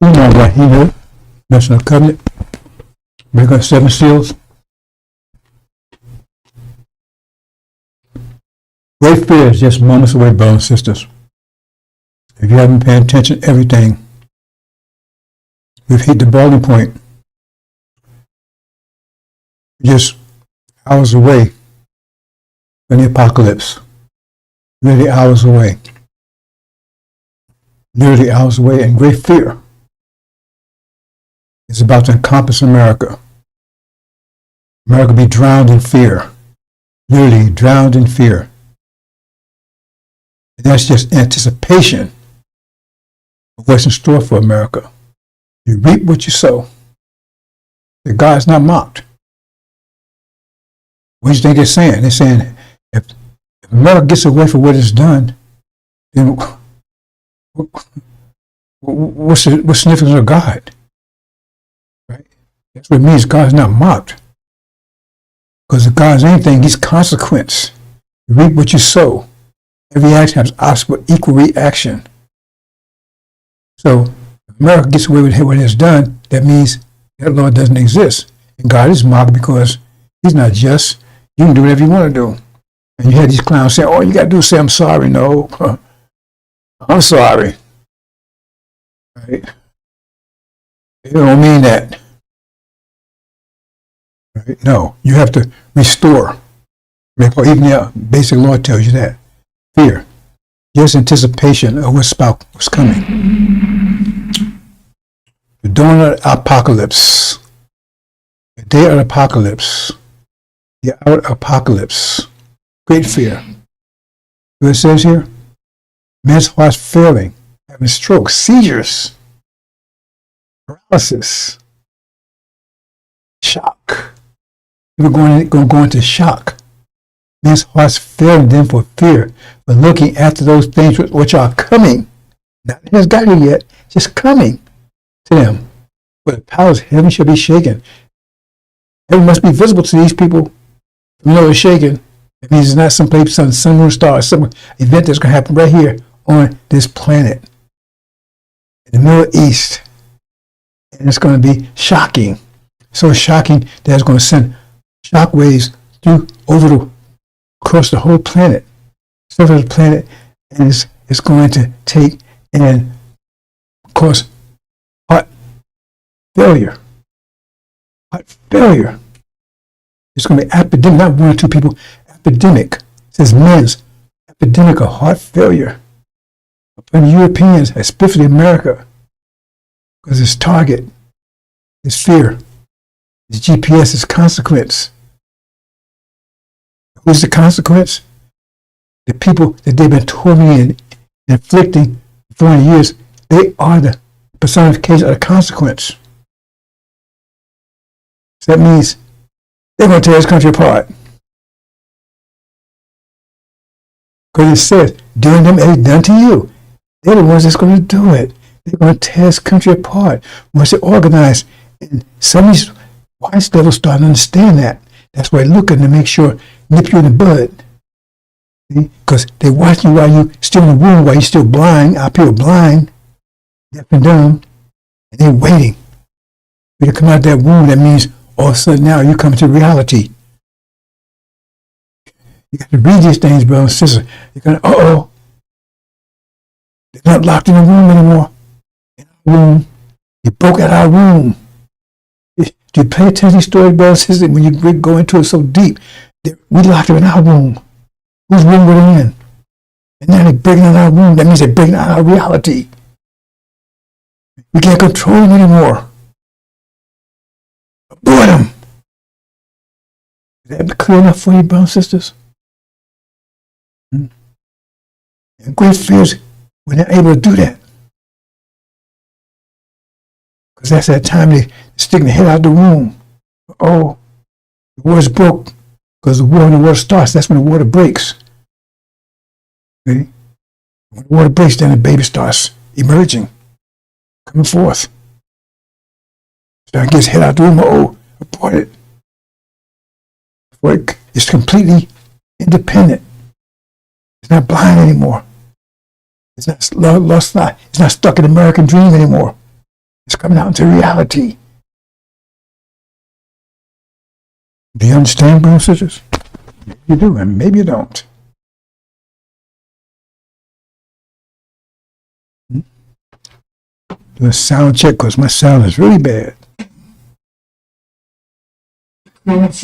You know what he did? National Covenant. Break up 7 seals. Great fear is just moments away, brothers and sisters. If you haven't paid attention to everything, we've hit the boiling point. Just hours away from the apocalypse. Literally hours away. Literally hours away, and great fear is about to encompass America. America will be drowned in fear. Literally drowned in fear. And that's just anticipation of what's in store for America. You reap what you sow. The God is not mocked. What do you think they're saying? They're saying, if America gets away from what it's done, then what's the significance of God? Right? That's what it means. God is not mocked. Because if God is anything, He's consequence. You reap what you sow. Every action has opposite equal reaction. So if America gets away with what it has done, that means that law doesn't exist. And God is mocked because He's not just. You can do whatever you want to do. And you had these clowns saying, all you got to do is say, I'm sorry. No, I'm sorry. Right? It don't mean that. Right? No, you have to restore. Even the basic law tells you that. Fear. Just anticipation of what's coming. The dawn of the apocalypse. The day of the apocalypse. The hour of apocalypse. Great fear. What it says here? Men's hearts failing, having strokes, seizures, paralysis, shock. People going to go into shock. Men's hearts failing them for fear, but looking after those things which are coming. Not has got here yet, just coming to them. For the powers of heaven shall be shaken. Heaven must be visible to these people. You know it's shaken. It means it's not some place, some sun, moon, star, some event that's going to happen right here on this planet in the Middle East. And it's going to be shocking. So shocking that it's going to send shock waves across the whole planet, surface of the planet, and it's going to take and cause heart failure. Heart failure. It's going to be epidemic, not one or two people, epidemic. It says men's epidemic of heart failure upon Europeans, especially America, because its target is fear. Its GPS is consequence. Who's the consequence? The people that they've been tormenting and inflicting for 40 years, they are the personification of the consequence. So that means they're going to tear this country apart. Because it says, doing them as done to you. They're the ones that's going to do it. They're going to tear this country apart once they organize. And some of these white devils start to understand that. That's why they're looking to make sure, nip you in the bud. Because they're watching you while you're still in the womb, while you're still blind, our people blind, deaf and dumb, and they're waiting for you to come out of that womb. That means all of a sudden now you come to reality. You got to read these things, brothers and sisters. You're going to, they're not locked in the room anymore. In our room. They broke out our room. Do you pay attention to these stories, brothers and sisters? When you go into it so deep, we locked them in our room. Whose room were they in? And now they're breaking out our room. That means they're breaking out our reality. We can't control them anymore. Abort them. Is that clear enough for you, brothers and sisters? And great fears, we're not able to do that. Because that's that time they sticking the head out the womb. The water's broke. Because when the water starts, that's when the water breaks. See? When the water breaks, then the baby starts emerging, coming forth. So it gets head out the womb, abort it. It's completely independent. It's not blind anymore. It's not lost. It's not stuck in the American dream anymore. It's coming out into reality. Do you understand, brothers and sisters? Maybe you do, and maybe you don't. Do a sound check because my sound is really bad. And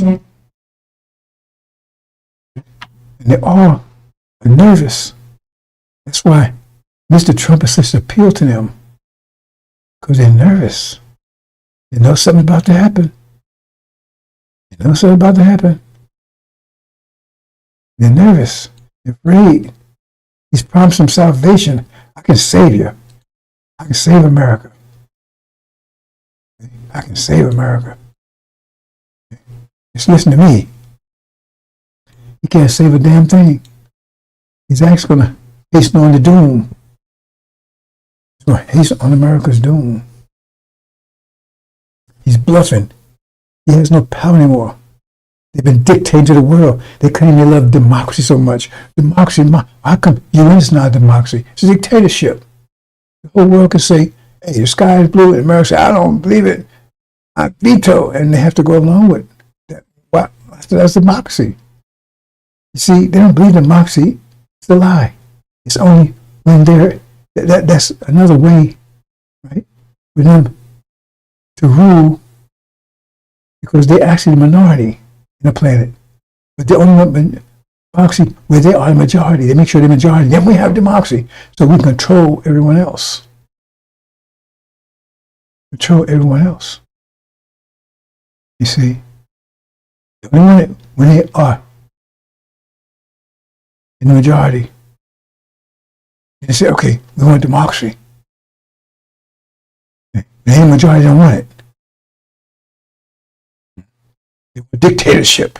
they all are nervous. That's why Mr. Trump has such an appeal to them, because they're nervous. They know something's about to happen. They know something's about to happen. They're nervous. They're afraid. He's promised them salvation. I can save you. I can save America. I can save America. Just listen to me. He can't save a damn thing. He's actually going to hasten on the doom. He's going to hasten on America's doom. He's bluffing. He has no power anymore. They've been dictating to the world. They claim they love democracy so much. Democracy, how come UN is not a democracy? It's a dictatorship. The whole world can say, hey, the sky is blue, and America says, I don't believe it. I veto, and they have to go along with that. What? That's democracy. You see, they don't believe in democracy. It's a lie. It's only when they're, that's another way, right, for them to rule, because they're actually the minority in the planet. But they only want democracy where they are the majority. They make sure they're the majority. Then we have democracy, so we control everyone else. Control everyone else. You see, when they are in the majority, they say, okay, we want democracy. The majority don't want it. They want dictatorship.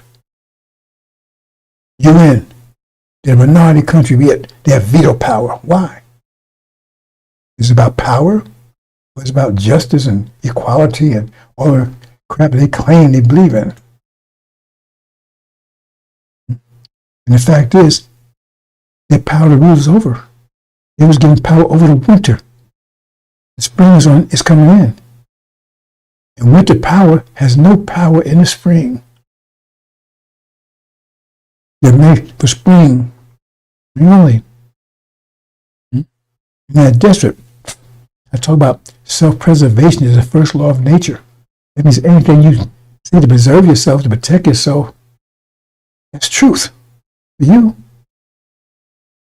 UN, they're a minority country, yet they have veto power. Why? It's about power. It's about justice and equality and all the crap they claim they believe in. And the fact is, their power to rule is over. They was given power over the winter. The spring is coming in. And winter power has no power in the spring. They're made for spring. Really. In that desert, I talk about self-preservation is the first law of nature. That means anything you say to preserve yourself, to protect yourself, that's truth for you.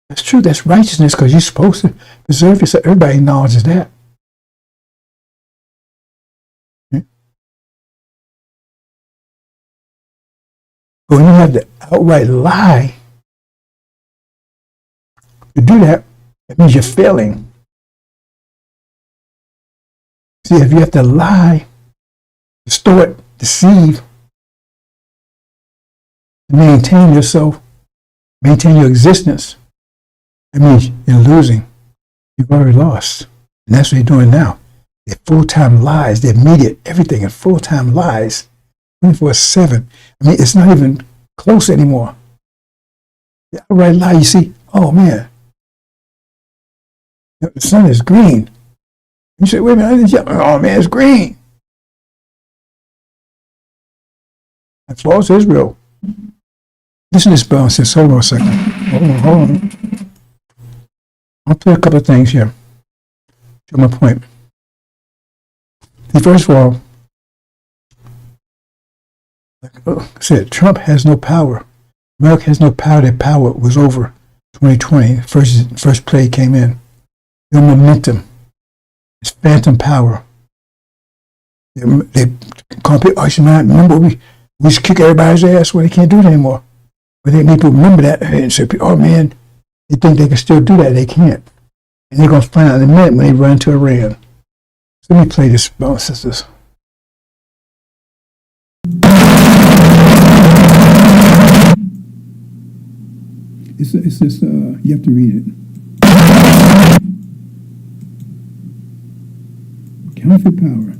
That's truth. That's righteousness, because you're supposed to preserve yourself. Everybody acknowledges that. But when you have the outright lie, to do that, that means you're failing. See, if you have to lie, distort, deceive, to maintain yourself, maintain your existence, that means you're losing. You've already lost. And that's what they're doing now. They're full-time lies. They're media, everything in full-time lies, 24/7. I mean, it's not even close anymore. The outright lie, you see, oh man, the sun is green. You say, wait a minute, oh man, it's green. That's false Israel. Listen to this, Bill, and says, hold on a second. Hold on. I'll play a couple of things here. Show my point. See, first of all, like I said, Trump has no power. America has no power. Their power was over 2020. First plague came in. No momentum. It's phantom power. They call people, remember we used to kick everybody's ass. Well, they can't do it anymore. But they need to remember that and say, oh man, they think they can still do that. They can't. And they're going to find out in a minute when they run to Iran. So let me play this, brothers and sisters. It's this, you have to read it. Counterfeit power.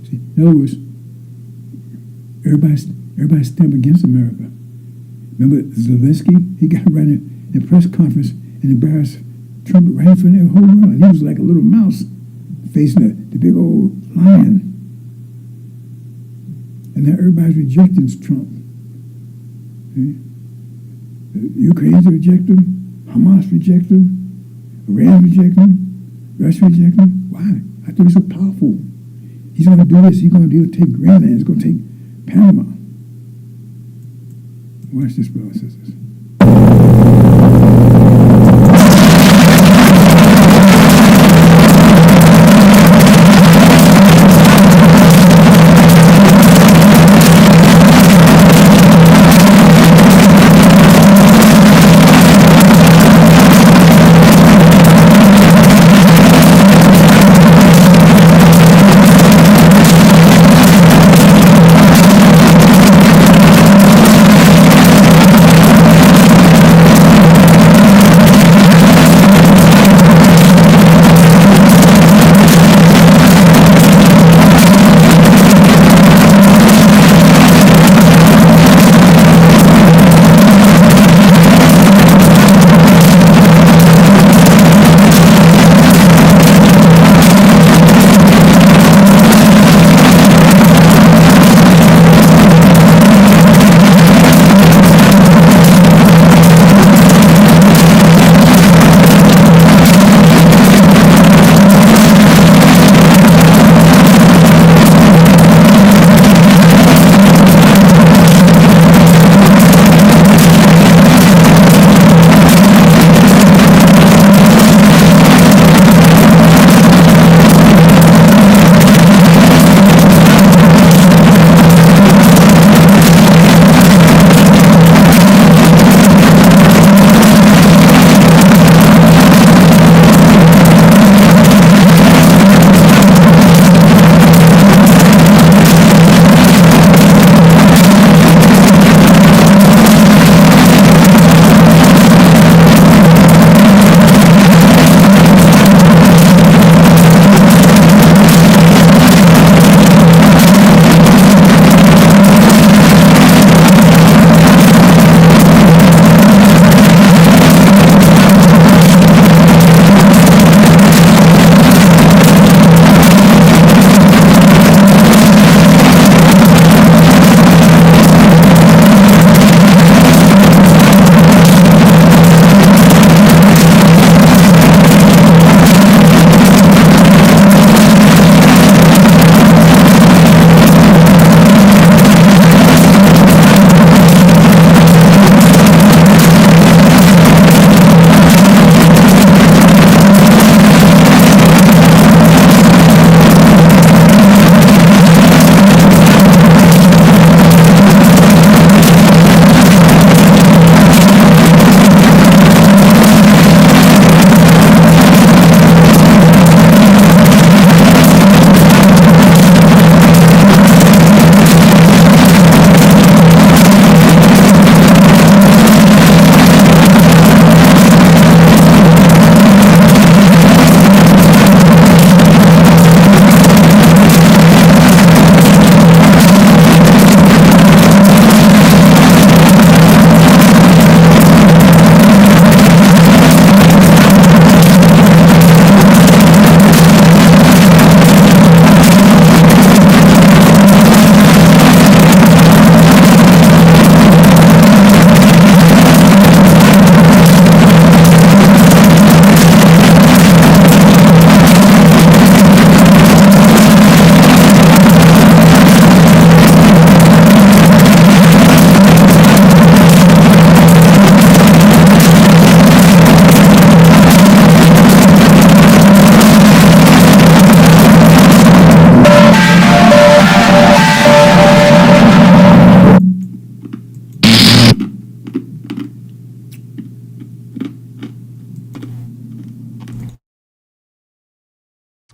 See, in other words, everybody stand against America. Remember Zelensky? He got right in a press conference and embarrassed Trump right in front of the whole world. He was like a little mouse facing the big old lion. And now everybody's rejecting Trump. See? Ukraine's reject him, Hamas reject him, Iran reject him, Russia reject him. Why? I thought he's so powerful. He's going to do this. He's going to take Greenland. He's going to take Panama. Watch this, brothers and sisters.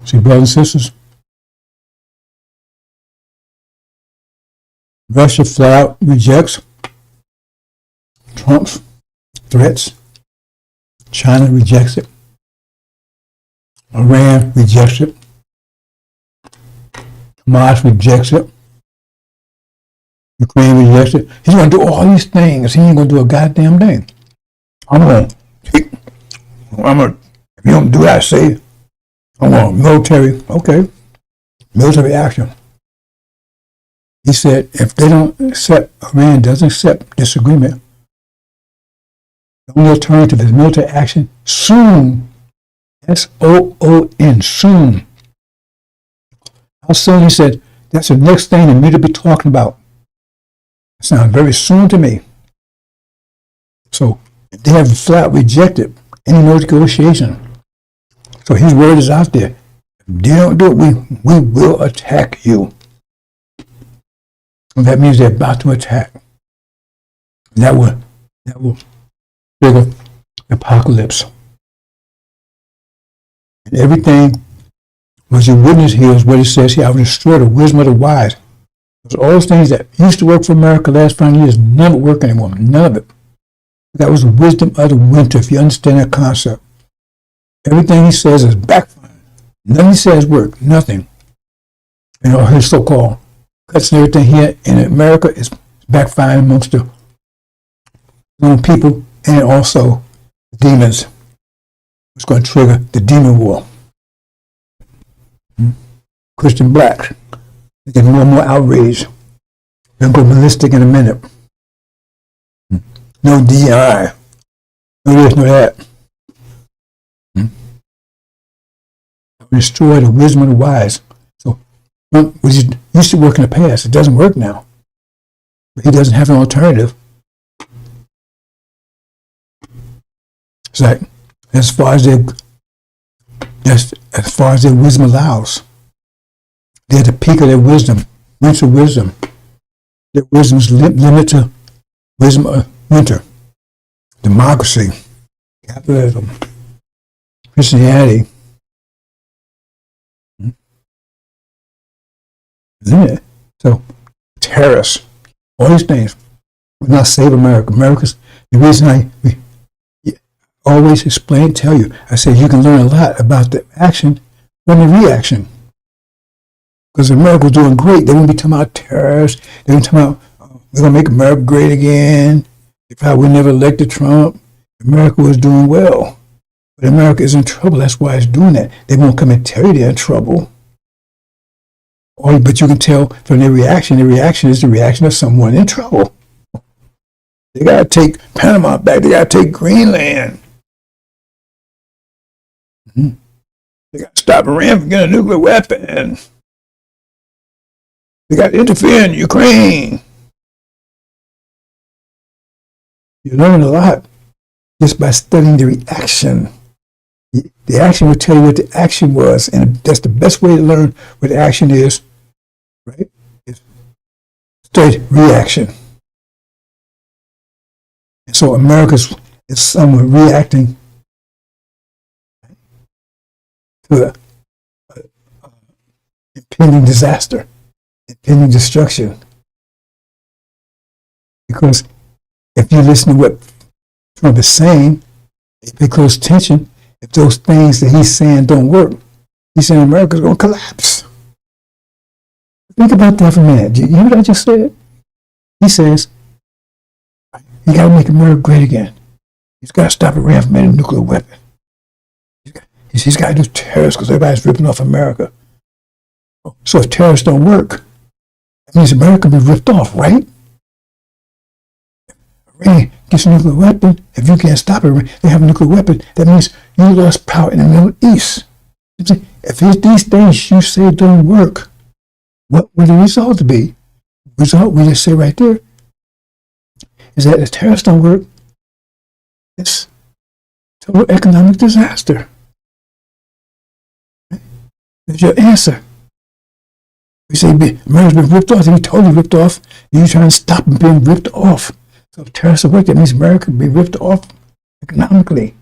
See, brothers and sisters, Russia flat out rejects Trump's threats. China rejects it. Iran rejects it. Hamas rejects it. Ukraine rejects it. He's going to do all these things. He ain't going to do a goddamn thing. If you don't do what I say, I want military, okay, military action. He said if they don't accept, Iran doesn't accept this agreement, the only alternative is military action soon. S-O-O-N, soon. How soon? He said, that's the next thing the media be talking about. It sounds very soon to me. So they have flat rejected any negotiation. So his word is out there. If they don't do it, we will attack you. And that means they're about to attack. And that will trigger the apocalypse. And everything was your witness here is what it says here. I will destroy the wisdom of the wise. Because all those things that used to work for America last 5 years never work anymore. None of it. That was the wisdom of the winter, if you understand that concept. Everything he says is backfiring. Nothing he says work. Nothing. You know, his so-called cuts and everything here in America is backfiring amongst the own people and also demons. It's going to trigger the demon war. Christian blacks, they get more and more outraged. They'll go ballistic in a minute. No DI. No this, no that. Destroy the wisdom of the wise. So, which used to work in the past, it doesn't work now. But he doesn't have an alternative. It's like, as far as their wisdom allows, they're at the peak of their wisdom, winter wisdom. Their wisdom is limited to wisdom of winter, democracy, capitalism, Christianity. Isn't it? So, terrorists, all these things will not save America. America's the reason we always explain, tell you. I say you can learn a lot about the action from the reaction. Because America was doing great. They wouldn't be talking about terrorists. They wouldn't talking about we're going to make America great again. They probably would never elected Trump. America was doing well. But America is in trouble. That's why it's doing that. They won't come and tell you they're in trouble. But you can tell from their reaction. The reaction is the reaction of someone in trouble. They got to take Panama back. They got to take Greenland. They got to stop Iran from getting a nuclear weapon. They got to interfere in Ukraine. You learn a lot just by studying the reaction. The action will tell you what the action was, and that's the best way to learn what the action is, right? Is study reaction. And so America is somewhat reacting to an impending disaster, impending destruction. Because if you listen to what Trump is saying, if you pay close attention, if those things that he's saying don't work, he's saying America's going to collapse. Think about that for a minute. You hear what I just said? He says, you got to make America great again. He's got to stop Iran from making a nuclear weapon. He's got to do terrorists because everybody's ripping off America. So if terrorists don't work, that means America will be ripped off, right? Iran gets a nuclear weapon. If you can't stop it, they have a nuclear weapon. That means you lost power in the Middle East. If these things you say don't work, what will the result be? The result we just say right there is that if terrorists don't work, it's total economic disaster. That's your answer. We say America's been ripped off, and totally ripped off, and you're trying to stop them being ripped off. So if terrorists work, that means America will be ripped off economically.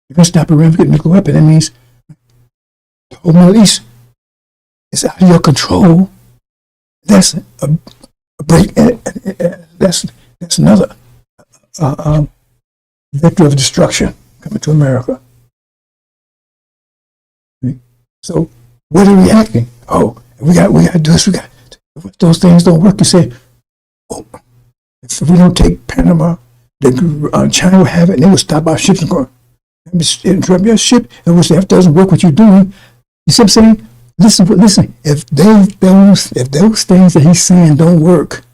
You're going to stop Iran from getting a nuclear weapon. That means the whole Middle East is out of your control. That's a break. That's another vector of destruction coming to America. So what are we reacting? Oh, we got to do this. If those things don't work, you say, oh, if we don't take Panama, China will have it, and they will stop our ships and go interrupt your ship. And we'll say, if it doesn't work what you're doing, You see what I'm saying? Listen. If those things that he's saying don't work,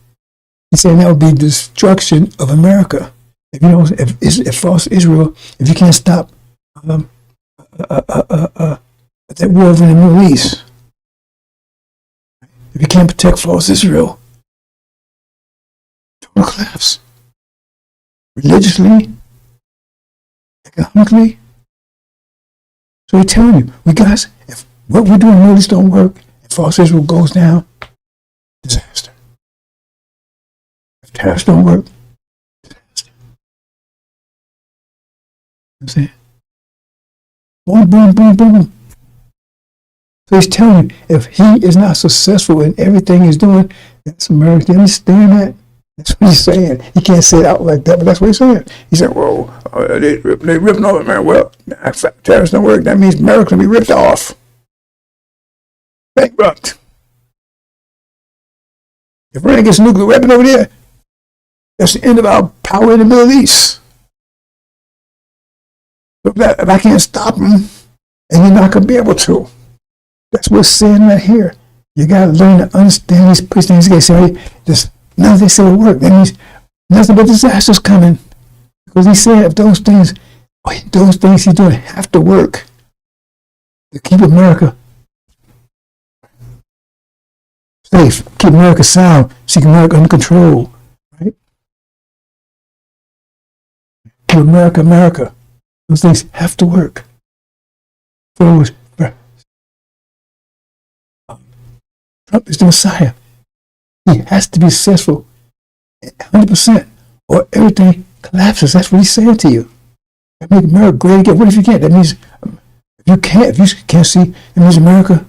he's saying that would be destruction of America. If you know, if false Israel, if you can't stop that war over in the Middle East, if you can't protect false Israel, total collapse. Religiously, economically. So he's telling you, we guys, if what we're doing in the Middle East don't work, if false Israel goes down, disaster. If tariffs don't work, disaster. You know what I'm saying? Boom, boom, boom, boom. So he's telling you, if he is not successful in everything he's doing, that's America. Do you understand that? That's what he's saying. He can't say it out like that, but that's what he's saying. He said, "Whoa, they ripping off America. Well, if tariffs don't work, that means America will be ripped off. Bankrupt. If Iran gets a nuclear weapon over there, that's the end of our power in the Middle East. So if I can't stop them, and you're not going to be able to." That's what's saying right here. You got to learn to understand these things. They say, none of this will work. That means nothing but disasters coming. Because he said if those things he's doing have to work to keep America safe, keep America sound, keep America under control, right? Keep America. Those things have to work. Trump is the Messiah. He has to be successful 100%, or everything collapses. That's what he's saying to you. That make America great again. What if you can't? That means if you can't see, that means America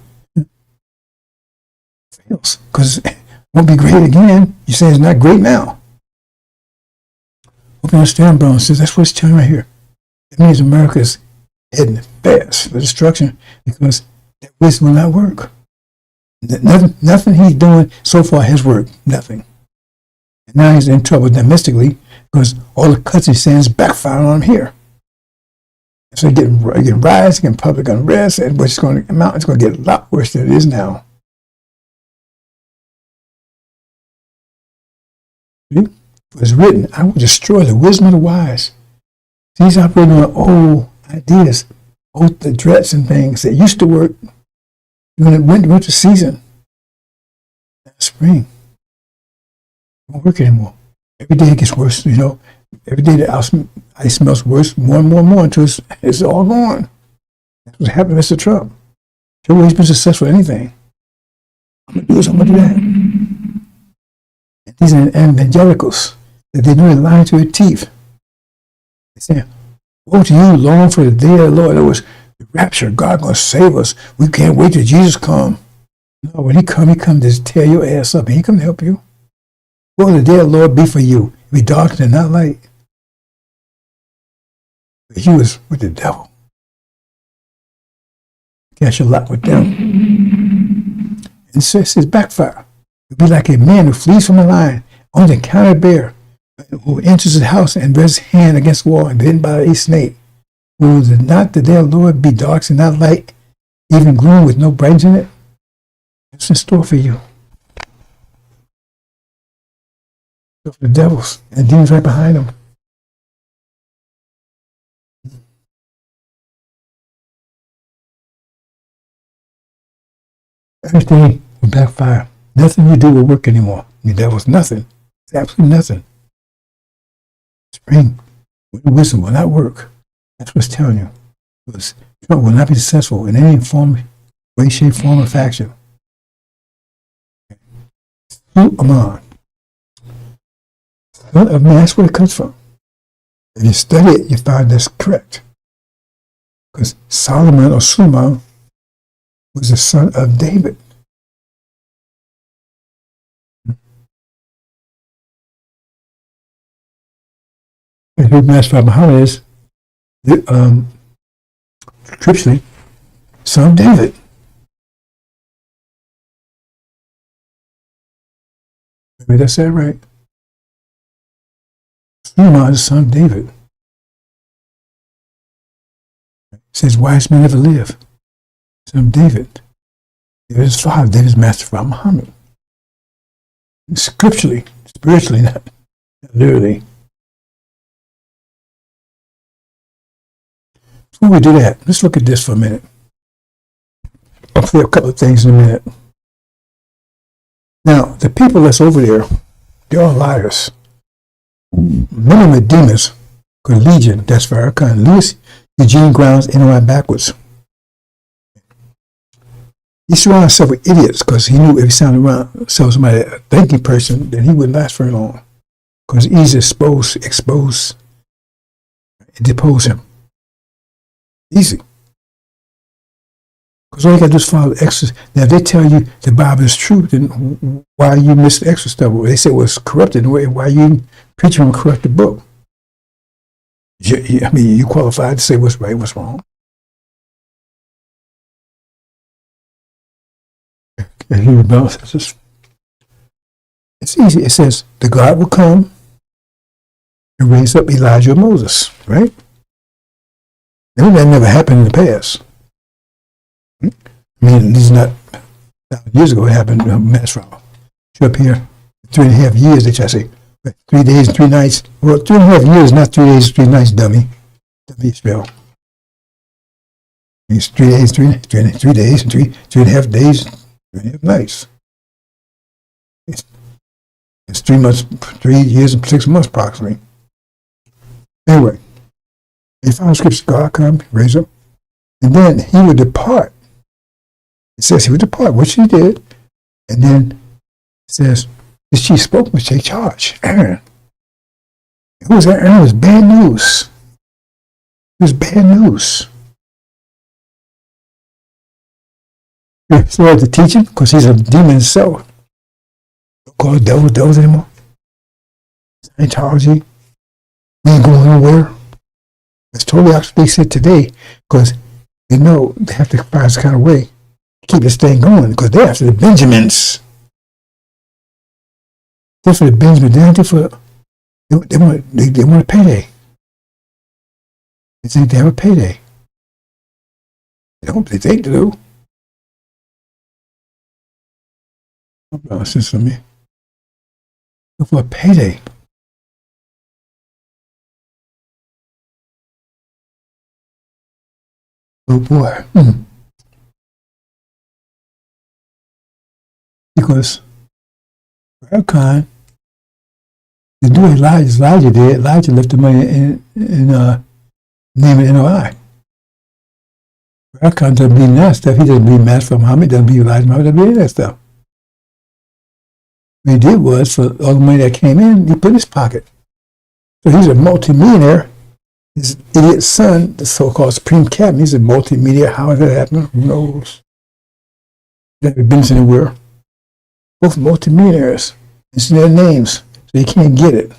fails because it won't be great again. You say it's not great now. Hope you understand, Brown says that's what it's telling right here. It means America is heading fast for destruction because that wisdom will not work. Nothing he's doing so far has worked. Nothing. And now he's in trouble domestically because all the cuts he's saying is backfiring on him here. So he's getting riots, getting public unrest, and what's going to amount, it's going to get a lot worse than it is now. It was written, I will destroy the wisdom of the wise. He's operating on old ideas, old threats and things that used to work when it winter season. Spring. It won't work anymore. Every day it gets worse, you know. Every day the ice smells worse, more and more and more until it's all gone. That's what happened to Mr. Trump. Show where he's been successful at anything. I'm going to do this, I'm going to do that. And these are evangelicals that they know they're lying to their teeth. They're saying, woe to you, long for the day of the Lord. It was the rapture, God going to save us. We can't wait till Jesus come. No, when he come to tear your ass up. He come to help you. What will the day of the Lord be for you? It be dark and not light. But you was with the devil. Cast your lot with them. And so it says backfire. It'll be like a man who flees from a lion, on the encounter bear, who enters his house and bears his hand against the wall and bitten by a snake. Will not the day of the Lord be dark and not light, even gloom with no brightness in it? It's in store for you. For the devils and demons right behind them. Everything will backfire. Nothing you do will work anymore. The devil's nothing. It's absolutely nothing. Spring, wisdom will not work. That's what it's telling you. Because Trump will not be successful in any form, way, shape, form, or faction. Aman. Son of man, that's where it comes from. If you study it, you find that's correct. Because Solomon or Suleiman was the son of David. And who Master Muhammad is, scripturally, son of David. Maybe that's that right. Suleiman is the son of David. It says wise men never live. son of David. David is father, David's master from Muhammad. Scripturally, spiritually, not literally. Before we do that, let's look at this for a minute. I'll say a couple of things in a minute. Now, the people that's over there, they're all liars. Many of them are demons. Because Legion, that's Farrakhan. Louis Eugene Grounds, NOI backwards. He surrounded himself with idiots because he knew if he sounded around himself somebody, a thinking person, then he wouldn't last very long. Because it's easy to expose, and depose him. Easy. Because all you got to do is follow the extra. Now, if they tell you the Bible is true, then why you miss the extra stuff? They say it was corrupted. Why you preaching on a corrupted book? You qualified to say what's right, what's wrong. It's easy. It says the God will come and raise up Elijah or Moses, right? That never happened in the past. I mean, this is not years ago. It happened in mass trial. Up here, 3.5 years. They try to say 3 days and 3 nights. Well, 3.5 years, not 3 days, 3 nights. Dummy spell. It's 3 days, 3 days, and 3.5 days, 3.5 nights. It's 3 months, 3 years and 6 months approximately. Anyway, they found scripture. God come, raise up, and then he would depart. It says he would depart, which he did, and then it says the chief spokesman would take charge. Aaron. Who was that? Aaron was bad news. It was bad news. He started to teach him because he's a demon himself. Don't call it devils anymore. Scientology. We ain't going nowhere. It's totally opposite they said today because they know they have to find some kind of way to keep this thing going because they're after the Benjamins. They're for the Benjamins. They're after for they want a payday. They think they have a payday. They think they do. Listen to me. Look for a payday. Oh boy. Because Farrakhan didn't do what Elijah did. Elijah left the money in name it NOI. Farrakhan doesn't believe in that stuff. He doesn't believe Master Muhammad, doesn't believe Elijah Muhammad, doesn't believe in that stuff. What he did was, for all the money that came in, he put in his pocket. So he's a multi-millionaire. His idiot son, the so-called Supreme Captain, he's a multi-millionaire. How did that happen? Who knows? Never been anywhere. Both multi-millionaires. It's their names, so you can't get it.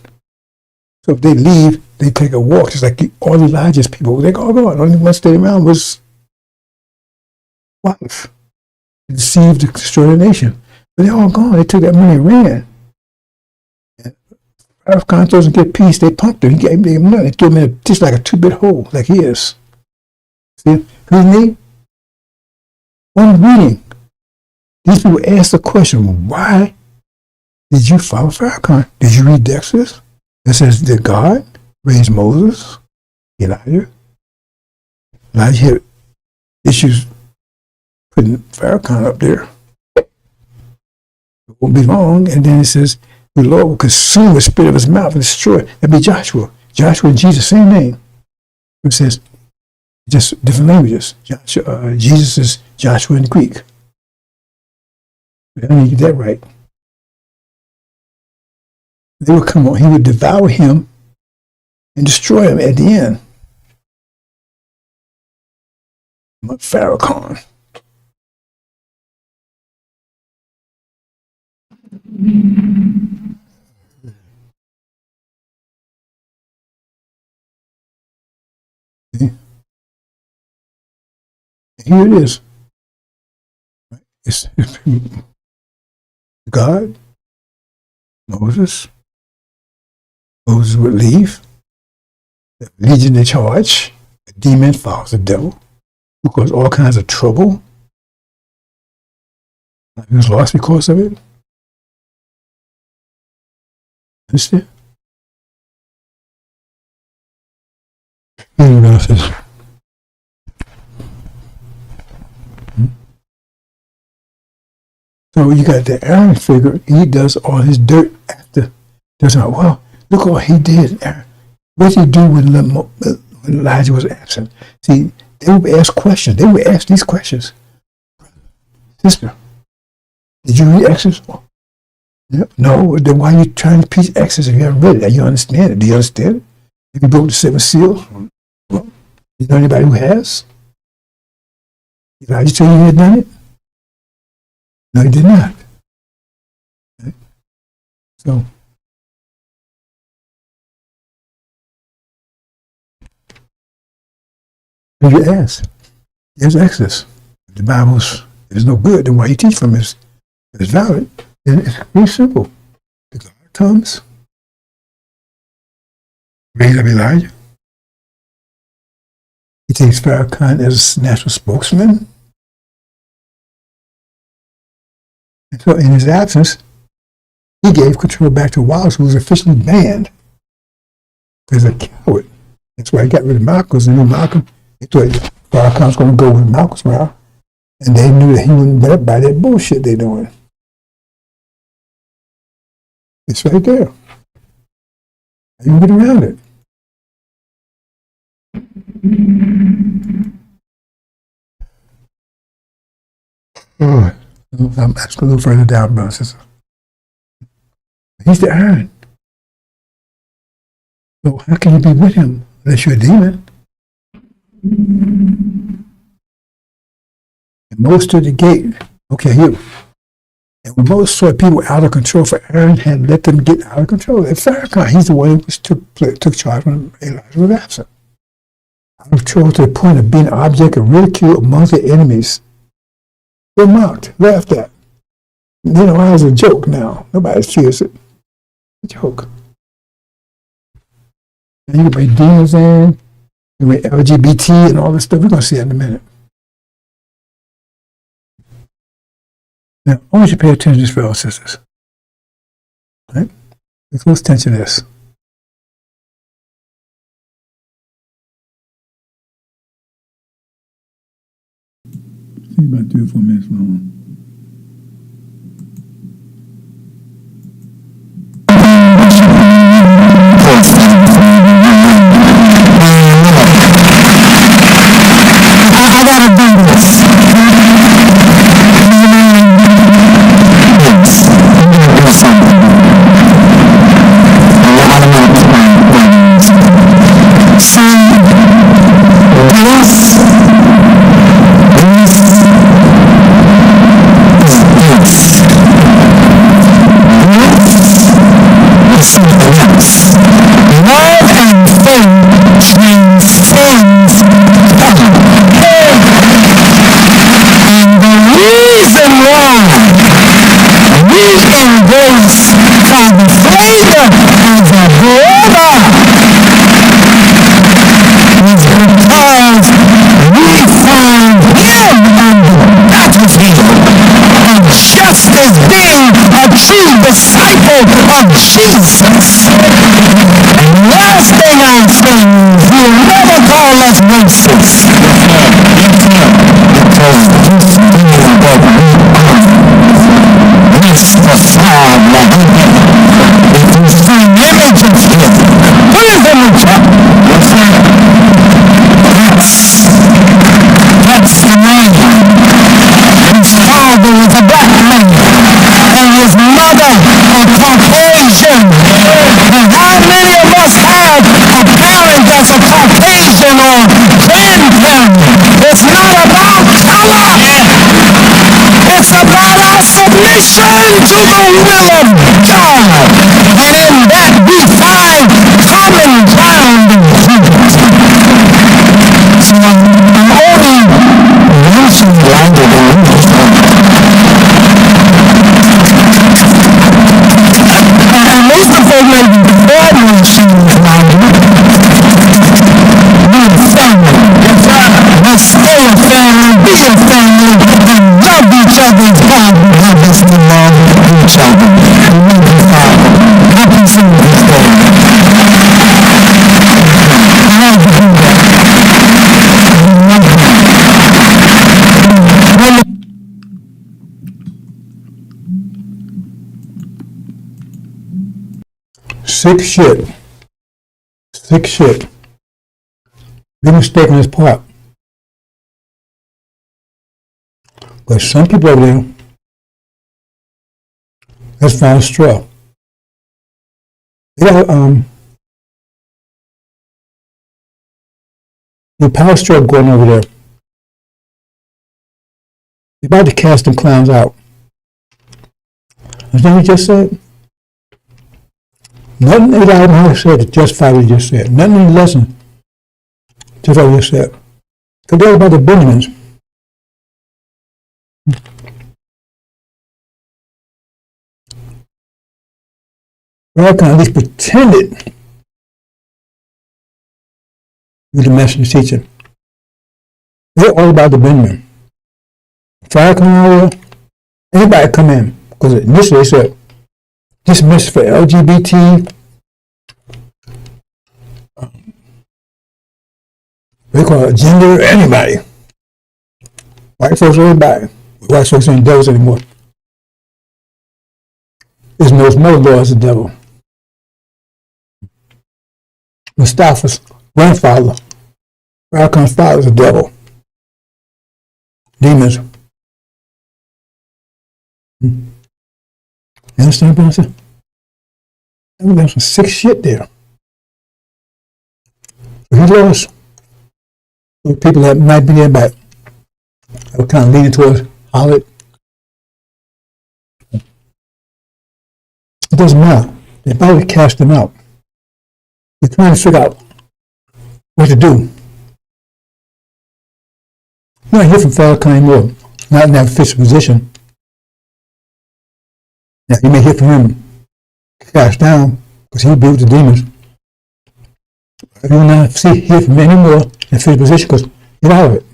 So if they leave, they take a walk. It's like all Elijah's people. They all gone. Only one stayed around was wife. They deceived to destroy the nation. But they're all gone. They took that money and ran. Farrakhan doesn't get peace. They pumped him. He gave him nothing. They threw him in just like a 2-bit hole, like he is. See? Who's me? One reading. These people ask the question, why did you follow Farrakhan? Did you read Exodus? It says, did God raise Moses, Elijah? Elijah had issues putting Farrakhan up there. It won't be long. And then it says, the Lord will consume the spirit of his mouth and destroy it. That'd be Joshua. Joshua and Jesus, same name. It says, just different languages. Jesus is Joshua in Greek. I need to get that right. They would come on. He would devour him and destroy him at the end. Farrakhan. See? Here it is. It's God, Moses would leave, the legion in charge, the demon follows the devil, who caused all kinds of trouble, He was lost because of it. Understand? So you got the Aaron figure. He does all his dirt after. Does not. Well, look what he did. Aaron. What did he do when Elijah was absent? See, they would ask questions. They would ask these questions. Sister, did you read Exodus? Yep. No. Then why are you trying to teach Exodus if you haven't read it? You understand it? Do you understand it? Have you broke the 7 seals? Well, you know anybody who has? Elijah tell you he had done it? No, he did not. Okay. So, if you ask, there's Exodus. If the Bible is no good, then why you teach from it? If it's valid, then it's very simple. The God comes, raise up Elijah. He takes Farrakhan as natural spokesman. And so in his absence, he gave control back to Wallace, who was officially banned as a coward. That's why he got rid of Malcolm, because he knew Malcolm. He thought Farrakhan was going to go with Malcolm's route. And they knew that he wouldn't get up by that bullshit they're doing. It's right there. How you can get around it? Oh, I'm asking a little further down, brother, sister. He's the Aaron. So how can you be with him unless you're a demon? And Moses stood at the gate. Okay, you. And when Moses saw people out of control, for Aaron had let them get out of control. And Farrakhan, he's the one who took charge when Elijah was absent. Out of control to the point of being an object of ridicule among their enemies. They're mocked, laughed at. You know, why is a joke now? Nobody fears it. It's a joke. And you can bring demons in, you bring LGBT and all this stuff. We're going to see that in a minute. Now, I want you to pay attention to this, fellow sisters. All right? Let's close attention to this. See about 3 or 4 minutes long. I gotta do this. Disciple of Jesus. And last thing I'll say is he'll never call us racist. Because this is what we are. It's the side like if you see images here, put it in the chat. That's the man. His father was a black man. And his mother a Caucasian. And how many of us have a parent that's a Caucasian or grandparent? It's not about color. It's about our submission to the will of God. And in that we find common ground in Jesus. So I'm only mentioning longer than English. And most of them may be ordinary shoes like with family. Let's stay a family, be a family, and love each other's God. sick shit. Sick shit. Big mistake on his part. But some people over there, that's found a straw. They got the power stroke going over there. They're about to cast them clowns out. Is that what you just said? Nothing that I have said to justify what you just said. Nothing in the lesson. Just what you just said. Forget about the Benjamins. Farrakhan at least pretended to be the messenger teacher. They're all about the Benjamin. Farrakhan, anybody come in, because initially they said, this message for LGBT, they call it gender, anybody. White folks, everybody. White folks ain't devils anymore. There's no law as the devil. Mustafa's grandfather, Farrakhan's father, is a devil. Demons. You understand what I'm saying? There's some sick shit there. He lost. So people that might be there, but are kind of leaning towards Hollywood. It doesn't matter. They're about to cast them out. They're trying to figure out what to do. You don't hear from Farrakhan anymore. Not in that official position. Now, you may hear from him cast down because he beat the demons. You will not hear from him anymore in official position because he's out of it.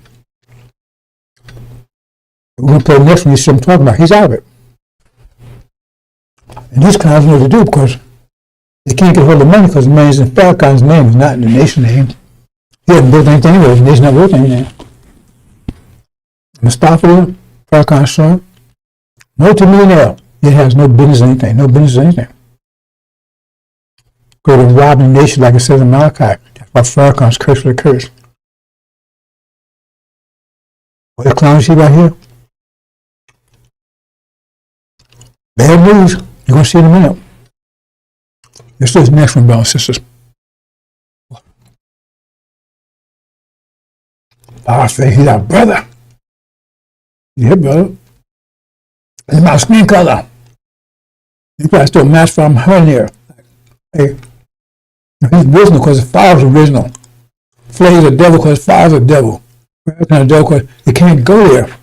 We're going to play the next one. You see what I'm talking about. He's out of it. And these guys know what to do because they can't get hold of the money because the money's in Farrakhan's name. It's not in the nation name. He hasn't built anything anyway. The nation's not worth anything. Mustafa, Farrakhan's son, multi-millionaire. It has no business in anything. No business in anything. Go to robbing the nation like it says in Malachi. That's why Farrakhan's curse for the curse. What the clown you see right here? Bad news. You're going to see in a minute. This is the next one, brothers and sisters. I say he's our brother. Yeah, brother. It's my skin color. You probably still match from her there. Hey, he's original because his father's original. Flavor's a devil because his father's a devil. It's not a devil because you can't go there.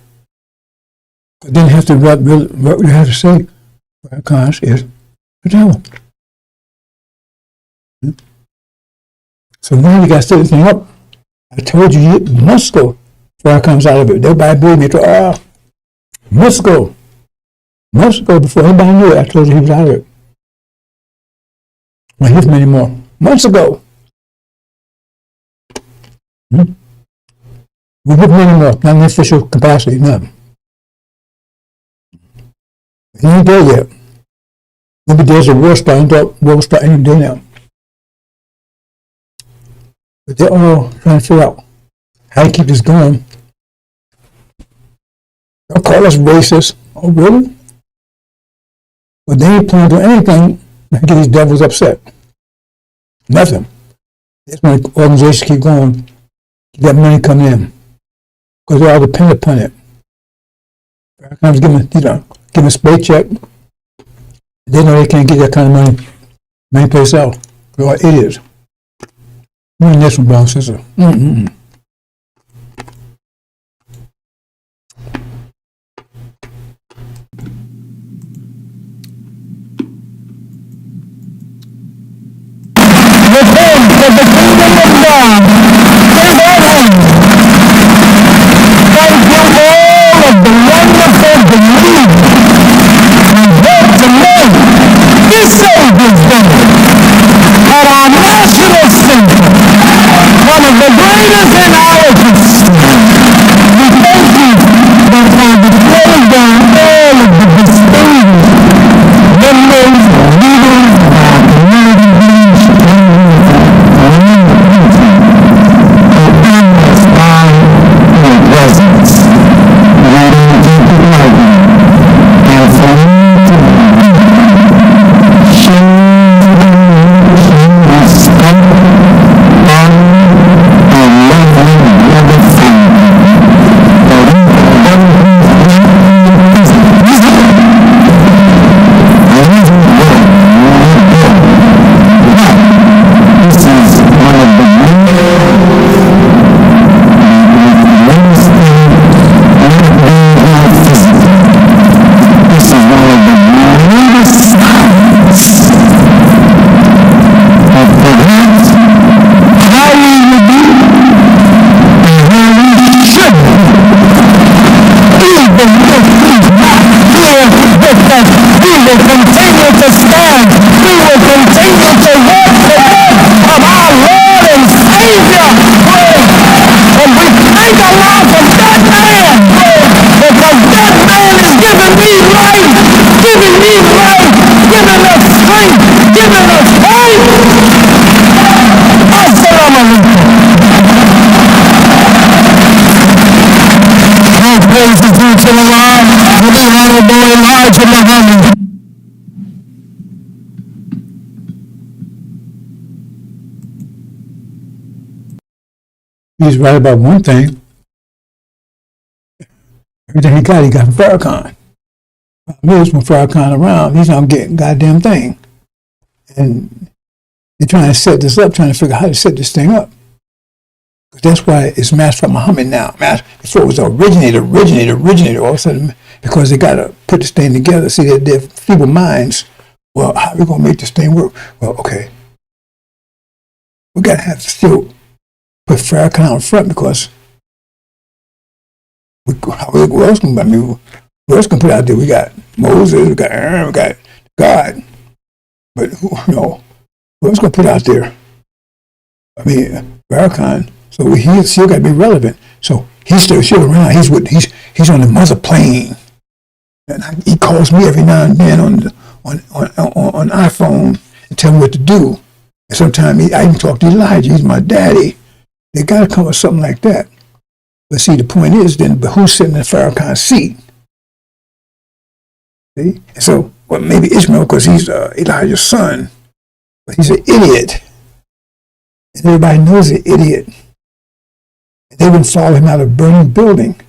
But then you have to what you have to say. Farrakhan is the devil. So now you got to set this thing up. I told you you must go. Farrakhan's out of it. Everybody believe me. Must go. Must go before anybody knew it. I told you he was out of it. I don't hear from him anymore. Months ago. We don't hear from him anymore. Not in official capacity. Nothing. He ain't there yet. Maybe there's a war starting any day now. But they're all trying to figure out how to keep this going. They'll call us racist. Oh, really? But they ain't planning to do anything to get these devils upset. Nothing. That's when the organizations keep going. Keep that money coming in. Because they're all dependent upon it. Farrakhan's giving a space check. They know they can't get that kind of money many places else. They're all idiots. You're in this one, brother, sister. Members, leaders, community He's right about one thing. Everything he got from Farrakhan. There's when Farrakhan around, he's not getting goddamn thing. And they're trying to set this up, trying to figure out how to set this thing up. That's why it's Master Muhammad now. Before it was originator. All of a sudden, because they got to put this thing together. See, they're feeble minds. Well, how are we going to make this thing work? Well, okay. We got to have to still put Farrakhan out front because what else can put out there? We got Moses, we got Aaron, we got God. But who else going to put out there? I mean, Farrakhan. So he's still got to be relevant. So he's still around. He's on the mother plane, and he calls me every now and then on iPhone and tell me what to do. And sometimes I even talk to Elijah. He's my daddy. They got to come with something like that. But see, the point is then, but who's sitting in Farrakhan's seat? See? And so, well, maybe Ishmael because he's Elijah's son, but he's an idiot, and everybody knows the idiot. They wouldn't follow him out of a burning building.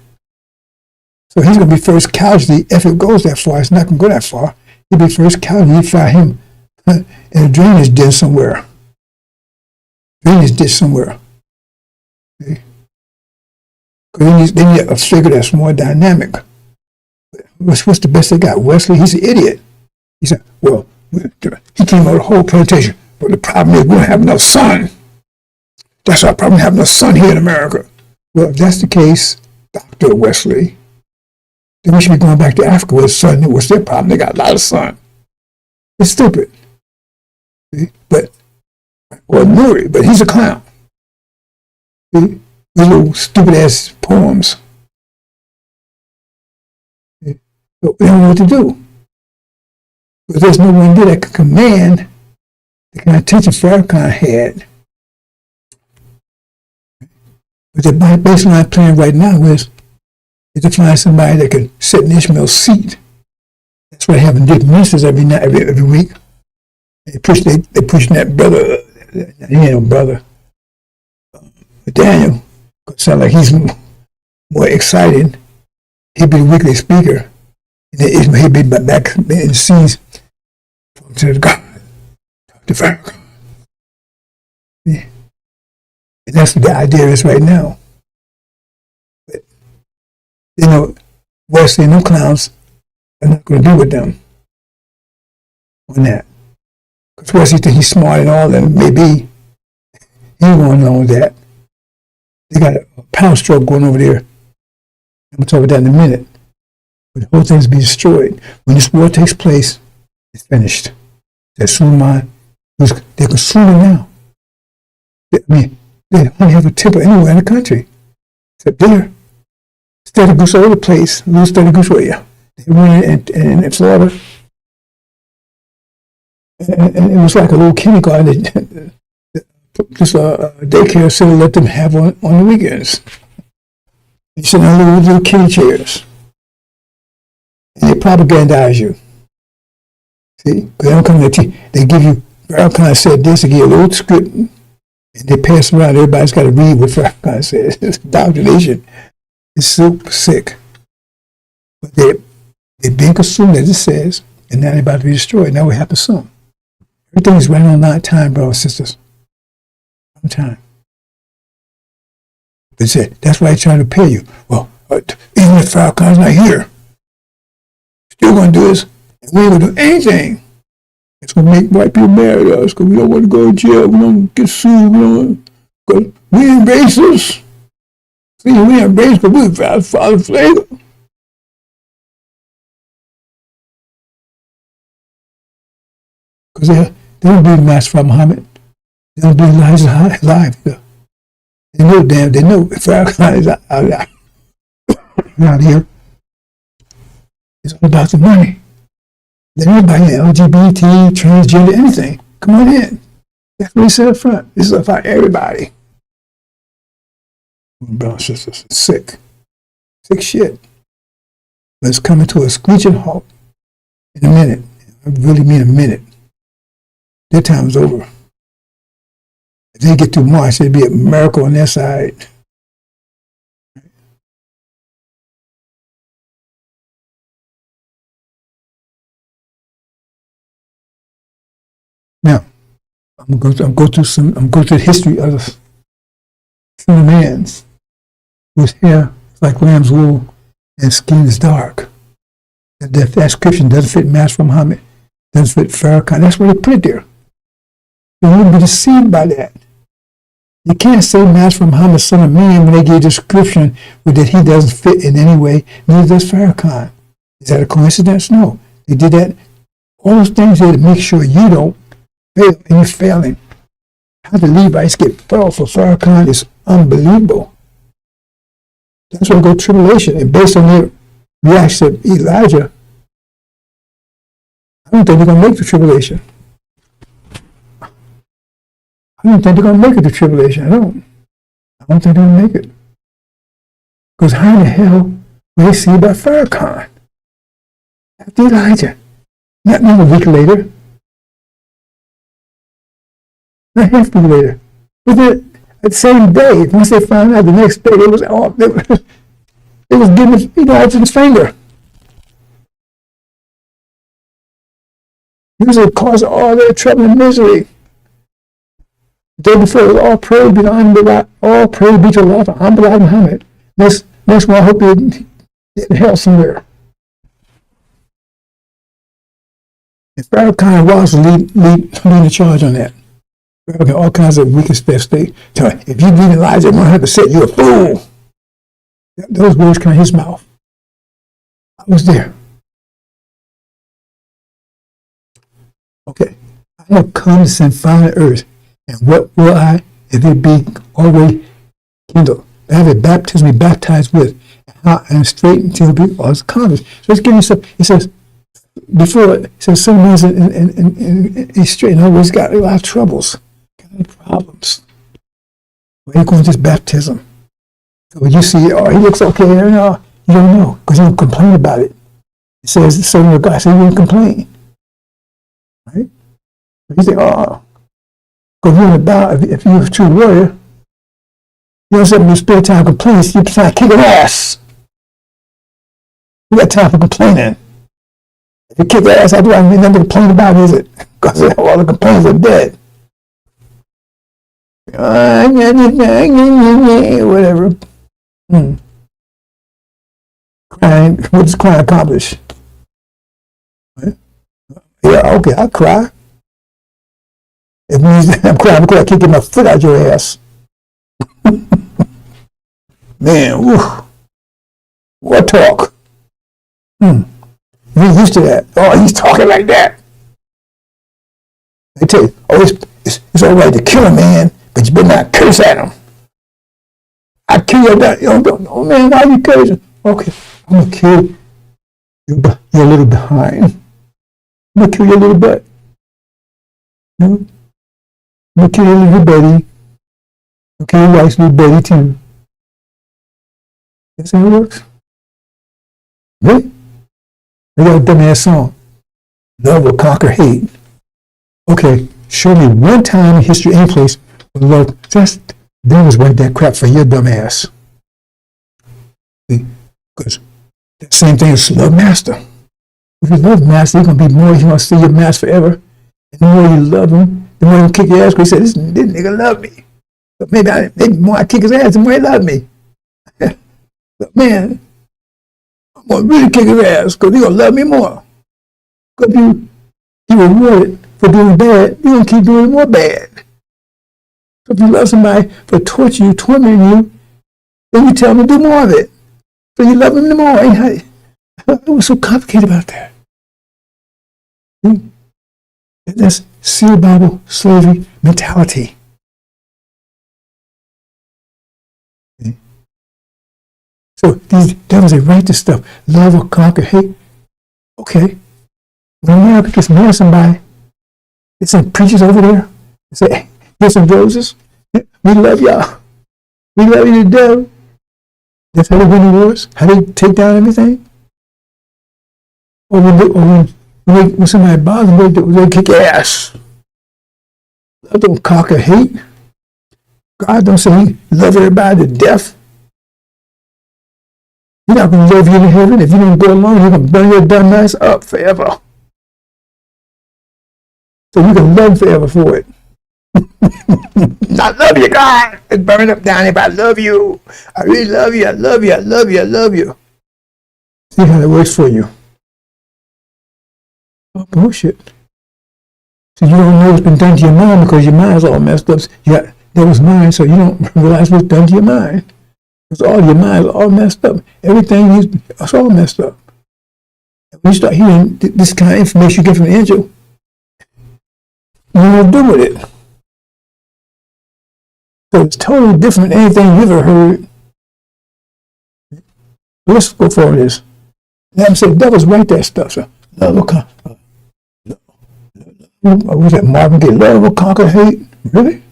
So he's going to be first casualty if it goes that far. It's not going to go that far. He'll be first casualty. You find him in a drainage ditch somewhere. See? Because they need a figure that's more dynamic. What's the best they got? Wesley, he's an idiot. He said, well, he came out with a whole presentation. But the problem is we don't have enough sun. That's our problem, we have enough sun here in America. Well, if that's the case, Dr. Wesley, then we should be going back to Africa where the sun, what's their problem? They got a lot of sun. It's stupid. See? Or Nuri, but he's a clown. See? These little stupid ass poems. See? So we don't know what to do. Because there's no one there that can command the kind of attention Farrakhan had. But the baseline plan right now is to find somebody that can sit in Ishmael's seat. That's why having different ministers every week. They pushing that brother, Daniel. It sounds like he's more excited. He'd be the weekly speaker. And then Ishmael, he'd be back in the seas. Talk to God. Talk to Farrakhan. Yeah. And that's what the idea is right now. But, Wesley and them clowns are not going to deal with them on that. Because Wesley thinks he's smart and all, and maybe he ain't going on with that. They got a power stroke going over there. I'm going to talk about that in a minute. But the whole thing's be destroyed. When this war takes place, it's finished. That Suleiman, they're consuming now. They don't have a temple anywhere in the country except there. Steady goose all over the place. Little steady goose right here. They went in Florida. And it was like a little kindergarten. This daycare center let them have on the weekends. You sit on little kiddie chairs. And they propagandize you. See? Because they don't come to teach. They give you, Farrakhan said this, they give you a little script. And they pass around, everybody's got to read what Farrakhan says. It's indoctrination. It's so sick. But they're being consumed, as it says, and now they're about to be destroyed. Now we have to some. Everything is running on time, brothers and sisters. On time. They said, that's why they try to pay you. Well, even if Farrakhan's not here, still going to do this, and we ain't going to do anything. It's going to make white people mad at us because we don't want to go to jail. We don't get sued. Because we ain't racist. See, we ain't racist because we're father flavor. Because they don't believe Master Muhammad. They don't believe Elijah's alive. They know if Farrakhan is out here, it's all about the money. Then everybody, LGBT, transgender, anything, come on in. That's what he said up front. This is about everybody. Brothers and sisters, sick shit. But it's coming to a screeching halt in a minute. I really mean a minute. Their time's over. If they get through March, it'd be a miracle on their side. Now, I'm going to go through the history of the Son of Man's, whose hair is like lamb's wool and skin is dark. That description doesn't fit Master Muhammad, doesn't fit Farrakhan. That's what they put it there. You wouldn't be deceived by that. You can't say Master Muhammad, Son of Man, when they gave a description that he doesn't fit in any way, neither does Farrakhan. Is that a coincidence? No. They did that. All those things there to make sure you don't fail, and you're failing. How the Levites get fell for Farrakhan is unbelievable. That's why we go tribulation. And based on their reaction to Elijah, I don't think they're going to make the tribulation. I don't think they're going to make it to tribulation. I don't think they're going to make it. Because how in the hell will they see about Farrakhan? After Elijah. Not a week later. Not half a week later. But then, the same day, once they found out, the next day, they was giving Elijah the finger. He was the cause of all their trouble and misery. The day before, it was all praise be to Allah, all praise be to Allah for Unbelievable Muhammad. Next one, I hope you're in hell somewhere. And Farrakhan was leading the charge on that. Farrakhan, all kinds of wicked stuff. If you believe Elijah 100%, you're a fool. Those words come out of his mouth. I was there. Okay. I have come to send fire on earth. And what will I, if it be already kindled? I have a baptism be baptized with, and straight until it be all accomplished. So it's giving stuff. It says, before, it says some man's in straight. In other words, he's got a lot of troubles, got a lot of problems. Where are you going to this baptism? So when you see, oh, he looks okay, no, you don't know, because he don't complain about it. It says, the servant of God, so he won't complain. Right? But you say, oh, because you're about, if you're a true warrior, you don't sit in your spare time complaining, you're trying to kick an ass. You got time for complaining. If you kick your ass, I do have nothing to complain about, is it? Because all the complaints are dead. Whatever. Crying, what does crying accomplish? Right? Yeah, okay, I'll cry. It means I'm crying because I can't get my foot out your ass. Man, whew. What talk? You're used to that. Oh, he's talking like that. They tell you, oh, it's all right to kill a man, but you better not curse at him. I kill your dad. Oh, man, why are you cursing? Okay, I'm going to kill your little behind. I'm going to kill your little butt. I'm going to kill your little Betty. Okay, your wife's little Betty, too. That's how it works. Really? They got a dumbass song. Love will conquer hate. Okay, show me one time in history, any place, where love, they was write that crap for your dumbass. Because that same thing is love master. If you love master, you're going to be more, you're going to see your master forever. And the more you love him, the more you kick your ass, because he said, this nigga love me. But maybe the more I kick his ass, the more he love me. But man, I'm going to really kick his ass because he's going to love me more. Because you rewarded for doing bad, you're going to keep doing more bad. So if you love somebody for torturing you, tormenting you, then you tell them to do more of it. So you love them more. Ain't it was so complicated about that. See? That's seal Bible slavery mentality. See? So these devils, they write this stuff. Love will conquer hate. Okay. When America gets mad at somebody, they send preachers over there. They say, here's some roses. We love y'all. We love you to death. That's how they win the wars. How they take down everything. Or when somebody bothers them, they kick ass. Love don't conquer hate. God don't say he love everybody to death. He's not going to love you in heaven. If you don't go along, he's going to burn your dumb ass up forever. So you can love forever for it. I love you, God. It's burning up down here, but I love you. I really love you. I love you. I love you. I love you. See how that works for you. Oh, bullshit. So you don't know what's been done to your mind because your mind's all messed up. Yeah, that was mine, so you don't realize what's done to your mind. Because all your mind's all messed up. Everything is it's all messed up. When you start hearing this kind of information you get from an angel, you know what to do with it. So it's totally different than anything you've ever heard. Let's go forward this. Let them say, devils write that stuff. So, love will conquer. What was that Marvin Gaye? Love will conquer hate. Really?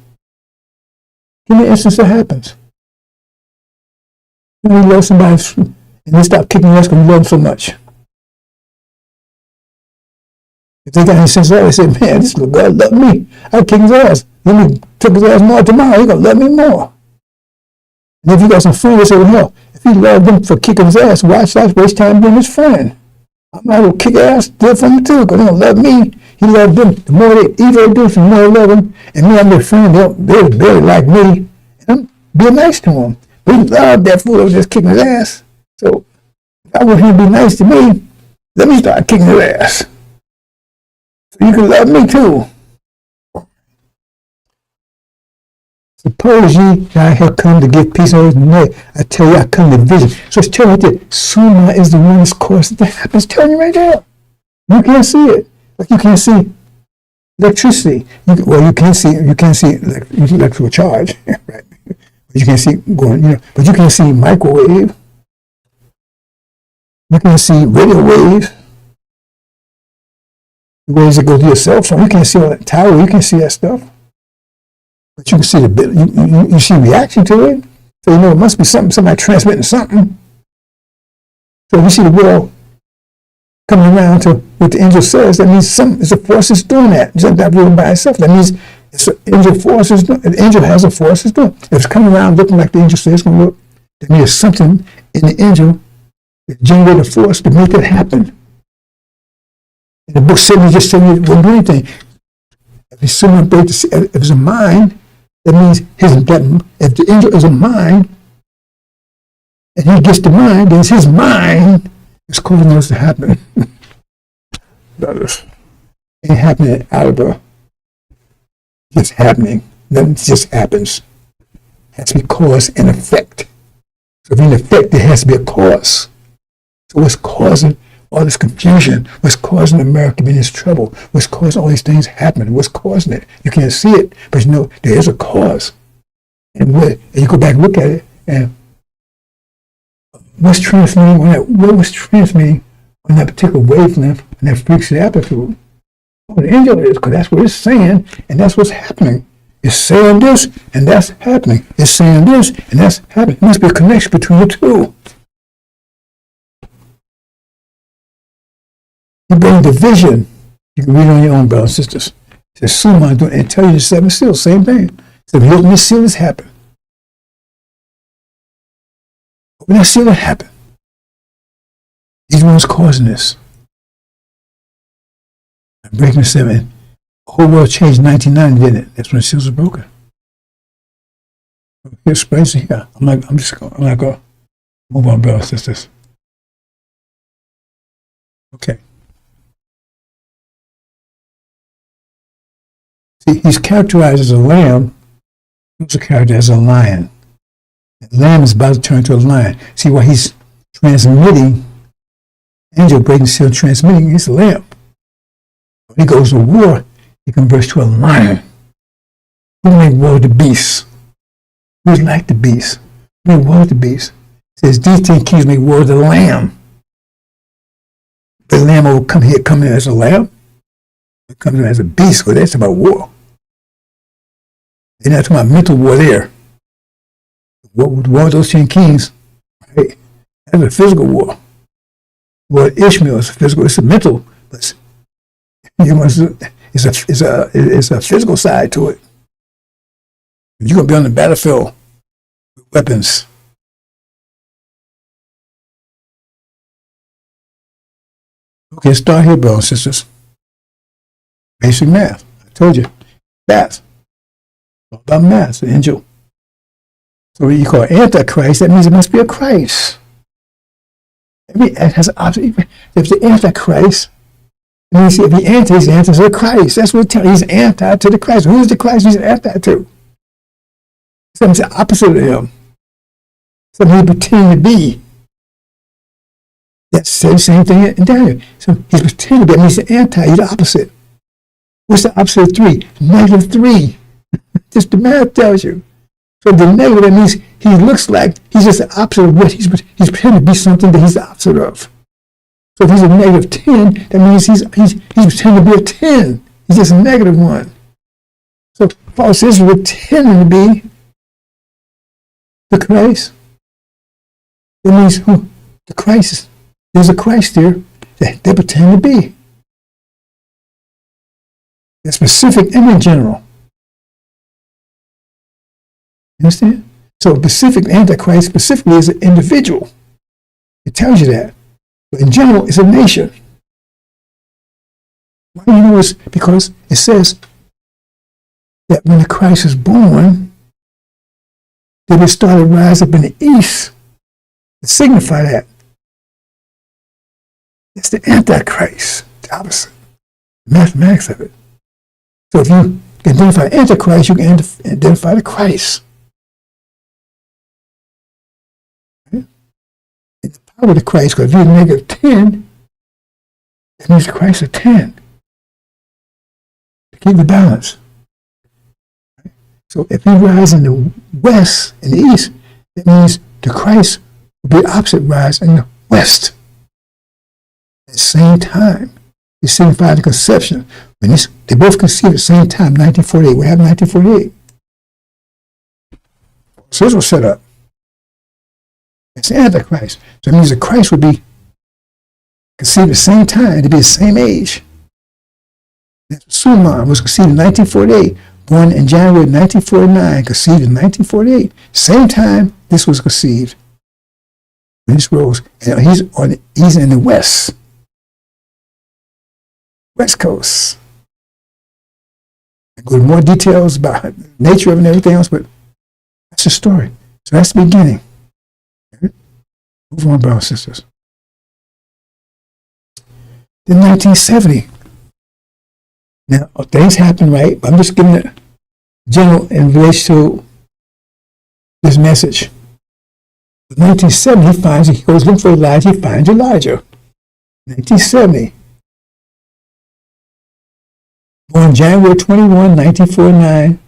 Give me an instance that happens. You love somebody and they stop kicking your ass because you love them so much. If they got any sense at all, they say, man, this little guy loved me. I kick his ass. Then he took his ass more tomorrow, he's going to love me more. And if you got some friends, they say, well, hell, if he loved them for kicking his ass, why should I waste time being his friend? I might as well kick ass, steal from him too, because they don't love me. He loved them. The more they evil they do, the more they love him. And me, I'm their friend. They're barely like me. And I'm being nice to him. But he loved that fool that was just kicking his ass. So if I want him to be nice to me, let me start kicking his ass. So you can love me too. Suppose ye that I have come to give peace on earth. Nay, I tell you, I come to vision. So it's telling you that Suma is the one that's caused that happens. Telling you right there. You can't see it. Like you can't see electricity. You can't see electrical charge, right? But you can't see going, but you can see microwave. You can see radio waves. The waves that go to your cell phone. You can't see all that tower. You can see that stuff. But you can see you see reaction to it. So you know it must be somebody transmitting something. So if you see the world coming around to what the angel says, that means it's a force that's doing that. It's not doing by itself. That means it's an angel force is doing. The angel has a force that's doing. If it's coming around looking like the angel says it's going to look, that means there's something in the angel that generated a force to make that happen. And the book said you just said you wouldn't do anything. If it's a mind, that means if the angel is a mind, and he gets the mind, then it's his mind that's causing those to happen. That ain't happening out of the just happening. Nothing just happens. It has to be cause and effect. So if in effect, there has to be a cause. So what's causing all this confusion? What's causing America to be in this trouble? What's causing all these things happening? What's causing it? You can't see it, but you know there is a cause. And you go back and look at it, and what's transmitting on that? What was transmitting on that particular wavelength and that frequency amplitude? Oh, the angel is, because that's what it's saying, and that's what's happening. It's saying this, and that's happening. It's saying this, and that's happening. There must be a connection between the two. You bring division. You can read it on your own, brothers and sisters. It says, Suma, and tell you the seven seals, same thing. It says, open this seal, this happen. Open that seal, it happen. These ones causing this. Breaking the seven. The whole world changed in 1990, didn't it? That's when the seals were broken. Here's Spicy here. I'm not going to move on, brothers and sisters. Okay. See, he's characterized as a lamb. He's characterized as a lion. The lamb is about to turn to a lion. See, what he's transmitting, angel breaking seal transmitting, he's a lamb. When he goes to war, he converts to a lion. Who made war with the beasts? Who's like the beast? Who made war with the beast? It says these 10 kings make war with the lamb. The lamb will come in as a lamb. It comes in as a beast, but that's about war. They're not talking about mental war there. War with those 10 kings, right? That's a physical war. War with Ishmael is physical, it's a mental, but it's a physical side to it. You're going to be on the battlefield with weapons. Okay, start here, brothers and sisters. Basic math. Told you. Math. All about math, the angel. So when you call Antichrist, that means it must be a Christ. Every act has an opposite. If the Antichrist, it means if the anti is anti to the Christ. That's what it tells you. He's anti to the Christ. Who is the Christ he's anti to? Something's the opposite of him. Something he pretending to be. That's the same thing in Daniel. So he's pretending to be. That means the anti, he's the opposite. What's the opposite of 3? -3. Just the math tells you. So the negative, that means he looks like he's just the opposite of what he's pretending to be something that he's the opposite of. So if he's a -10, that means he's pretending to be a 10. He's just a -1. So false Israel pretending to be the Christ. It means who? The Christ. There's a Christ there that they pretend to be. It's specific and in general. You understand? So specific Antichrist specifically is an individual. It tells you that. But in general, it's a nation. Why do you know it's because it says that when the Christ is born, that it started to rise up in the east to signify that. It's the Antichrist, the opposite. The mathematics of it. So if you can identify Antichrist, you can identify the Christ. Right? And the power of the Christ, because if you're -10, that means the Christ is 10. To keep the balance. Right? So if you rise in the west, in the east, that means the Christ will be opposite rise in the west. At the same time, it signified the conception. When they both conceived at the same time, 1948. What happened in 1948? So this was set up. It's the Antichrist. So it means the Christ would be conceived at the same time, to be the same age. Suleiman was conceived in 1948, born in January 1949, conceived in 1948. Same time this was conceived. When this rose, and he's in the west. West Coast. I go into more details about nature of it and everything else, but that's the story. So that's the beginning. Move on, brothers and sisters. Then 1970. Now, things happen, right? I'm just giving it general in relation to this message. In 1970, he goes looking for Elijah, he finds Elijah. 1970. Born January 21, 1949.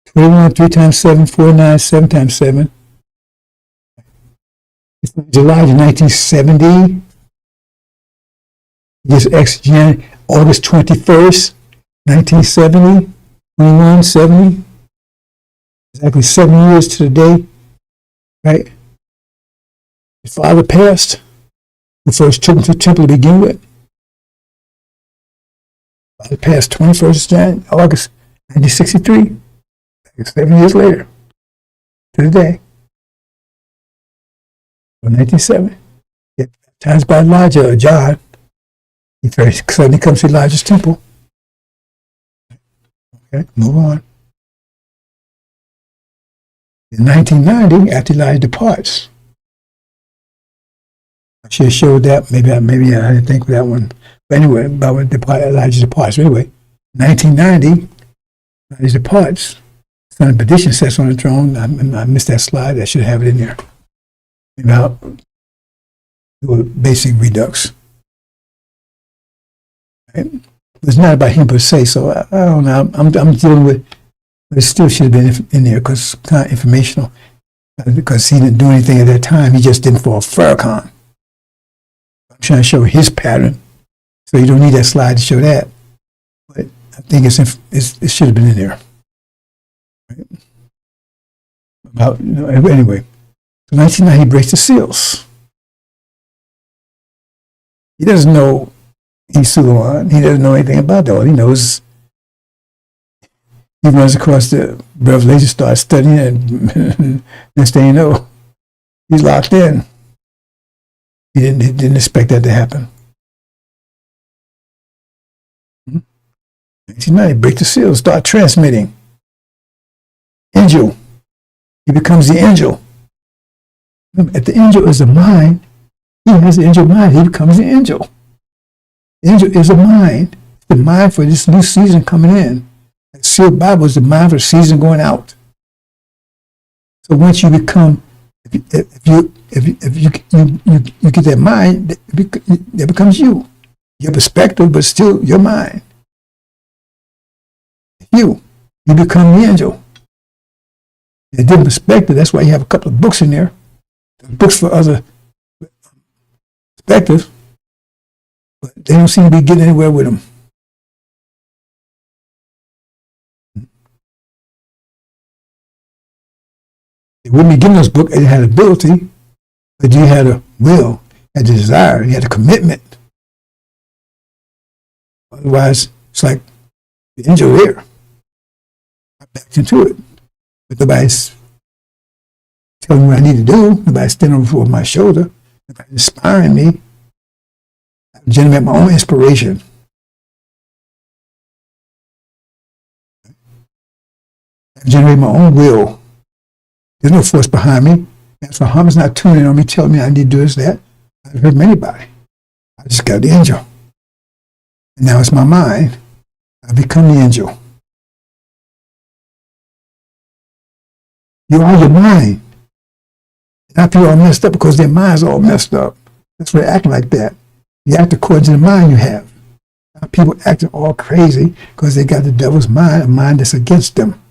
21, 3 times 7, 49, 7 times 7. July 1970. Just August 21st, 1970. 21, 70. Exactly 7 years to the day. Right? His father passed. He first took him to the temple to begin with. Father passed 21st August 1963. 7 years later to the day. 1970. He baptized by Elijah or John. He suddenly comes to Elijah's temple. Okay, move on. In 1990, after Elijah departs, I should have showed that. Maybe I didn't think of that one. But anyway, about when Elijah departs. Anyway, 1990, Elijah departs. Son of perdition sits on the throne. I missed that slide. I should have it in there. About do a basic redux. Right? It's not about him per se, so I don't know. I'm dealing with, but it still should have been in there because it's kind of informational. Because he didn't do anything at that time. He just didn't fall Farrakhan. I'm trying to show his pattern, so you don't need that slide to show that. But I think it should have been in there. Right? Anyway, so 1990 he breaks the seals. He doesn't know he's Suleiman. He doesn't know anything about that. All he knows, he runs across the Revelation, starts studying, and next thing you know, he's locked in. He didn't expect that to happen. 1990, break the seal, start transmitting. Angel. He becomes the angel. Remember, if the angel is a mind, he has the angel mind. He becomes the angel. The angel is a mind. The mind for this new season coming in. The sealed Bible is the mind for the season going out. So once you become, if you get that mind, that becomes you. Your perspective, but still your mind. You become the angel. In a different perspective, that's why you have a couple of books in there. Books for other perspectives, but they don't seem to be getting anywhere with them. They wouldn't be given this book if they had ability, but you had a will, had a desire, you had a commitment. Otherwise, it's like the angel there. I backed into it. But nobody's telling me what I need to do. Nobody's standing over my shoulder. Nobody's inspiring me. I generate my own inspiration. I generate my own will. There's no force behind me. That's why Muhammad's not tuning on me, telling me I need to do this, that. I haven't heard from anybody. I just got the angel. And now it's my mind. I become the angel. You are your mind. Now people are messed up because their mind's all messed up. That's why they act like that. You act according to the mind you have. Now people acting all crazy because they got the devil's mind, a mind that's against them.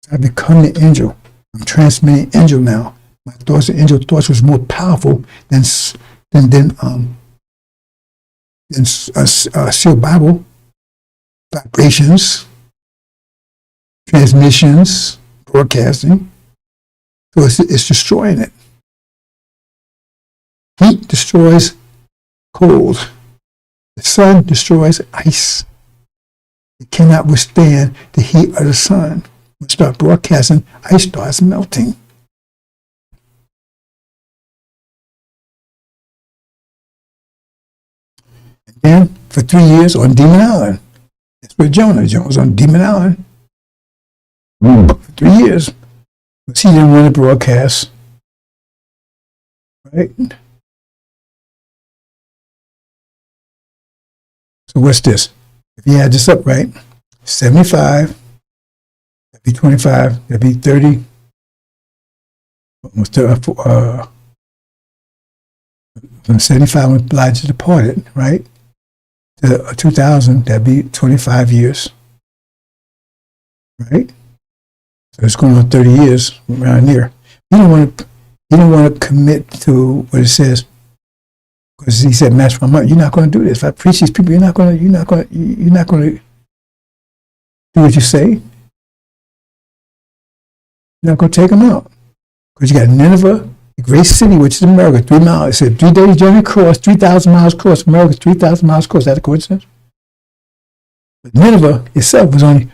So I become the angel. I'm transmitting angel now. My thoughts and angel thoughts was more powerful than sealed Bible vibrations, transmissions, broadcasting. So it's destroying it. Heat destroys cold. The sun destroys ice. It cannot withstand the heat of the sun. When it starts broadcasting, ice starts melting. And then for 3 years on Demon Island. That's where Jonah was on Demon Island. For 3 years. But he didn't run the broadcast. Right? So what's this? If you add this up right, 75, that'd be 25, that'd be 30, almost from 75 when Elijah departed, right? To 2000, that'd be 25 years. Right? So it's going on 30 years around there. You don't want to commit to what it says, because he said, "Match my money." You're not going to do this. If I preach these people, you're not going to do what you say. You're not going to take them out, because you got Nineveh, the great city, which is America, 3 miles. It said 3 days journey across, 3,000 miles across. America's 3,000 miles across. Is that a coincidence? But Nineveh itself was only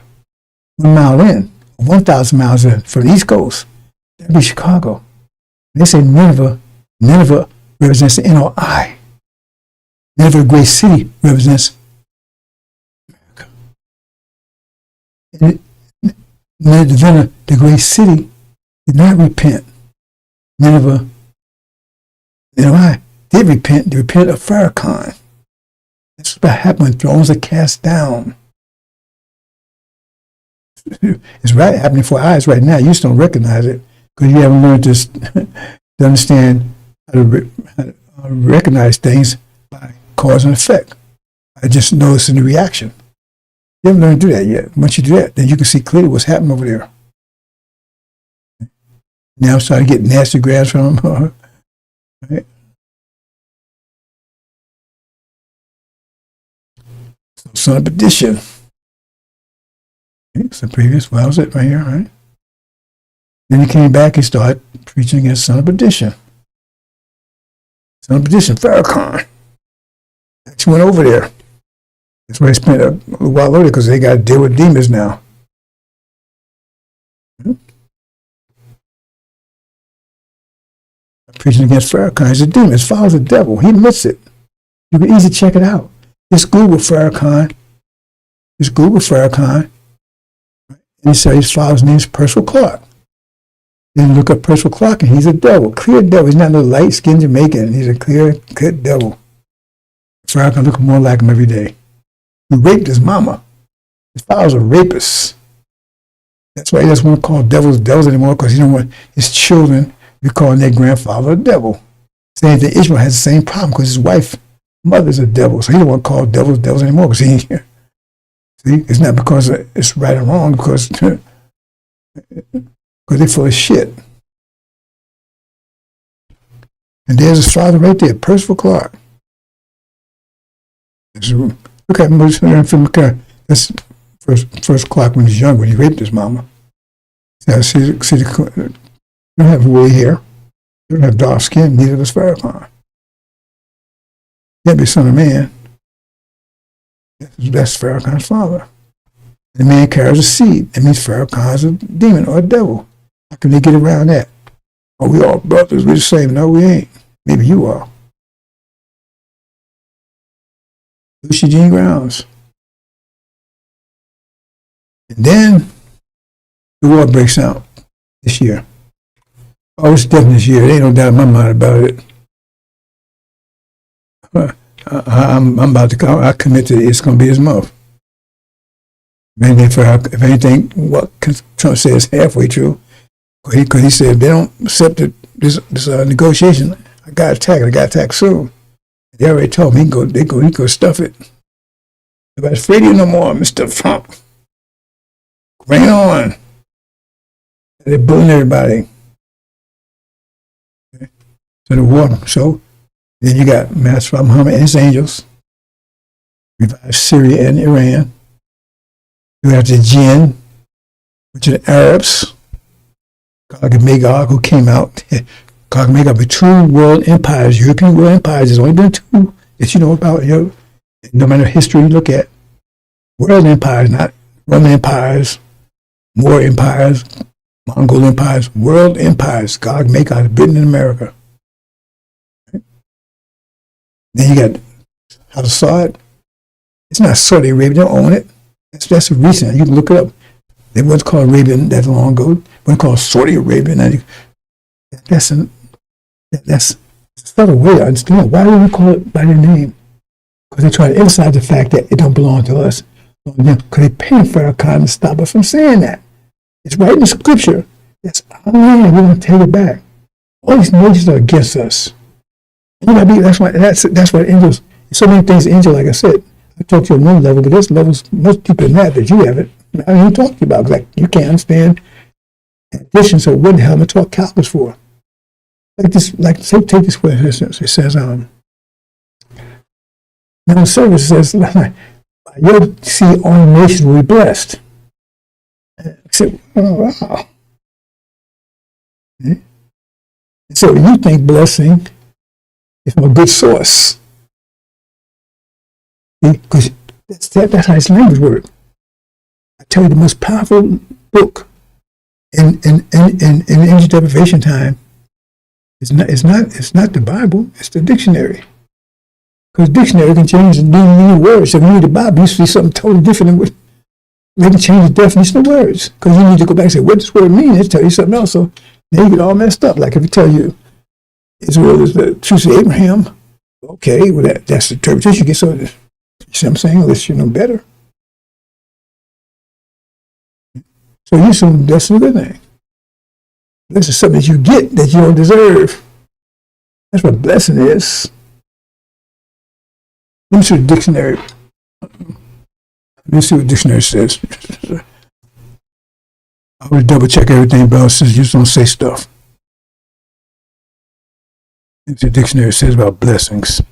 1 mile in, 1,000 miles in from the East Coast. That'd be Chicago. They say Nineveh represents the NOI. Nineveh, a great city, represents America. And Nineveh, the great city, did not repent. Nineveh, NOI, did repent. They repented of Farrakhan. That's what happened when thrones are cast down. It's right happening before our eyes right now. You just don't recognize it because you haven't learned to understand how to recognize things by cause and effect. I just noticing the reaction. You haven't learned to do that yet. Once you do that, then you can see clearly what's happening over there. Now I'm starting to get nasty grabs from them. Right? So, son of perdition. Okay, so previous, well, was it right here, right? Then he came back and started preaching against son of perdition. Son of perdition, Farrakhan. Actually went over there. That's where he spent a little while later because they got to deal with demons now. Preaching against Farrakhan. He's a demon. His father's a devil. He admits it. You can easily check it out. Just Google Farrakhan Just Google Farrakhan, and he said his father's name is Percival Clark. Then look up Percival Clark, and he's a devil, clear devil. He's not no light-skinned Jamaican. He's a clear devil. Farrakhan look more like him every day. He raped his mama. His father's a rapist. That's why he doesn't want to call devils anymore, because he don't want his children to be calling their grandfather a devil. Same thing, Ishmael has the same problem because his wife, mother's a devil, so he don't want to call devils anymore, because he, see, it's not because it's right or wrong, because they're full of shit. And there's his father right there, Percival Clark. Look at him. That's first Clark when he was young, when he raped his mama. See, they don't have woolly hair. They don't have dark skin. Neither does Farrakhan. Can't be son of man. That's Farrakhan's father. The man carries a seed. That means Farrakhan's a demon or a devil. How can they get around that? Oh, we all brothers. We're the same. No, we ain't. Maybe you are. Lucy Jean Grounds. And then the war breaks out this year. Oh, it's definitely this year. There ain't no doubt in my mind about it. I'm about to I commit to it. It's going to be his mouth. If anything, what Trump says is halfway true, because he said if they don't accept this negotiation, I got attacked soon. They already told me he go stuff it. Nobody's afraid of you no more, Mr. Trump. Bring it on. They're bullying everybody. Okay. So the war. So then you got Master Muhammad and his angels. Revive Syria and Iran. You have the Jinn, which are the Arabs. Gog and Magog, who came out. Gog and Magog were two world empires, European world empires. There's only been two that you know about. No matter history you look at. World empires, not Roman empires, Moor empires, Mongol empires, world empires. Gog, Magog, Britain and America. Right? Then you got how to saw it. It's not Saudi Arabia, they don't own it. That's recent. You can look it up. They once called Arabian that long ago. One called Saudi Arabia. That's a subtle way to understand. Why do we call it by their name? Because they try to emphasize the fact that it don't belong to us. Because they pay Farrakhan to stop us from saying that. It's right in the scripture. That's our land. We're going to take it back. All these nations are against us. That's why angels. So many things, angel. Like I said, I talked to you on one level, but there's levels much deeper than that you haven't. I didn't talk to you about. Like you can't understand. In addition, so what the hell am I talking calculus for? Like this. Take this way. It says now the service says, "Your see all nations will be blessed." I said, "Oh wow." Okay. So you think blessing is from a good source? Because that's how his language works. I tell you, the most powerful book in energy deprivation time is not the Bible. It's the dictionary. Because dictionary can change the meaning of words. So if you read the Bible, you see something totally different. They can change the definition of words. Because you need to go back and say, what does this word mean? It tell you something else. So now you get all messed up. Like if it tell you Israel is the truth of Abraham, okay, well that's the interpretation you get. So you see what I'm saying? Unless you know better. So you assume that's a good thing. This is something that you get that you don't deserve. That's what blessing is. Let me see what the dictionary. Let me see what the dictionary says. I always double check everything, but since you just don't say stuff. Let me see what the dictionary says about blessings.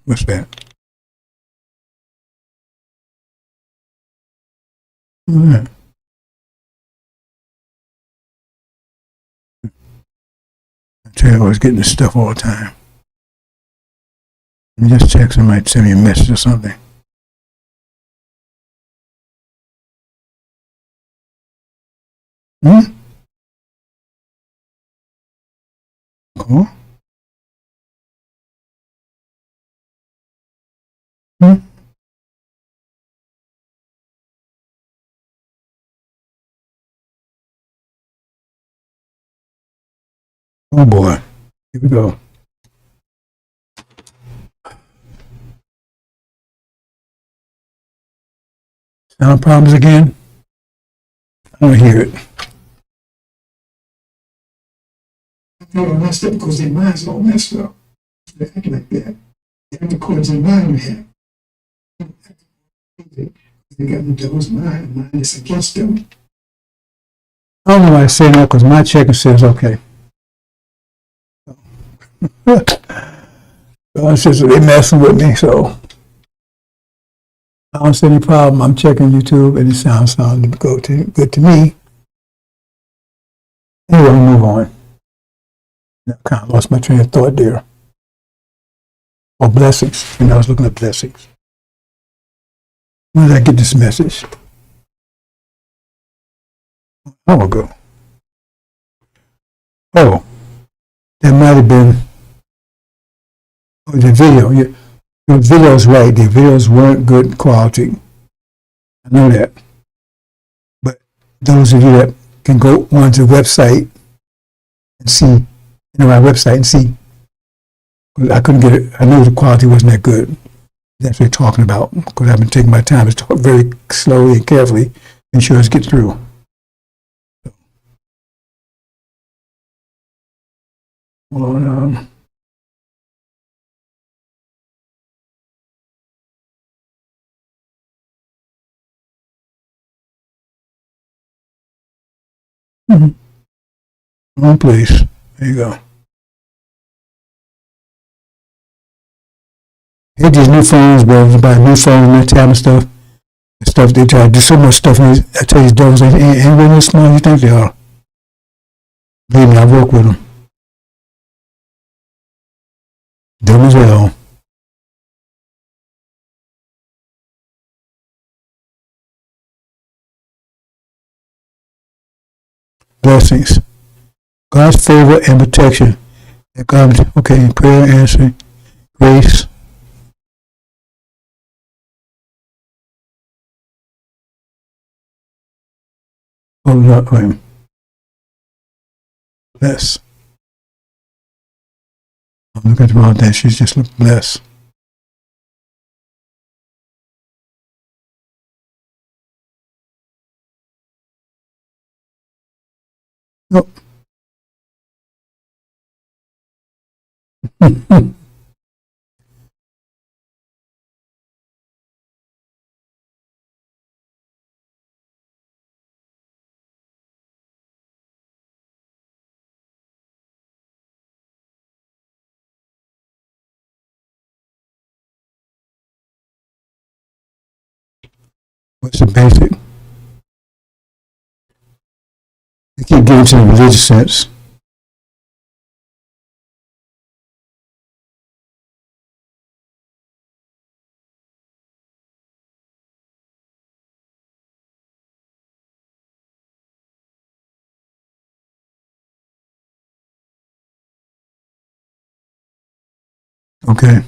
What's that? All right. I tell you, I was getting this stuff all the time. Let me just check. Somebody send me a message or something. Cool. Hmm? Oh boy. Here we go. Sound problems again? I don't hear it. I thought I messed up because their minds all messed up. They act like that. They have to cause their mind we have. They got the devil's mind is against them. I don't know why I say that because my checker says okay. God says they messing with me, so I don't see any problem. I'm checking YouTube and it sounds good to me. Anyway, we'll move on. I kind of lost my train of thought there. Oh, blessings. And I was looking at blessings. When did I get this message? An hour ago. Oh, that might have been the video. Yeah, the video's right. The videos weren't good quality. I know that. But those of you that can go onto the website and see, our website and see, I couldn't get it. I knew the quality wasn't that good. That's what they're talking about because I've been taking my time to talk very slowly and carefully, make sure it's get through. Hold on. Wrong place. There you go. Hate these new phones, bro. You buy new phones and that tab and stuff. They try to do so much stuff. And I tell you, these devils ain't really as smart as you think they are. Believe me, I work with them. Dumb as hell. Blessings. God's favor and protection. Okay, prayer answering. Grace. Oh, no, bless. I'm looking at the wrong thing. She's just blessed. Nope. What's the basic? They keep getting to the religious sense. Okay.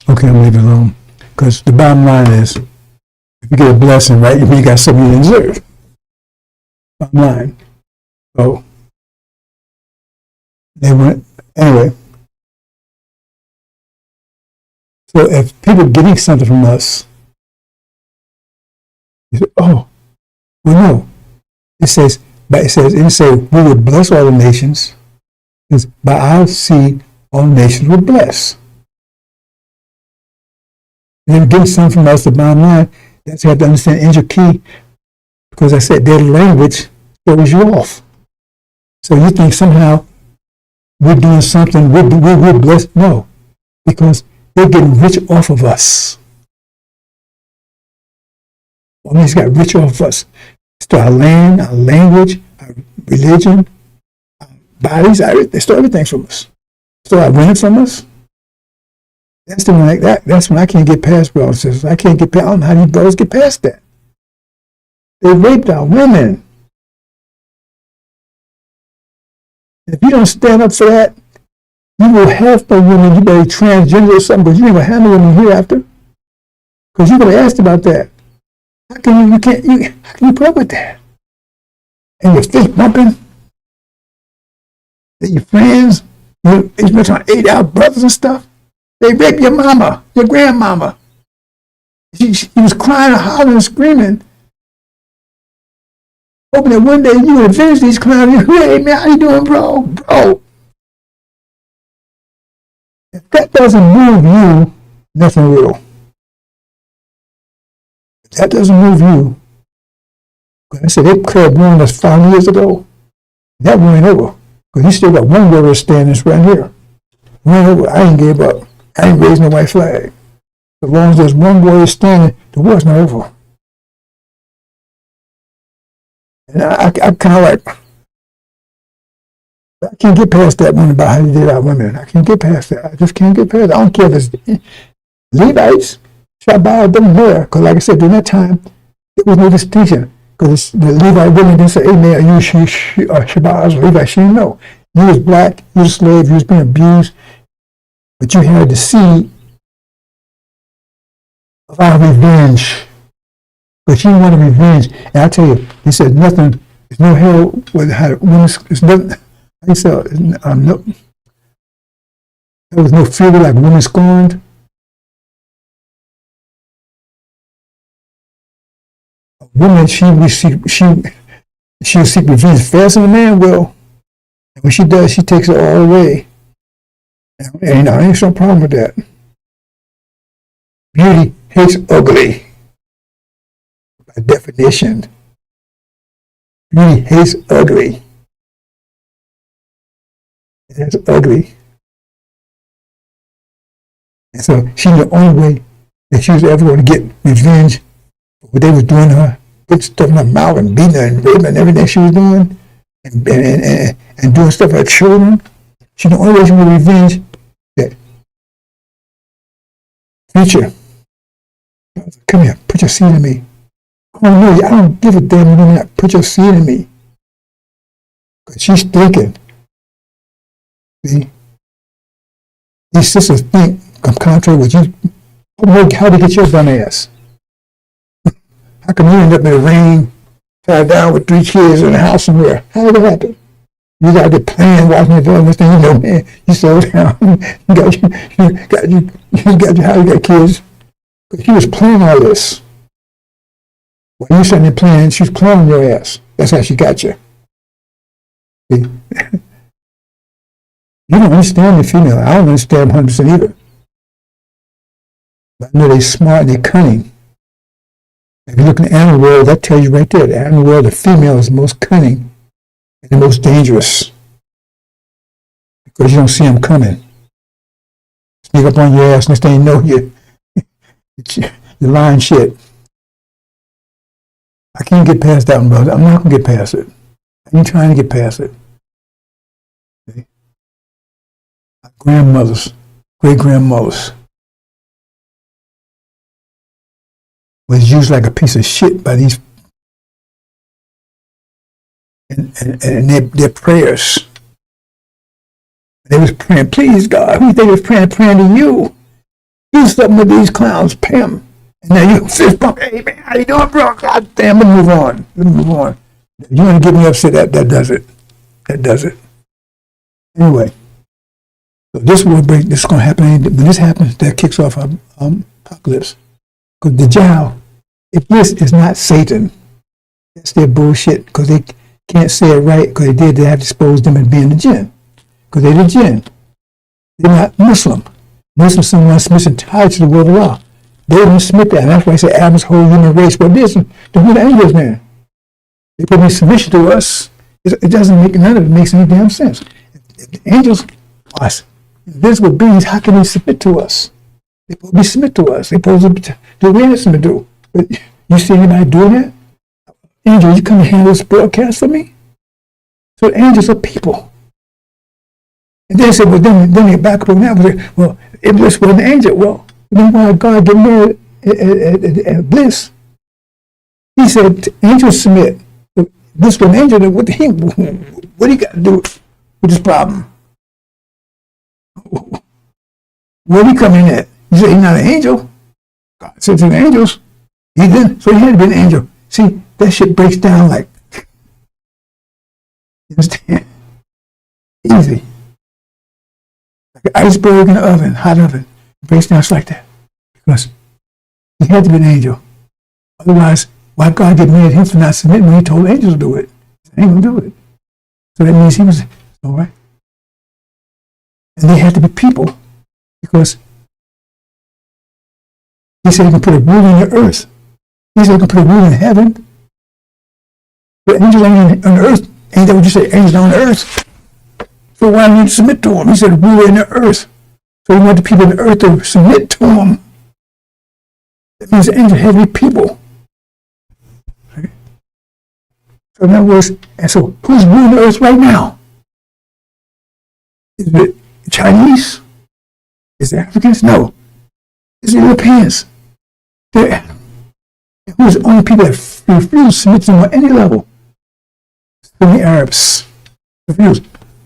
Okay, I'm leaving it alone. Because the bottom line is, if you get a blessing, right, you got something you deserve. Bottom line. So, they went, anyway. So if people are getting something from us, you say, oh, well, no. It says, we will bless all the nations. Because by our seed, all nations will bless. And then getting something from us, the bottom line, that's you have to understand angel key, because I said their language throws you off. So you think somehow we're doing something, we're blessed. No, because they're getting rich off of us. I mean, it's got rich off of us. It's our land, our language, our religion, our bodies, they stole everything from us. Stole our women from us. That's the one like that. That's when I can't get past, brothers and sisters. I can't get past. I don't know how these brothers get past that. They raped our women. If you don't stand up for that, You will have no woman, you better be transgender or something, but you ain't gonna have no woman hereafter. Because you're gonna ask about that. How can how can you put up with that? And your fist bumping, and your friends, you're trying to aid out brothers and stuff. They raped your mama, your grandmama. She was crying and hollering and screaming. Hoping that one day you would avenge these clowns. Hey man, how you doing, bro? Bro. If that doesn't move you, nothing will. If that doesn't move you, I said they cleared one that's 5 years ago. That one ain't over. Because you still got one warrior standing right here. One over. I ain't gave up. I ain't raising no white flag. As long as there's one warrior standing, the war's not over. And I kind of like, I can't get past that one about how you did our women. I can't get past that. I just can't get past it. I don't care if it's Levites. Shabbat doesn't matter. Because like I said, during that time, there was no distinction. Because the Levite women didn't say, hey man, are you Shabbat or Levi? She didn't know. You was black, you was a slave, you was being abused. But you had the seed of our revenge. But she wanted revenge. And I tell you, he said nothing, there's no hell with how women's, there's nothing, he said, no, there was no fear like women scorned. A woman, she'll seek revenge faster than a man will. And when she does, she takes it all away. And I ain't no problem with that. Beauty hates ugly. By definition. Beauty hates ugly. That's ugly. And so she's the only way that she was ever going to get revenge for what they was doing to her, put stuff in her mouth and beating her and raping her and everything she was doing, and doing stuff to her children. She's the only way she will revenge that. Future, come here, put your seed in me. Oh no, I don't give a damn if you're not put your seed in me. Because she's thinking. See? These sisters think, I'm contrary with you. How to get your dumb ass? How come you end up in the rain, tied down with 3 kids in a house somewhere? How did that happen? You got to get playing, watching it, doing this thing, you know, man. You settle down. you got your house, you got kids. But she was playing all this. While you sitting there playing, she was playing your ass. That's how she got you. See? You don't understand the female. I don't understand 100% either. But I know they're smart and they're cunning. If you look in the animal world, that tells you right there, the animal world, the female is the most cunning and the most dangerous. Because you don't see them coming. Sneak up on your ass, next thing you know, you're lying shit. I can't get past that one, brother. I'm not going to get past it. I ain't trying to get past it. Okay? My grandmothers, great-grandmothers, was used like a piece of shit by these, and their prayers. They was praying, please God, who you think was praying to you? Do something with these clowns, Pam. And now you fist bump, hey man, how you doing, bro? God damn, let me move on. You want to get me upset, that does it. That does it. Anyway, so this will break, this is going to happen. When this happens, that kicks off our apocalypse. Because the Dajjal, if this is not Satan, that's their bullshit, because they can't say it right, because they have to expose them as being the jinn. Because they're the jinn. They're not Muslim. Muslims someone submission tied to the word of Allah. They don't submit that. And that's why I say Adam's whole human race. But this, the good angels, man. They put me submission to us. It doesn't make, none of it makes any damn sense. If the angels are invisible beings, how can they submit to us? They supposed to submit to us. They supposed to do what we ask them to do. But you see anybody doing that? Angel, you come and handle this broadcast for me? So the angels are people. And they said, well, then they back up on that. Well, if this was an angel, well, then why God get married at bliss? He said, angels submit. If this was an angel, then what do you got to do with this problem? Where he come in at? You say he's not an angel. God said to the angels. He didn't, so he had to be an angel. See, that shit breaks down like, you understand? Easy. Like an iceberg in the oven, hot oven. It breaks down just like that. Because he had to be an angel. Otherwise, why God get mad at him for not submitting when he told angels to do it? He ain't gonna do it. So that means he was all right. And they had to be people because he said he can put a rule in the earth. He said he can put a rule in heaven. But angels ain't on the earth. Ain't that what you say? Angels on the earth. So why do you submit to him? He said rule in the earth. So he wanted the people on the earth to submit to him. That means the angels had to be people. Right? So in other words, and so who's ruling the earth right now? Is it the Chinese? Is it Africans? No. It's the Europeans. They're, who's the only people that refuse to submit to them on any level? It's the Arabs. Refuse.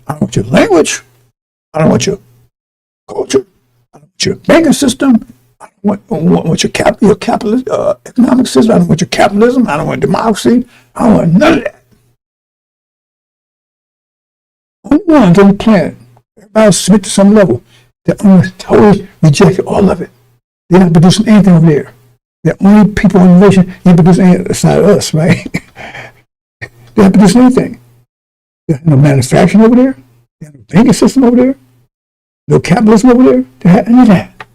I don't want your language. I don't want your culture. I don't want your banking system. I don't want your capitalist economic system. I don't want your capitalism. I don't want democracy. I don't want none of that. Only ones on the planet. Everybody else submit to some level. They're only totally rejected all of it. They're not producing anything over there. The only people in the nation ain't producing anything aside of us, right? They're not producing anything. There's no manufacturing over there. There's no banking system over there. No capitalism over there. They have any of that.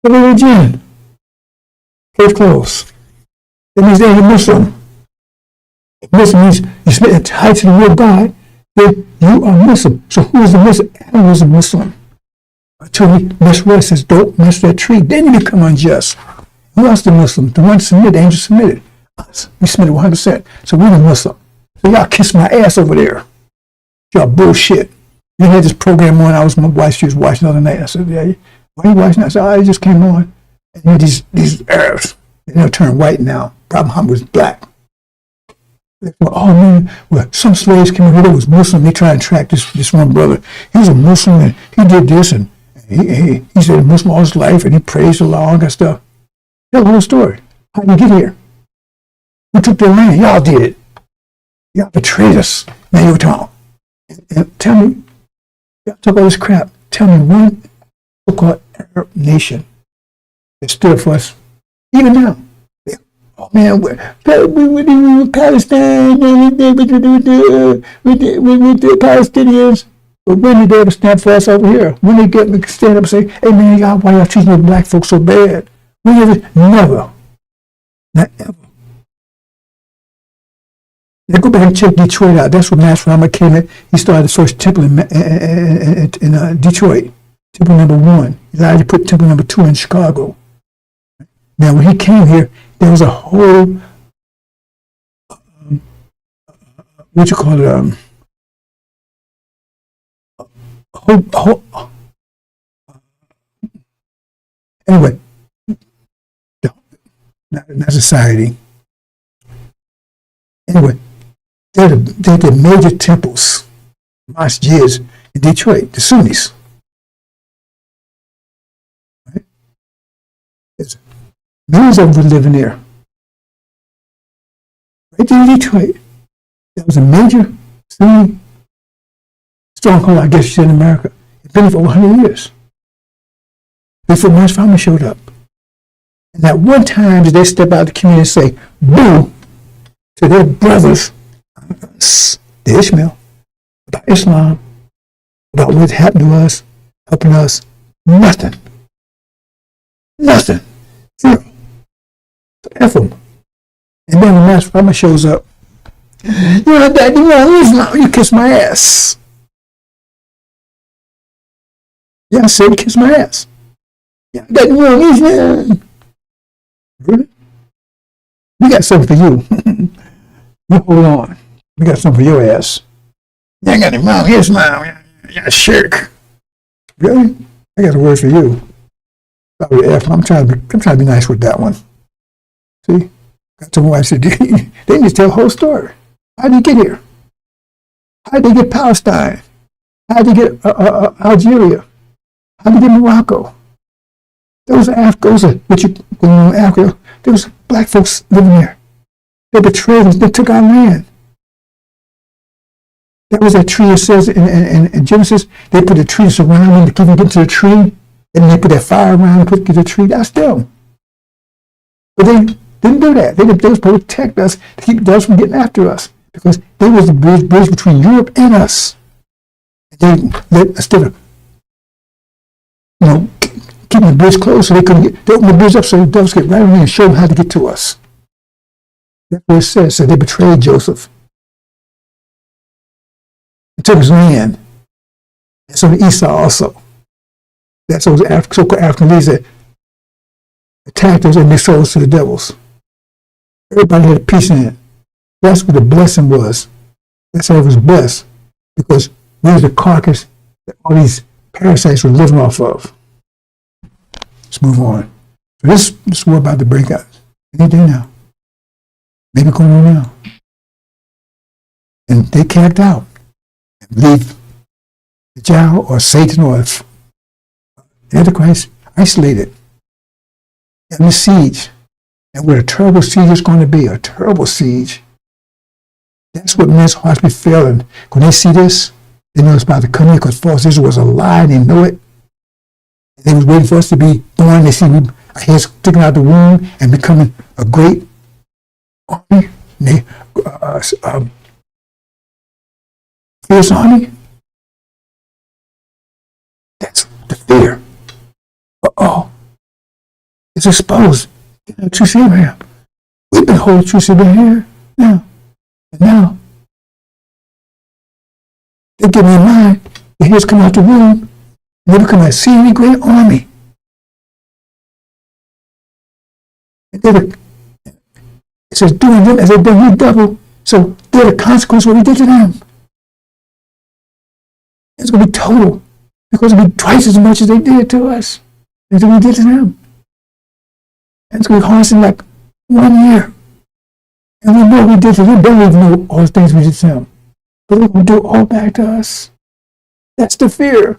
But they're religion. Case closed. That means they're a Muslim. Muslim means you submit tied to the will of God, then you are Muslim. So who is the Muslim? Adam was a Muslim. Until he messed with it, says, don't mess that tree. Then you become unjust. Who else the Muslim? The one submitted, the angel submitted. Us. We submitted 100%. So we're the Muslim. So y'all kiss my ass over there. Y'all bullshit. You had this program on. I was my wife. She was watching the other night. I said, "Yeah, why are you watching?" I said, "Oh, it just came on." And you had these Arabs. They'll turn white now. Prophet Muhammad was black. They were, oh man, well, some slaves came over. They was Muslim. They tried to track this one brother. He was a Muslim and he did this and he said a Muslim all his life and he praised Allah and all that stuff. Tell the whole story. How did you get here? Who took their land? Y'all did. Y'all betrayed us. Now you're talking. And tell me, y'all talk all this crap. Tell me one so-called Arab nation that stood for us, even now. Oh man, we Palestine, with the Palestinians. But when did they ever stand for us over here? When they stand up and say, "Hey man, y'all, why y'all treating the black folks so bad?" Never, not ever. Now go back and check Detroit out. That's where Master Rama came in. He started the first temple in Detroit, temple number 1. Elijah put temple number 2 in Chicago. Now when he came here, there was a whole, anyway, not society. Anyway, they're the major temples, masjids in Detroit, the Sunnis. Right? There's millions of them living there. Right there in Detroit, there was a major Sunni stronghold, I guess you said, in America. It's been there for over 100 years. Before Master Farmer showed up. And at one time did they step out of the community and say, boo, to their brothers, the Ishmael, about Islam, about what happened to us, helping us. Nothing. Zero. So F them. And then when Master Farmer shows up, you're not that, you're Islam, you kiss my ass. Yeah, I said kiss my ass. Yeah, that wrong Islam. Really? We got something for you. You hold on. We got something for your ass. You ain't got any wrong Islam. You're a shirk. Really? I got a word for you. I'm trying to be nice with that one. See? Got to my wife said, they need to tell the whole story. How did they get here? How did they get Palestine? How did they get Algeria? How did they get Morocco? Those are Africa, what you going on in Africa, there was black folks living there. They betrayed us, they took our land. That was that tree that says in Genesis, they put a tree to surround them to keep them getting to the tree, and they put that fire around and put to the tree. That's them. But they didn't do that. They were supposed to protect us to keep those from getting after us, because they was the bridge between Europe and us. They instead of keeping the bridge closed so they couldn't get, they opened the bridge up so the devils get right in there and show them how to get to us. That's what it says. So they betrayed Joseph. They took his land. And so did Esau also. That's those so-called African leaders that attacked us and they sold us to the devils. Everybody had a piece in it. That's what the blessing was. That's how it was blessed. Because we was the carcass that all these parasites were living off of. Let's move on. So this war about to break out any day now. Maybe going on now. And they camped out and leave the Jah or Satan or the Antichrist isolated in the siege. And what a terrible siege is going to be, a terrible siege. That's what men's hearts be feeling. When they see this, they know it's about to come in because false Israel was a lie and they know it. And they was waiting for us to be born. They see our heads sticking out the womb and becoming a great army. Fierce army. That's the fear. Uh-oh. It's exposed. Truth Abraham. We've been holding truth Abraham here now. And now, they get me in mind, the heads come out the womb, and they become a exceedingly great army. And it says, doing them as they've done you double, so they're the consequence of what we did to them. It's going to be total, because it'll be twice as much as they did to us, as we did to them. And it's going to be harvested like 1 year. And we know we did to them. They don't even know all the things we did to them. But they're going to do it all back to us. That's the fear.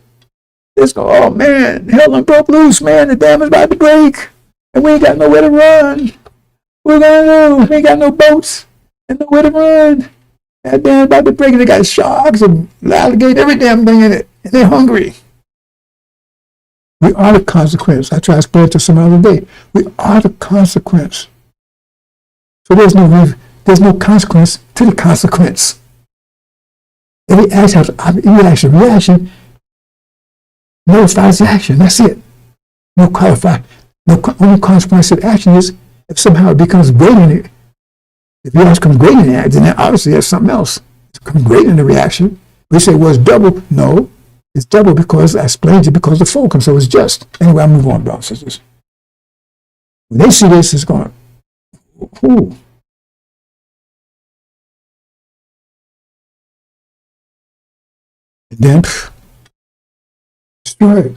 It's going, oh man, hell done broke loose, man. The dam is about to break. And we ain't got nowhere to run. What we going to do? We ain't got no boats and nowhere to run. That dam about to break and they got sharks and alligators, every damn thing in it. And they're hungry. We are the consequence. I try to explain it to some other day. We are the consequence. So there's no consequence to the consequence. Every action has a reaction. Notifies the action. That's it. No only consequence to the action is if somehow it becomes greater than it. If the reaction becomes greater than that, then obviously there's something else. It's becoming greater than the reaction. We say, well, it's double. No, it's double because I explained it because the fulcrum, so it's just. Anyway, I'll move on, brothers and sisters. When they see this, it's going, ooh. And then, destroyed.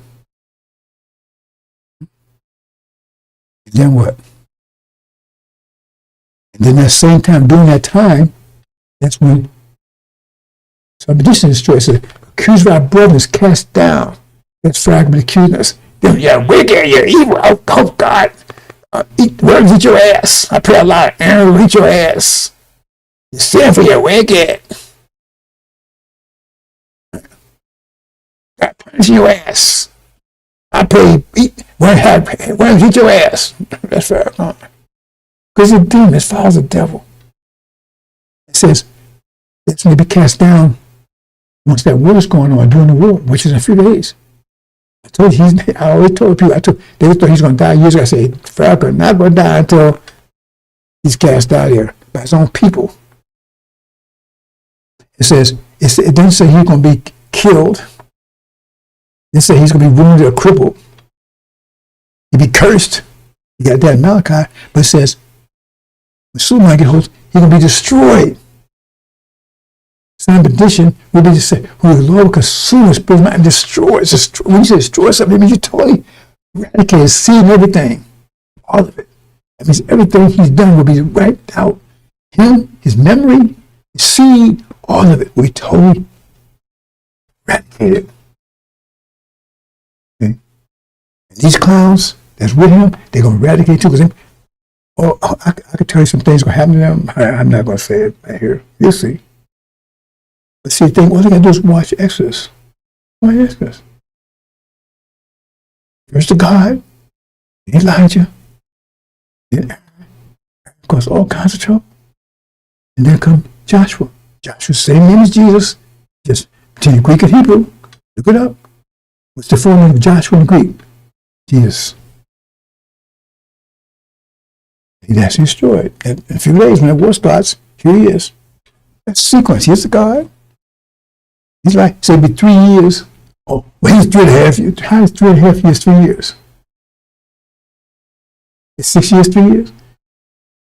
And then what? And then that same time, during that time, that's when submission is destroyed. So, accused of our brethren is cast down. That's fragment accusing us. Then you're wicked, you're evil. Oh God. Worms eat your ass. I pray a lot. Aaron will eat your ass. You sin for your wicked. God punish your ass. I pray worms eat your ass. That's fair. Because the demon follows the devil. It says it's going to be cast down once that war is going on during the war, which is in a few days. I always told people, they thought he's going to die years ago. I said, Farrakhan not going to die until he's cast out here by his own people. It says, it doesn't say he's going to be killed. It says he's going to be wounded or crippled. He'll be cursed. You got that in Malachi. But it says, when Suleiman gets hold, he's going to be destroyed. Son of perdition will be just say, who the Lord will consume his spirit and destroy. When you say destroy something, it means you totally eradicate his seed and everything. All of it. That means everything he's done will be wiped out. Him, his memory, his seed, all of it will be totally eradicated. Okay? And these clowns, that's with him, they're going to eradicate too. I could tell you some things going to happen to them. I'm not going to say it right here. You'll see. But see, all they got to do is watch Exodus. Watch Exodus. First to God, Elijah, then cause all kinds of trouble. And then come Joshua. Joshua, same name as Jesus, just between Greek and Hebrew. Look it up. What's the full name of Joshua in Greek? Jesus. He's actually destroyed. In a few days, when the war starts, here he is. That's sequence. Here's the God. He's like, so it'll be 3 years. Oh, well, he's 3.5 years. How is 3.5 years 3 years? It's 6 years, 3 years?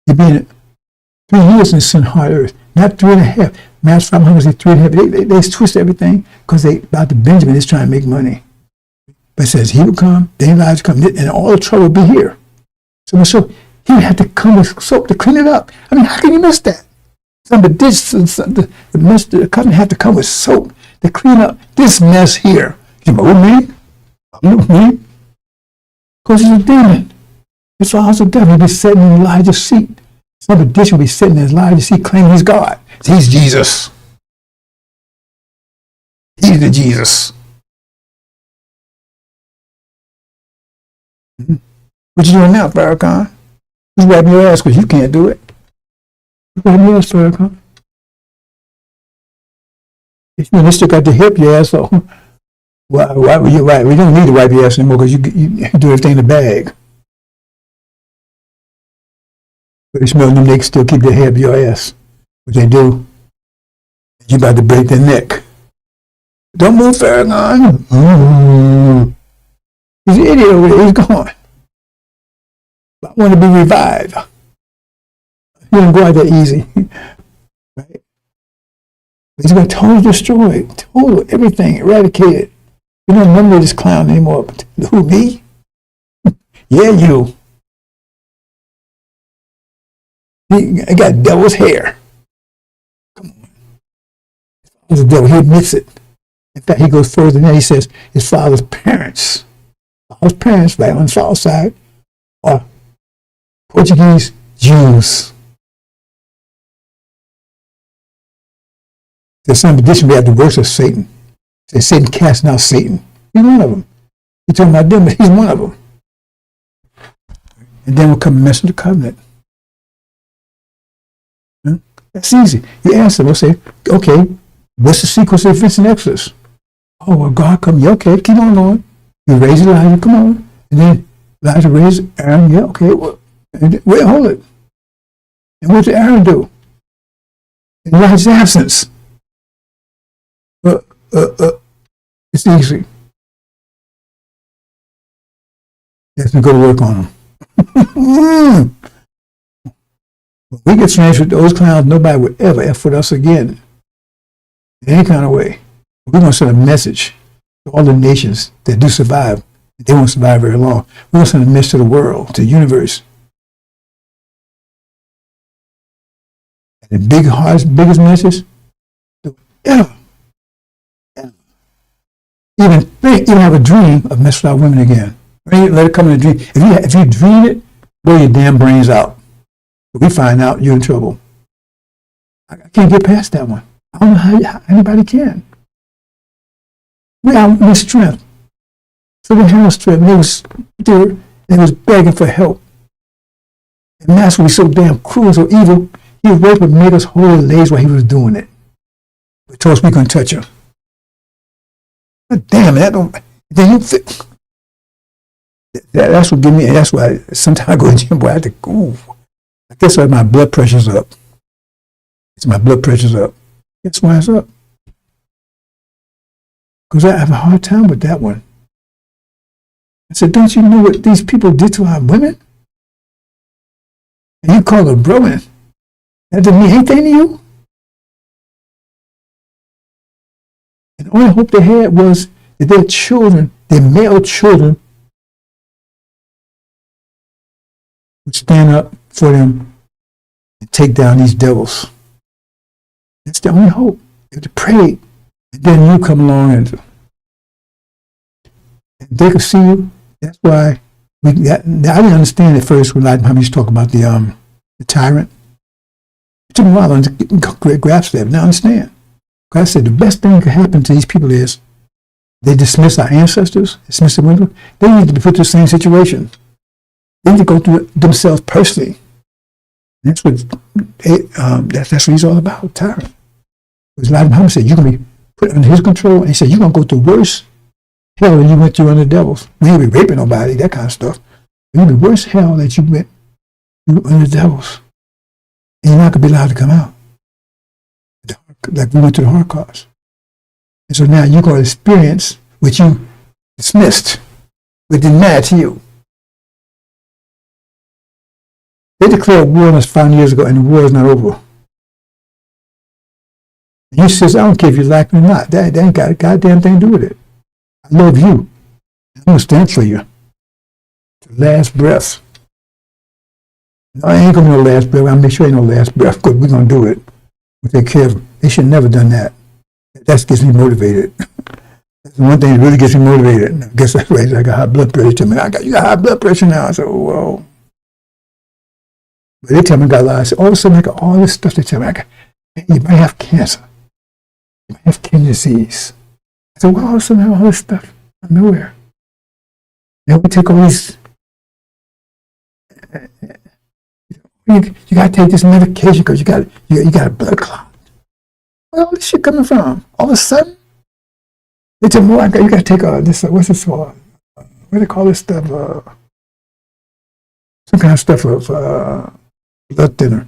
He'd be in 3 years in sin hard earth. Not 3.5. Matthew 500 say 3.5. They twist everything because about the Benjamin is trying to make money. But it says he will come, then Elijah come, and all the trouble will be here. So he would have to come with soap to clean it up. I mean, how can you miss that? The covenant have to come with soap to clean up this mess here. You know, me? Me? Because he's a demon. It's all a devil. He'll be sitting in Elijah's seat. Some addition will be sitting in Elijah's seat claiming he's God. He's Jesus. He's the Jesus. Mm-hmm. What you doing now, Farrakhan? Just wiping your ass because you can't do it. Wiping your ass, Farrakhan. If you still got the hip, your ass off. Why were you right? We don't need to wipe your ass anymore because you do everything in the bag. But you smell them, they can still keep their head up your ass. What they do, you about to break their neck. Don't move, Farrakhan. He's an idiot over there. He's gone. But I want to be revived. He don't go out that easy. Right? He's going to totally destroy it. Total, everything, eradicate it. You don't remember this clown anymore. But who, me? Yeah, you. He got devil's hair. Come on. He's a devil. He admits it. In fact, he goes further than that. He says his father's parents, right on the father's side, are Portuguese Jews. There's some addition we have the works of Satan. Says Satan casting out Satan. He's one of them. He's talking about them, but he's one of them. And then will come the mess of the covenant. That's easy. You ask them, we'll say, okay, what's the sequence of events in Exodus? Oh, well, God come, yeah, okay, keep on going. You raise Elijah, come on. And then Elijah raised Aaron, yeah, okay, well, wait, hold it. And what did Aaron do? In Elijah's absence. It's easy. You have to go to work on them. When we get finished with those clowns, nobody would ever F with us again. In any kind of way. We're going to send a message to all the nations that do survive. They won't survive very long. We're going to send a message to the world, to the universe. And the biggest message, ever even have a dream of messing with our women again. Let it come in a dream. If you dream it, blow your damn brains out. If we find out, you're in trouble. I can't get past that one. I don't know how anybody can. We have no strength. So we had no strength. They was begging for help. And Master was so damn cruel, so evil, he raped and made us hold legs while he was doing it. He told us we couldn't touch him. But damn, that don't. Then you fit. That's what give me. That's why sometimes I go to the gym, boy, I have to go. I guess my blood pressure's up. My blood pressure's up. That's why it's up. Because I have a hard time with that one. I said, don't you know what these people did to our women? And you call them brother. That didn't mean anything to you? And the only hope they had was that their children, their male children, would stand up for them and take down these devils. That's the only hope. You have to pray. And then you come along and they could see you. That's why I didn't understand at first when I used to talk about the tyrant. It took me a while to grasp that. Now I understand. I said the best thing that could happen to these people is they dismiss our ancestors, dismiss the women. They need to be put to the same situation. They need to go through it themselves personally. That's what that's what he's all about, tyrant. Because Elijah Muhammad said you're going to be put under his control, and he said you're going to go through worse hell than you went through under the devils. We ain't be raping nobody, that kind of stuff. You'll be worse hell that you went through under the devils. And you're not going to be allowed to come out. Like we went to the Holocaust. And so now you're going to experience what you dismissed, what denied to you. They declared war on us 5 years ago, and the war is not over. And you says, I don't care if you like me or not. That ain't got a goddamn thing to do with it. I love you. I'm going to stand for you. To the last breath. No, I ain't going to be no last breath. I'll make sure ain't no last breath because we're going to do it. We'll take care of them. They should have never done that. That gets me motivated. That's the one thing that really gets me motivated. I guess that's why I got high blood pressure. Tell me, you got high blood pressure now. I said, oh, well. But they tell me I got a lot. I said, all of a sudden I got all this stuff. They tell me, you might have cancer. You might have kidney disease. I said, well, all of a sudden I have all this stuff out of nowhere. Now we take all these. You got to take this medication because you got a blood clot. Where all this shit coming from? All of a sudden, they tell me, well, you got to take this. What's this for? What do they call this stuff? Some kind of stuff of blood thinner.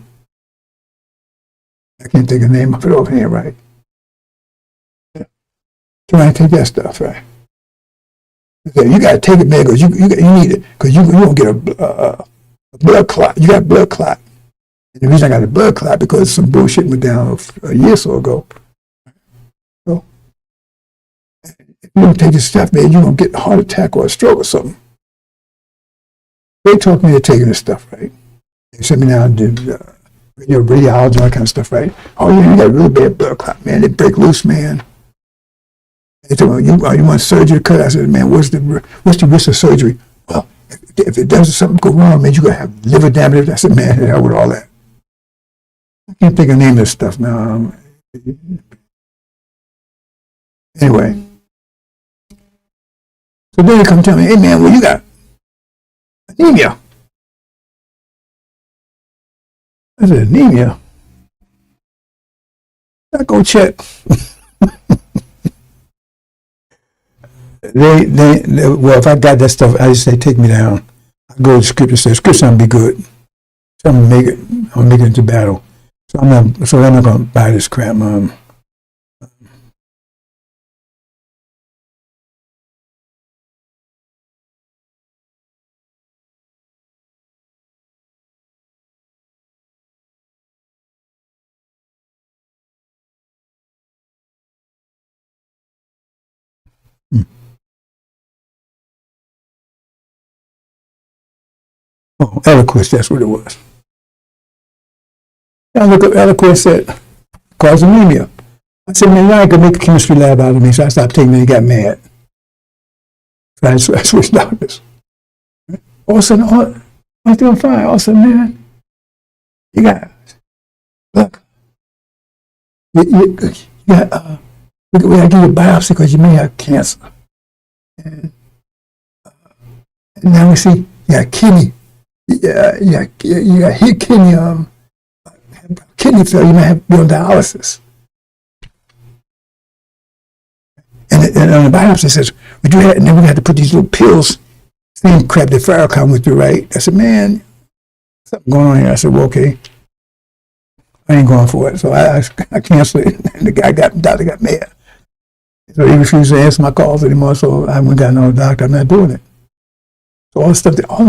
I can't think of the name of it offhand, right? So I take that stuff, right? You got to take it, man, because you need it because you won't get a blood clot. You got a blood clot. And the reason I got a blood clot because some bullshit went down a year or so ago. So if you don't take this stuff, man, you're going to get a heart attack or a stroke or something. They taught me to taking this stuff, right? They sent me down to radiology, all that kind of stuff, right? Oh, yeah, you got a really bad blood clot, man. They break loose, man. They told me, you want surgery to cut? I said, man, what's the risk of surgery? Well, if it does something go wrong, man, you're going to have liver damage. I said, man, hell with all that. I can't think of the name of this stuff now. Anyway. So then they come tell me, hey, man, well, you got anemia. I said, anemia? I go check. Well, if I got that stuff, I just say, take me down. I go to the scripture and say, scripture will be good. So I'm going to make it into battle. So I'm not going to buy this crap, Mom. Oh, eloquence, that's what it was. I look up eloquence, said, cause anemia. I said, man, now I can make a chemistry lab out of me, so I stopped taking it and got mad. So I switched doctors. All of a sudden, I'm doing fine. All of a sudden, man, you got, look, we got to give you a biopsy because you may have cancer. And now we see you got kidney. You got kidney failure. You might have to be on dialysis. And on the biopsy it says we do that, and then we had to put these little pills, same crap that Farrakhan went through, right? I said, man, something going on here. I said, well, okay, I ain't going for it. So I canceled it, and the doctor got mad. So he refused to answer my calls anymore. So I went and got another doctor. I'm not doing it. So all the stuff, I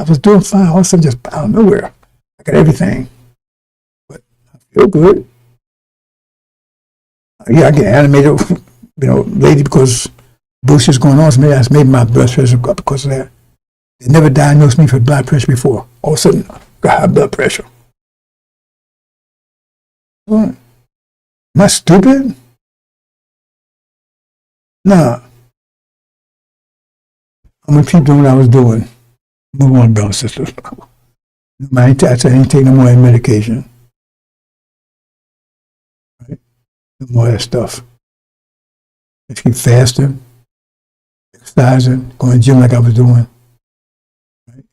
was doing fine. All of a sudden, just out of nowhere, I got everything. But I feel good. Yeah, I get animated, lately because bullshit's going on. So maybe my blood pressure got because of that. They never diagnosed me for blood pressure before. All of a sudden, I got high blood pressure. What? Am I stupid? Nah. I'm gonna keep doing what I was doing. Move on, brothers and sisters. I ain't taking no more medication. Right? No more of that stuff. Just keep fasting, exercising, going to the gym like I was doing. Right?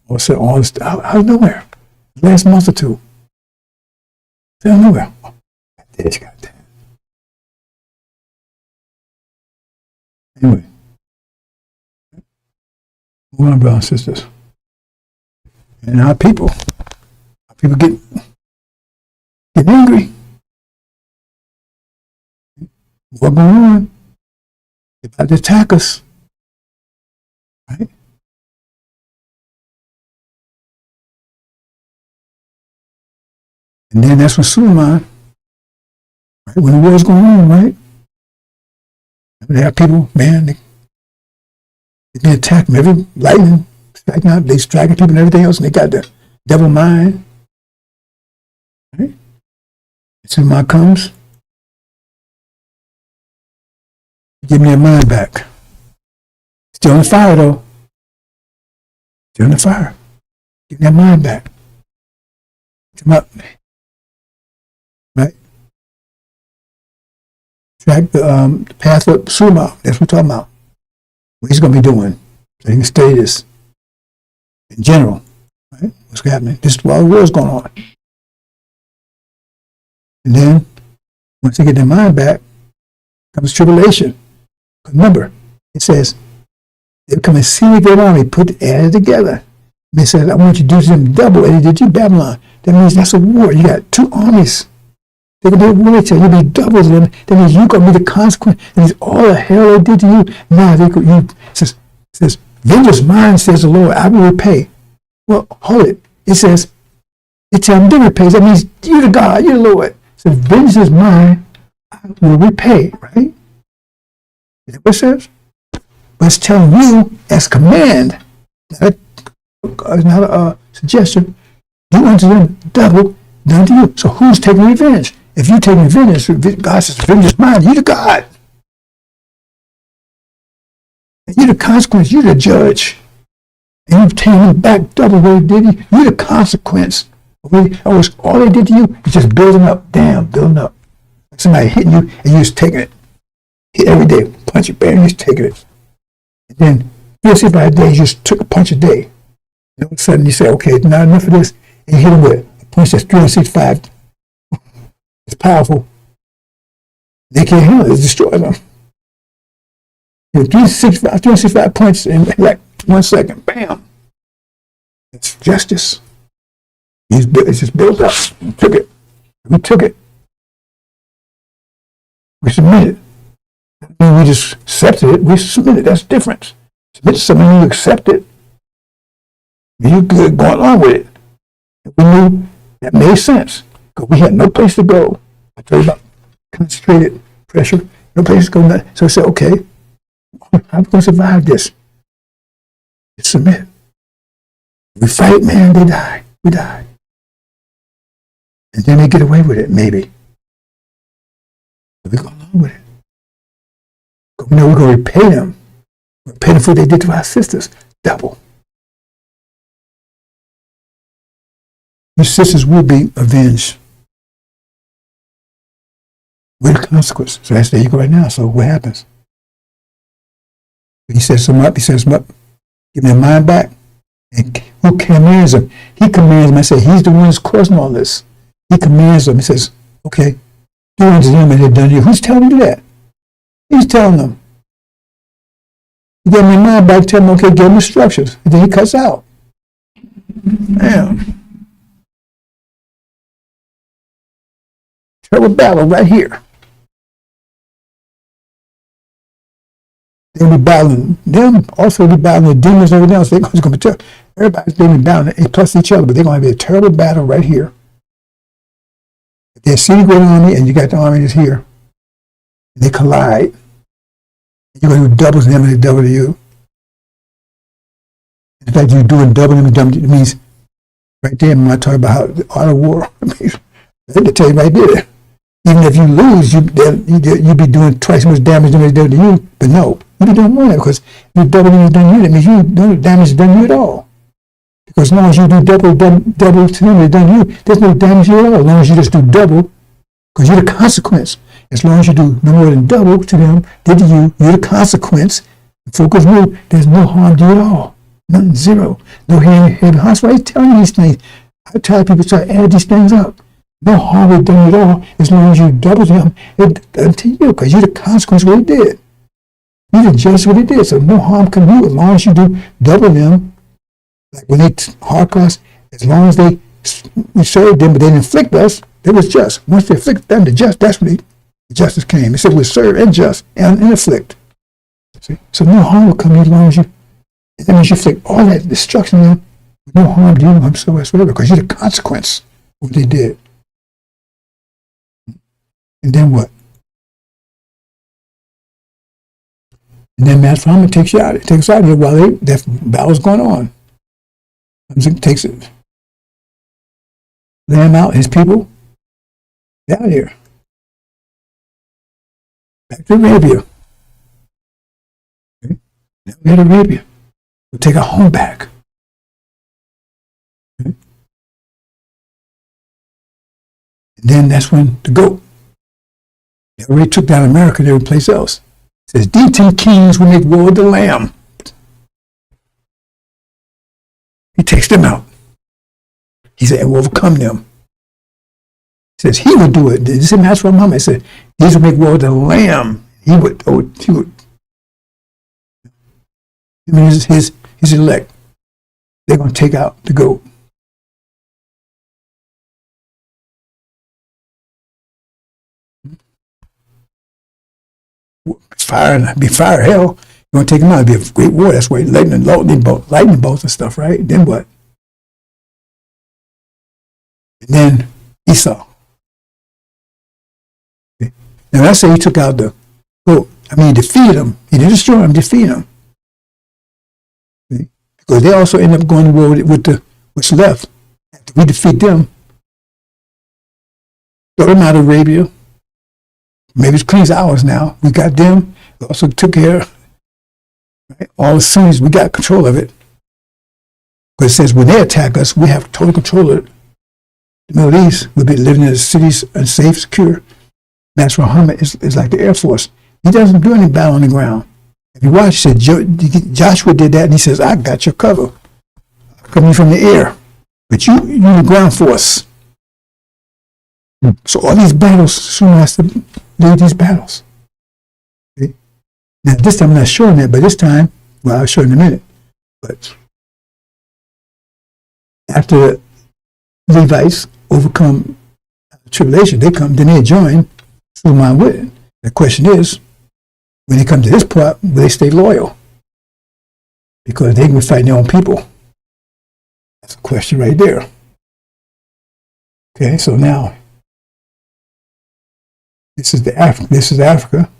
All this out of nowhere. Last month or two. Out of nowhere. Oh, this goddamn. Anyway. Move on, brothers and sisters. And our people get angry. What's going on? They're about to attack us. Right? And then that's when Suleiman, right? When the war's going on, right? They have people, man, they been attacked from every lightning, striking out, they striking people and everything else, and they got the devil mind. Right? Suleiman comes, give me their mind back. Still on the fire, though. Still on the fire. Give me their mind back. Come up. Right? Track the path of Suleiman. That's what we're talking about. What he's going to be doing. So he can study this in general. Right? What's happening? This is while the war's going on. And then, once they get their mind back, comes tribulation. Remember, it says, they'll come and see me their army, added together. And they said, I want you to do to them double as they did you, Babylon. That means that's a war. You got two armies. They're going to be a war with you. You'll be double to them. That means you're going to be the consequence. That means all the hell they did to you. Now, it says, vengeance mine, says the Lord, I will repay. Well, hold it. It says, it's them to repay. That means you're the God, you're the Lord. It says, vengeance is mine, I will repay, right? Is that what it says? But it's telling you as command, not a suggestion, do unto them double done to you. So who's taking revenge? If you're taking revenge, God says, vengeance is mine, you're the God. And you're the consequence, you're the judge. And you've taken them back double what they did to you. You're the consequence. All they did to you is just building up, building up. Somebody hitting you and you're just taking it. Hit every day, punch it, bam, you're just taking it. And then 365 days, you just took a punch a day. And all of a sudden you say, okay, not enough of this. And you hit them with a punch that's 365. It's powerful. They can't handle it, it destroys them. 365 points in like 1 second, bam. It's justice. It's just built up. We took it. We submitted. We just accepted it. We submitted. That's different. Submit to something, you accept it. You're good going along with it. We knew that made sense because we had no place to go. I told you about concentrated pressure, no place to go. So I said, okay, I'm going to survive this. Just submit. We fight, man, they die. We die. And then they get away with it, maybe. But we go along with it. But we know we're going to repay them. Repay them for what they did to our sisters. Double. Your sisters will be avenged. With the consequence. So that's there you go right now. So what happens? He sets them up. Give them their mind back. And who commands them? He commands them. I say he's the one who's causing all this. He commands them. He says, okay, do unto them and they've done to you. Who's telling them to do that? He's telling them. He gave them their mind back, tell them, okay, give them instructions. And then he cuts out. Damn. Terrible battle right here. They'll be battling them, also be battling the demons and everything else. They're going to be terrible. Everybody's going to be battling plus each other, but they're going to be a terrible battle right here. They see the great army, and you got the army that's here. And they collide. You're going to do double to them, and they double to you. In fact, you're doing double them, and it means right there, when I talk about how the art of war, they tell you right there. Even if you lose, you'd be doing twice as much damage than they did to you. But no, But he don't want it because if you double what he's done you, that means you no damage is done you at all. Because as long as you do double to them, it's done you. There's no damage to you at all. As long as you just do double, because you're the consequence. As long as you do no more than double to them, they to you, you're the consequence. Focus move, there's no harm to you at all. Nothing, zero. No heavy heart. That's why he's telling you these things. I tell people to add these things up. No harm is done at all as long as you double them to you, because you're the consequence of what he did. You're the judge of what he did, so no harm can do as long as you do double them. Like when they hard us, as long as we served them, but they didn't inflict us, it was just. Once they afflicted them, the just, that's when the justice came. It said we serve and just and inflict. See? So no harm will come as long as you, that means you inflict all that destruction on them, no harm to you whatsoever, because you're the consequence of what they did. And then what? And then Matt Farmer takes you out. It takes us out of here while that battle's going on. Takes it. Lay him out, his people. They're out here. Back to Arabia. Okay. Now we're at Arabia. We'll take our home back. Okay. And then that's when the goat. They already took down America and every place else. It says, these 10 kings will make war with the Lamb. He takes them out. He said, and will overcome them. He says, he would do it. This is that's from Muhammad. He said, these will make war with the Lamb. He would. I mean, his elect. They're going to take out the goat. Be fire hell. You're going to take them out. It'll be a great war. That's why lightning bolts and stuff, right? Then what? And then Esau. Okay. Now I say he took out the goat. I mean, he defeated him. He didn't destroy him, defeat him. Okay. Because they also end up going to war with what's left. After we defeat them, throw them out of Arabia. Maybe it's clean as ours now. We got them. We also took care of all the Sunnis. We got control of it. Because it says when they attack us, we have total control of it. The Middle East, we'll be living in the cities unsafe, secure. Master Muhammad is like the Air Force. He doesn't do any battle on the ground. If you watch, he said, Joshua did that, and he says, I got your cover. I'm coming from the air. But you're the ground force. So all these battles, soon has to lead these battles. Okay? Now, this time I'm not showing that, but this time, well, I'll show in a minute. But after the Levites overcome tribulation, they come, then they join Suleiman with it. The question is, when they come to this part, will they stay loyal? Because they can be fighting their own people. That's a question right there. Okay, so now, this is Africa,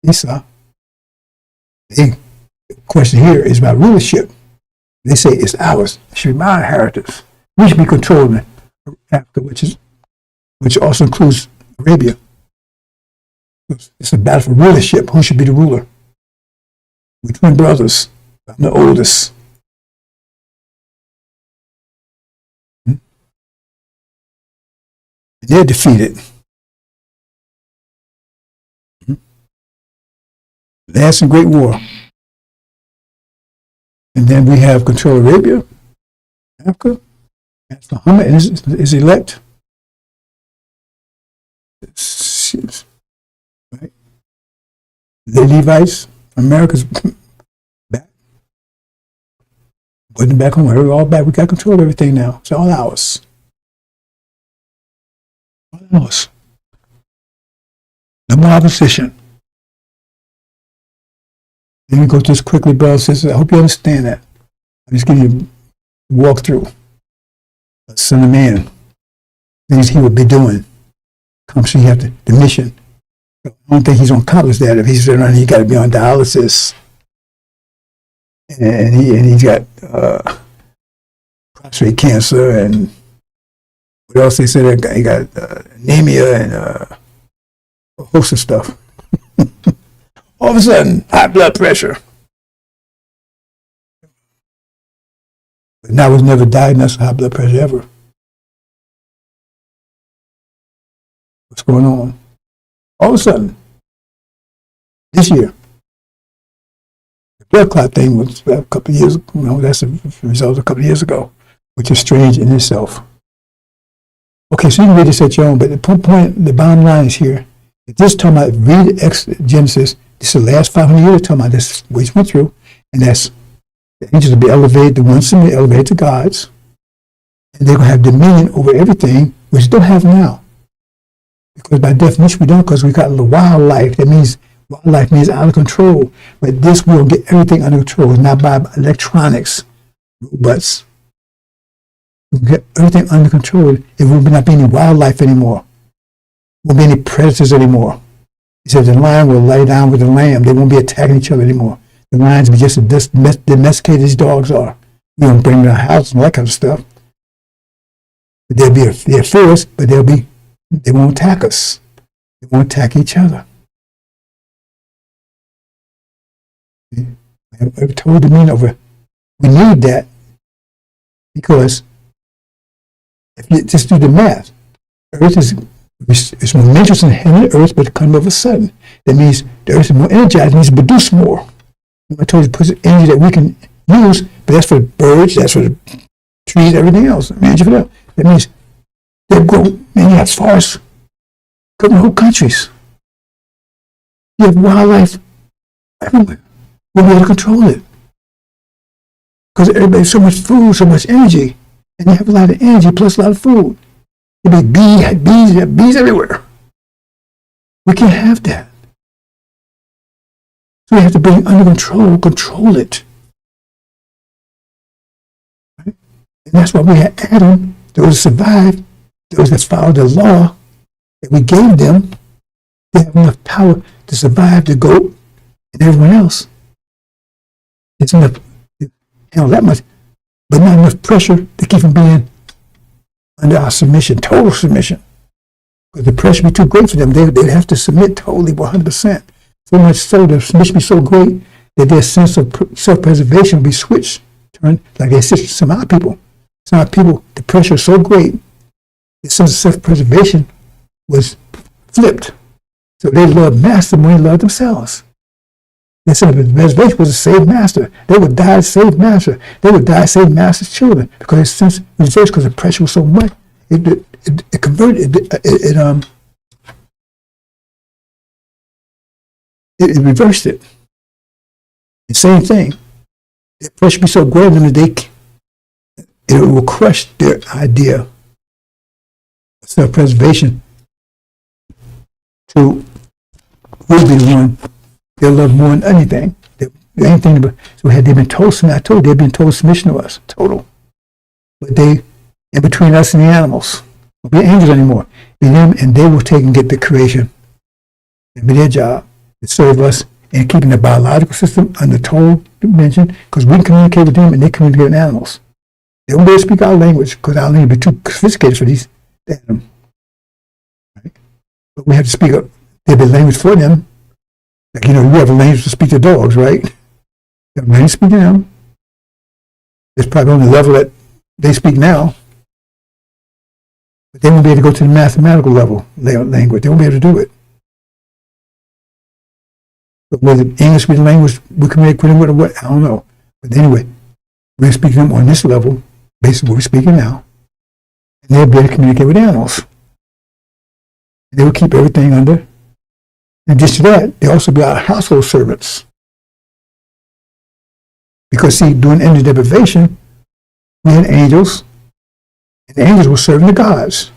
Esau. The question here is about rulership. They say it's ours. It should be my inheritance. We should be controlling Africa, which also includes Arabia. It's a battle for rulership. Who should be the ruler? We're twin brothers. I'm the oldest. And they're defeated. Last and great war. And then we have control of Arabia, Africa. That's Muhammad and his elect. Right? The Levites, America's back. Putting back home. We're all back. We got control of everything now. It's all ours. All ours. No more opposition. Let me go through this quickly, brothers and sisters. I hope you understand that. I'm just giving you a walkthrough. The Son of Man, things he would be doing. Come see, you have the mission. I don't think he's going to accomplish that if he's around. He got to be on dialysis, and he's got prostate cancer, and what else they said? He got anemia and a host of stuff. All of a sudden, high blood pressure. But now was never diagnosed with high blood pressure ever. What's going on? All of a sudden, this year, the blood clot thing was a couple of years ago. That's a result of a couple of years ago, which is strange in itself. Okay, so you can read this at your own, but the point, the bottom line is here. If this is talking about, read Genesis, this is the last 500 years talking about this, which went through, and that's the angels will be elevated, the ones to be elevated to gods, and they're going to have dominion over everything, which they don't have now. Because by definition we don't, because we got a little wildlife. That means wildlife means out of control. But this will get everything under control. It's not by electronics, robots. We'll get everything under control. It will not be any wildlife anymore. There won't be any predators anymore. He said the lion will lay down with the lamb. They won't be attacking each other anymore. The lions will be just as domesticated as dogs are. We don't bring them to our house and all that kind of stuff. But they're fierce, but they won't attack us. They won't attack each other. I've told the men over, we need that because if you just do the math, Earth is more dangerous in heaven and earth, but it comes all of a sudden. That means the earth is more energized, it needs to produce more. I told you to put energy that we can use, but that's for the birds, that's for the trees, everything else. Energy for that. That means they'll grow, man, as far as covering whole countries. You have wildlife everywhere. We'll be able to control it. Because everybody's so much food, so much energy, and you have a lot of energy plus a lot of food. There'll be bees everywhere. We can't have that. So we have to bring it under control it. Right? And that's why we had Adam, those that survived, those that followed the law that we gave them, they have enough power to survive the goat and everyone else. It's enough to handle that much, but not enough pressure to keep them being under our submission, total submission. Because the pressure would be too great for them. They'd have to submit totally 100%. So much so, the submission would be so great that their sense of self-preservation would be switched, turned like they assist some other people. Some other people, the pressure is so great, the sense of self-preservation was flipped. So they loved master more than they loved themselves. Their sense of preservation was to save master. They would die to save master. They would die to save master's children because their sense was reversed because the pressure was so much. It converted, it reversed it. The same thing. The pressure be so great that it will crush their idea of self-preservation to will be the one they'll love more than anything. Anything but, so had they been told submission, I told you they've been told submission to us, total. But they, in between us and the animals, won't be angels anymore. Be them, and they will take and get the creation. It'll be their job to serve us and keeping the biological system under total dimension, because we can communicate with them and they communicate with animals. They won't be able to speak our language because our language will be too sophisticated for these animals. Right? But we have to speak up. There'll be language for them. Like, you have a language to speak to dogs, right? You have a language to speak to them. It's probably on the level that they speak now. But they won't be able to go to the mathematical level language. They won't be able to do it. But whether English be the language we communicate with them with or what, I don't know. But anyway, we're going to speak to them on this level, basically what we're speaking now. And they'll be able to communicate with animals. And they will keep everything under. In addition to that, they also be our household servants. Because, see, during energy deprivation, we had angels, and the angels were serving the gods.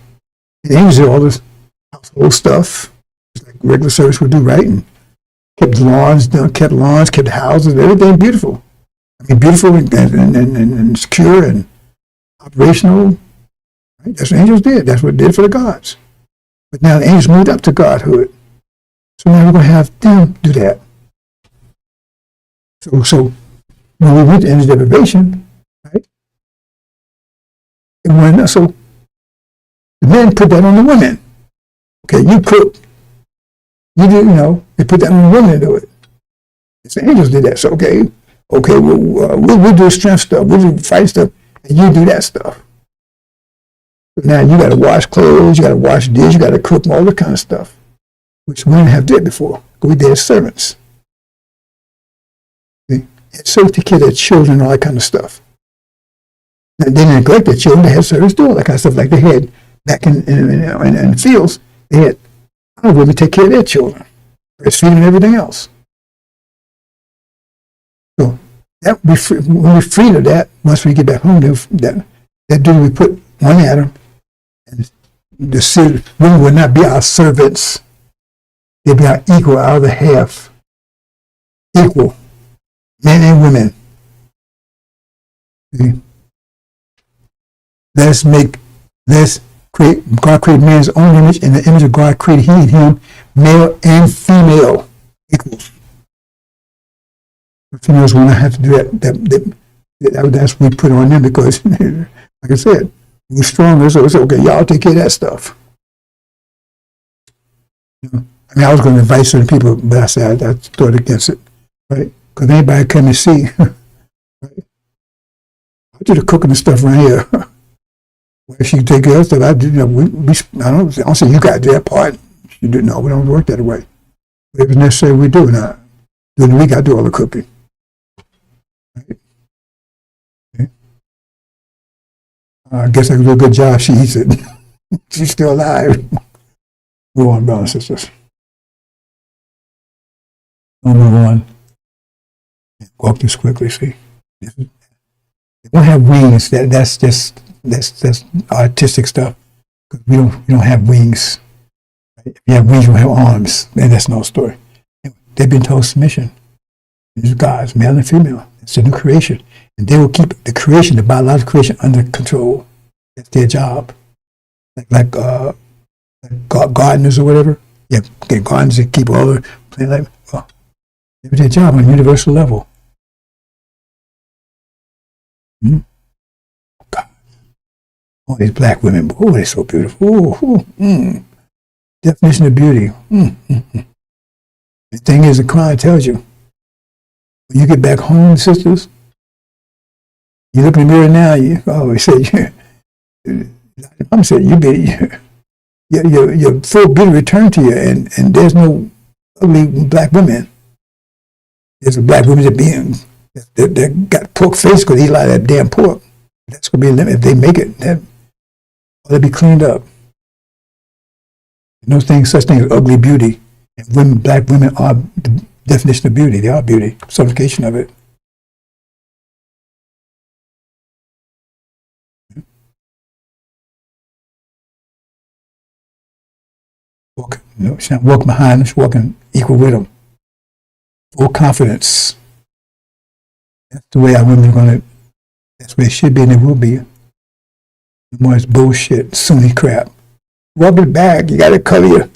And the angels did all this household stuff, just like regular service would do, right? And kept lawns, kept houses, everything beautiful. I mean, beautiful and secure and operational. Right? That's what angels did. That's what it did for the gods. But now the angels moved up to godhood. So now we're going to have them do that. So when we went to energy deprivation, right? So the men put that on the women. Okay, you cook. You do, they put that on the women to do it. It's the angels did that. So okay, we'll do strength stuff, we'll do fight stuff, and you do that stuff. But now you got to wash clothes, you got to wash dishes, you got to cook, all that kind of stuff, which women have did before. We did as servants. See? And so to care their children, all that kind of stuff. And they neglect their children. They had servants do all that kind of stuff, like they had back in the fields. They had women take care of their children, breastfeed them and everything else. So that when we're free of that, once we get back home, that duty we put on Adam, and the women will not be our servants. They'll be our equal, our other half. Equal, men and women. See? Let's create, God created man's own image, in the image of God created he and him, male and female, equals. The females will not have to do that. That's what we put on them because, like I said, we're stronger, so it's okay, y'all take care of that stuff. I mean, I was going to invite certain people, but I said I thought against it, right? Because anybody come and see, right? I do the cooking and stuff around here. Well, if she can take care of stuff, I do. I don't say you got to do that part. You do no, we don't work that way. But if it's necessary, we do. Now, during the week, I do all the cooking. Right? Okay. I guess I can do a good job. She eats it. She's still alive. Move on, brothers and sisters. I'll move on. Walk this quickly. See, they don't have wings. That's artistic stuff. Because we don't have wings. Right? If you have wings, you don't have arms. And that's no story. They've been told submission. These guys, male and female. It's a new creation. And they will keep the creation, the biological creation, under control. That's their job. Like gardeners or whatever. Yeah, get gardeners that keep all the plant life. Well, it's their job on a universal level. Hmm? God. Oh, these black women, oh, they're so beautiful. Definition of beauty. The thing is, the Quran tells you, when you get back home, sisters, you look in the mirror now, he said, Mom said, your full beauty returned to you, and there's no ugly black women. There's a black women that got pork face because they eat a lot of that damn pork. That's going to be a limit. If they make it, they'll be cleaned up. No such thing as ugly beauty. And black women are the definition of beauty. They are beauty, certification of it. She's not walking behind them, she's walking equal with them. Full confidence. That's the way our women are going to, that's where it should be and it will be. No more is bullshit, Sunni crap. Walk it back, you got to cover you.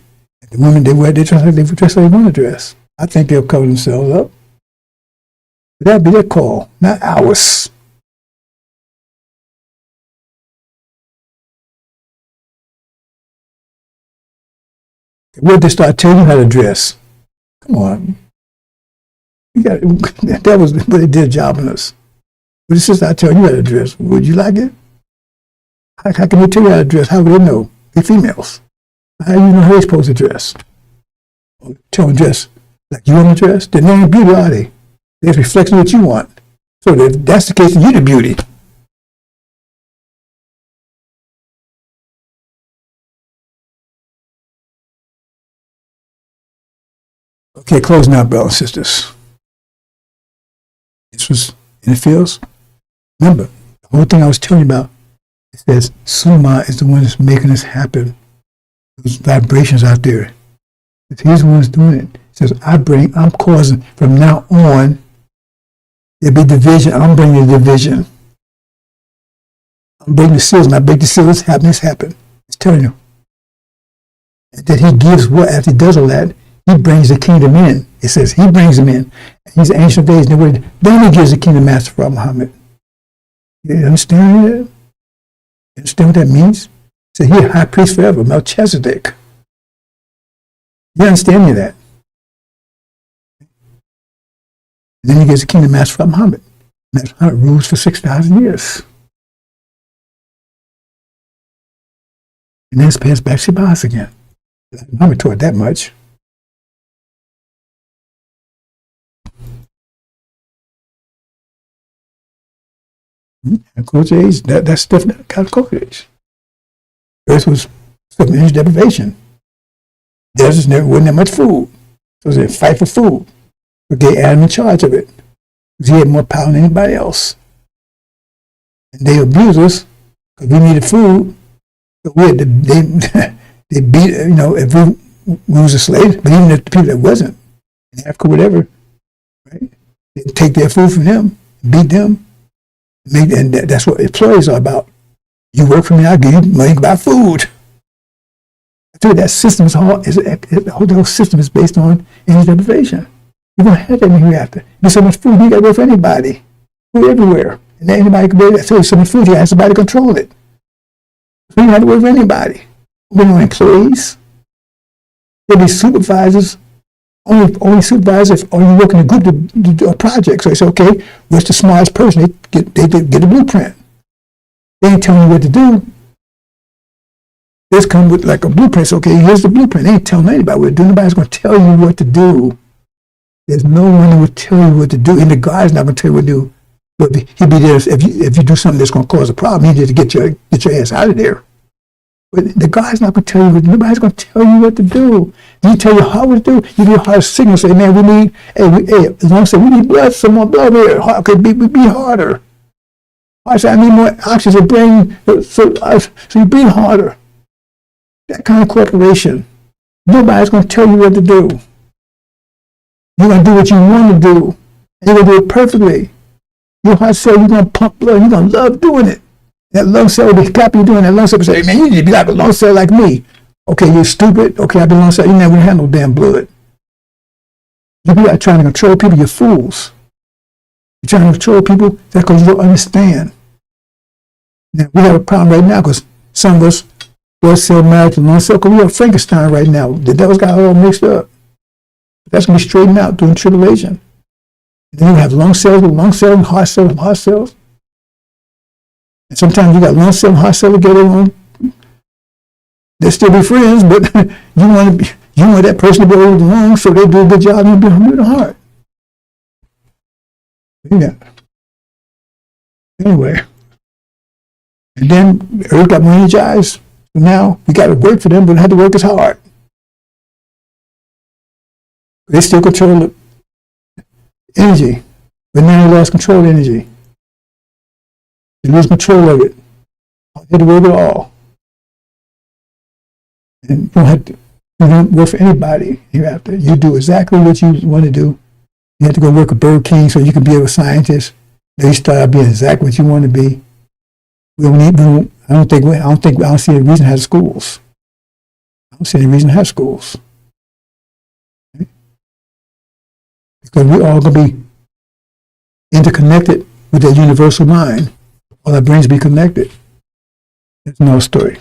The women, they dress like they want to dress. I think they'll cover themselves up. But that'll be their call, not ours. What they start telling you how to dress? Come on. That was what they did a job on us. But it's just I tell you how to dress. Would you like it? How can they tell you how to dress? How would they know? They're females. How do you know how they're supposed to dress? Tell them to dress like you want to dress. They're not beauty, are they? They're a reflection of what you want. So if that's the case, then you're the beauty. Okay, closing out, brothers and sisters. This was in the fields. Remember, the whole thing I was telling you about, it says Suma is the one that's making this happen. Those vibrations out there. He's the one that's doing it. It says, I'm causing, from now on, there'll be division. I'm bringing the division. I'm bringing the seals. And I break the seals. It's happened. It's telling you. And that he gives what, after he does all that, he brings the kingdom in. It says he brings them in. He's the ancient of days. Then he gives the kingdom master for Muhammad. You understand that? You understand what that means? So he a high priest forever, Melchizedek. You understand me that? And then he gives the kingdom to Master Muhammad. Master Muhammad rules for 6,000 years. And then it's passed back to Abbas again. Muhammad taught that much. And culture age, that's different kind of culture age. Earth was some energy deprivation. There just never wasn't that much food. So they fight for food. But they had him in charge of it. Because he had more power than anybody else. And they abused us because we needed food. But we had to, they beat, if we was a slave, but even if the people that wasn't, in Africa, whatever, right? They take their food from them, beat them, and that's what employees are about. You work for me, I'll give you money to buy food. I tell you, that system is the whole system is based on energy deprivation. You're going to have that hereafter. There's so much food, you got to work for anybody. Food everywhere. And anybody can do that. So so much food, you have somebody to control it. So you have to work for anybody. We don't have employees. There'll be supervisors. Only supervisors if you work in a group to do a project. So they say, okay, what's the smartest person? They get a blueprint. They ain't telling you what to do. They just come with like a blueprint. So, okay, here's the blueprint. They ain't telling anybody what to do. Nobody's going to tell you what to do. There's no one who will tell you what to do. And the God's not going to tell you what to do. But he'll be there if you do something that's going to cause a problem. He's there to get your ass out of there. But the God's not going to tell you. Nobody's going to tell you what to do. You tell your heart what to do. You give your heart a signal. Say, man, we need. As long as we need blood, some more blood here. Heart could be harder. Heart say, I need more oxygen. Brain, so you breathe harder. That kind of cooperation. Nobody's going to tell you what to do. You're going to do what you want to do. And you're going to do it perfectly. Your heart says you're going to pump blood. You're going to love doing it. That lung cell will be happy doing that. Lung cell will say, man, you need to be like a lung cell like me. Okay, you're stupid. Okay, I've been lung cell. You never handle damn blood. You be like trying to control people, you're fools. You're trying to control people, that's because you don't understand. Now, we have a problem right now because some of us blood cell married to lung cell, because we have Frankenstein right now. The devil's got it all mixed up. That's going to be straightened out during tribulation. And then you have lung cells with lung cells and heart cells with heart cells. And sometimes you got lung cell and heart cell together on. They'll still be friends, but you want that person to be over the lung so they do a good job and be the heart. Yeah. Anyway. And then Earth got more energized. So now we got to work for them, but we have to work as hard. They still control the energy, but now they lost control of the energy. They lose control of it. They had to work it all. And you don't work for anybody hereafter. You do exactly what you want to do. You have to go work at Burger King so you can be a scientist. Then you start out being exactly what you want to be. I don't see any reason to have schools. I don't see any reason to have schools. Okay? Because we're all going to be interconnected with that universal mind. All our brains be connected. That's another story.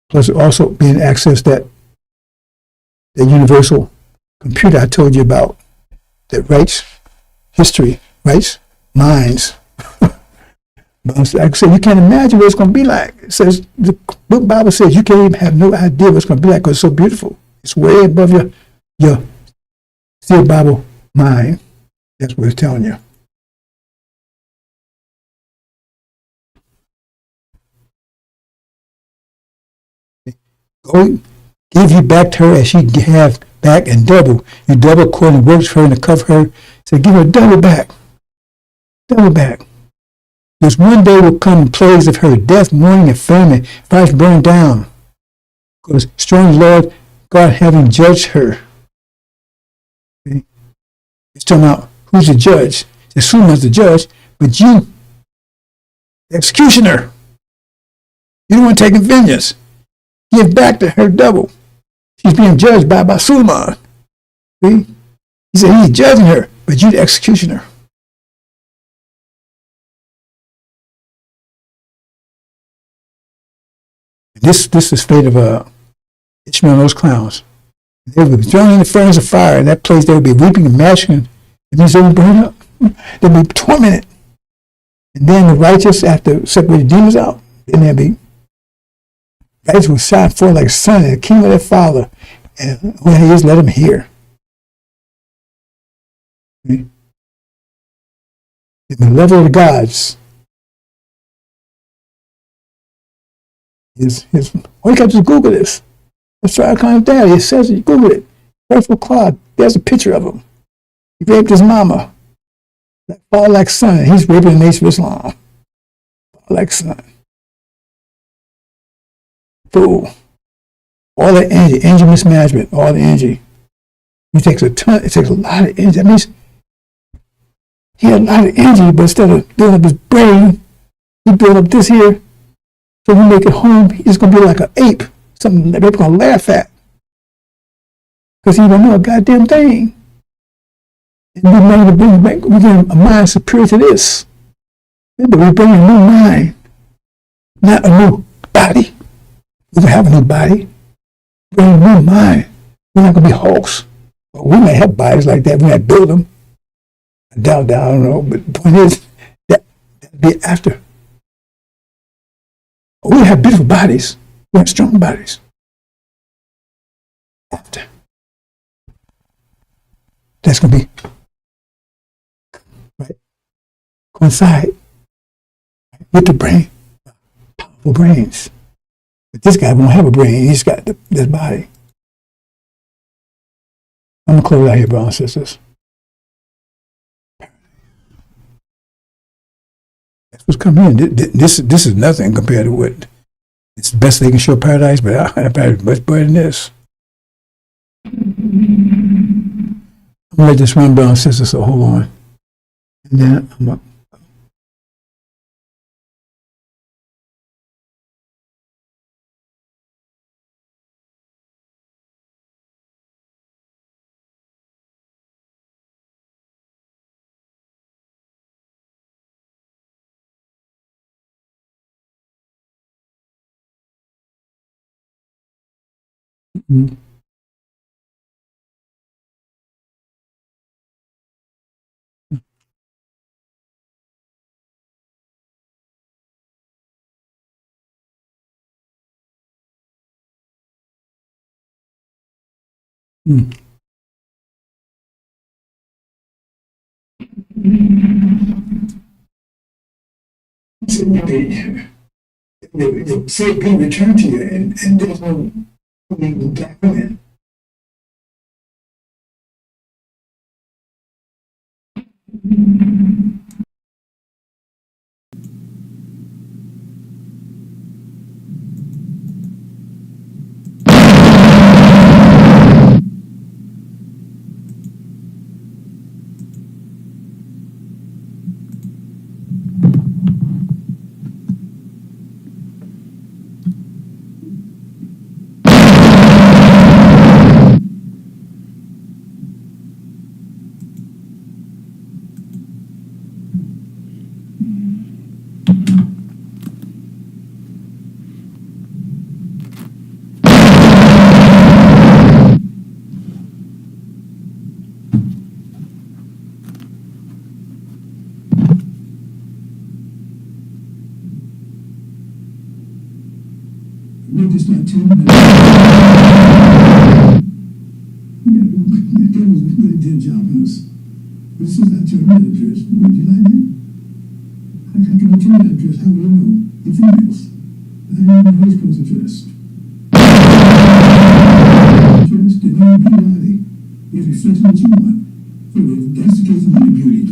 Plus also being access that universal computer I told you about that writes history, writes minds. But like I said, you can't imagine what it's going to be like. It says, the book Bible says you can't even have no idea what it's going to be like because it's so beautiful. It's way above your still Bible mind. That's what it's telling you. Go give you back to her as she have back and double. You double according to works for her and to cover her. So give her double back. Double back. Because one day will come in plagues of her, death, mourning, and famine, fires burn down. Because strong Lord God having judged her. Okay? It's talking about who's the judge. It's Suma's the judge, but you, the executioner, you don't want to take vengeance. Give back to her double. She's being judged by Suleiman. See? He said he's judging her, but you the executioner. This is the fate of Ishmael and those clowns. They will be thrown in the furnace of fire. In that place they will be weeping and gnashing When these souls burn up, they'll be tormented. And then the righteous, after separating demons out, then they'll be righteous will shine forth like a sun in the kingdom of their Father. And when he is, let him hear. Okay? In the level of the gods, all you got to do is Google this. Let's try to calm down. It says it. You Google it. Faithful Claude. There's a picture of him. He raped his mama. Fall like sun. He's raping the nation of Islam. Fall like sun. Fool. All the energy mismanagement, all the energy. It takes a lot of energy. That means he had a lot of energy, but instead of building up his brain, he built up this here. So when he make it home, he's going to be like an ape. Something that people going to laugh at. Because he don't know a goddamn thing. And we made to bring back, we get a mind superior to this. But we bring a new mind, not a new body. We don't have a new body. Bring a new mind. We're not going to be Hulks. Well, we may have bodies like that. We might build them. I doubt that, I don't know. But the point is, that'd be after. We have beautiful bodies. We have strong bodies. After. That's going to be right. Coincide with the brain. Powerful brains. But this guy won't have a brain. He's got this body. I'm going to close out here, brothers and sisters. That's what's coming in. This is nothing compared to what it's the best they can show paradise, but I paradise much better than this. I'm gonna let this run, brothers and sisters, so hold on. And then I'm up. Mm-hmm. Mm. So the sick being returned to you, and there's no being back from it. We're just not telling them. That was a really good job on us. But this is not your email address. Would you like that? How can I get your email address? How will you know? The females. I don't know who's supposed to address. Address, the name beauty is reflecting what you want. So if that's the case of any beauty.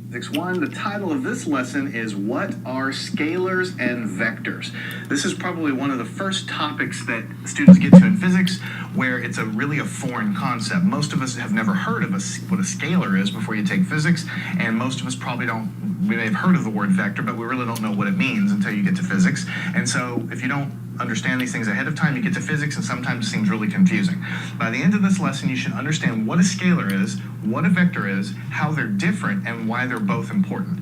Physics 1. The title of this lesson is What Are Scalars and Vectors? This is probably one of the first topics that students get to in physics where it's really a foreign concept. Most of us have never heard of what a scalar is before you take physics, and most of us probably we may have heard of the word vector, but we really don't know what it means until you get to physics. And so if you don't understand these things ahead of time, you get to physics and sometimes it seems really confusing. By the end of this lesson, you should understand what a scalar is, what a vector is, how they're different, and why they're both important.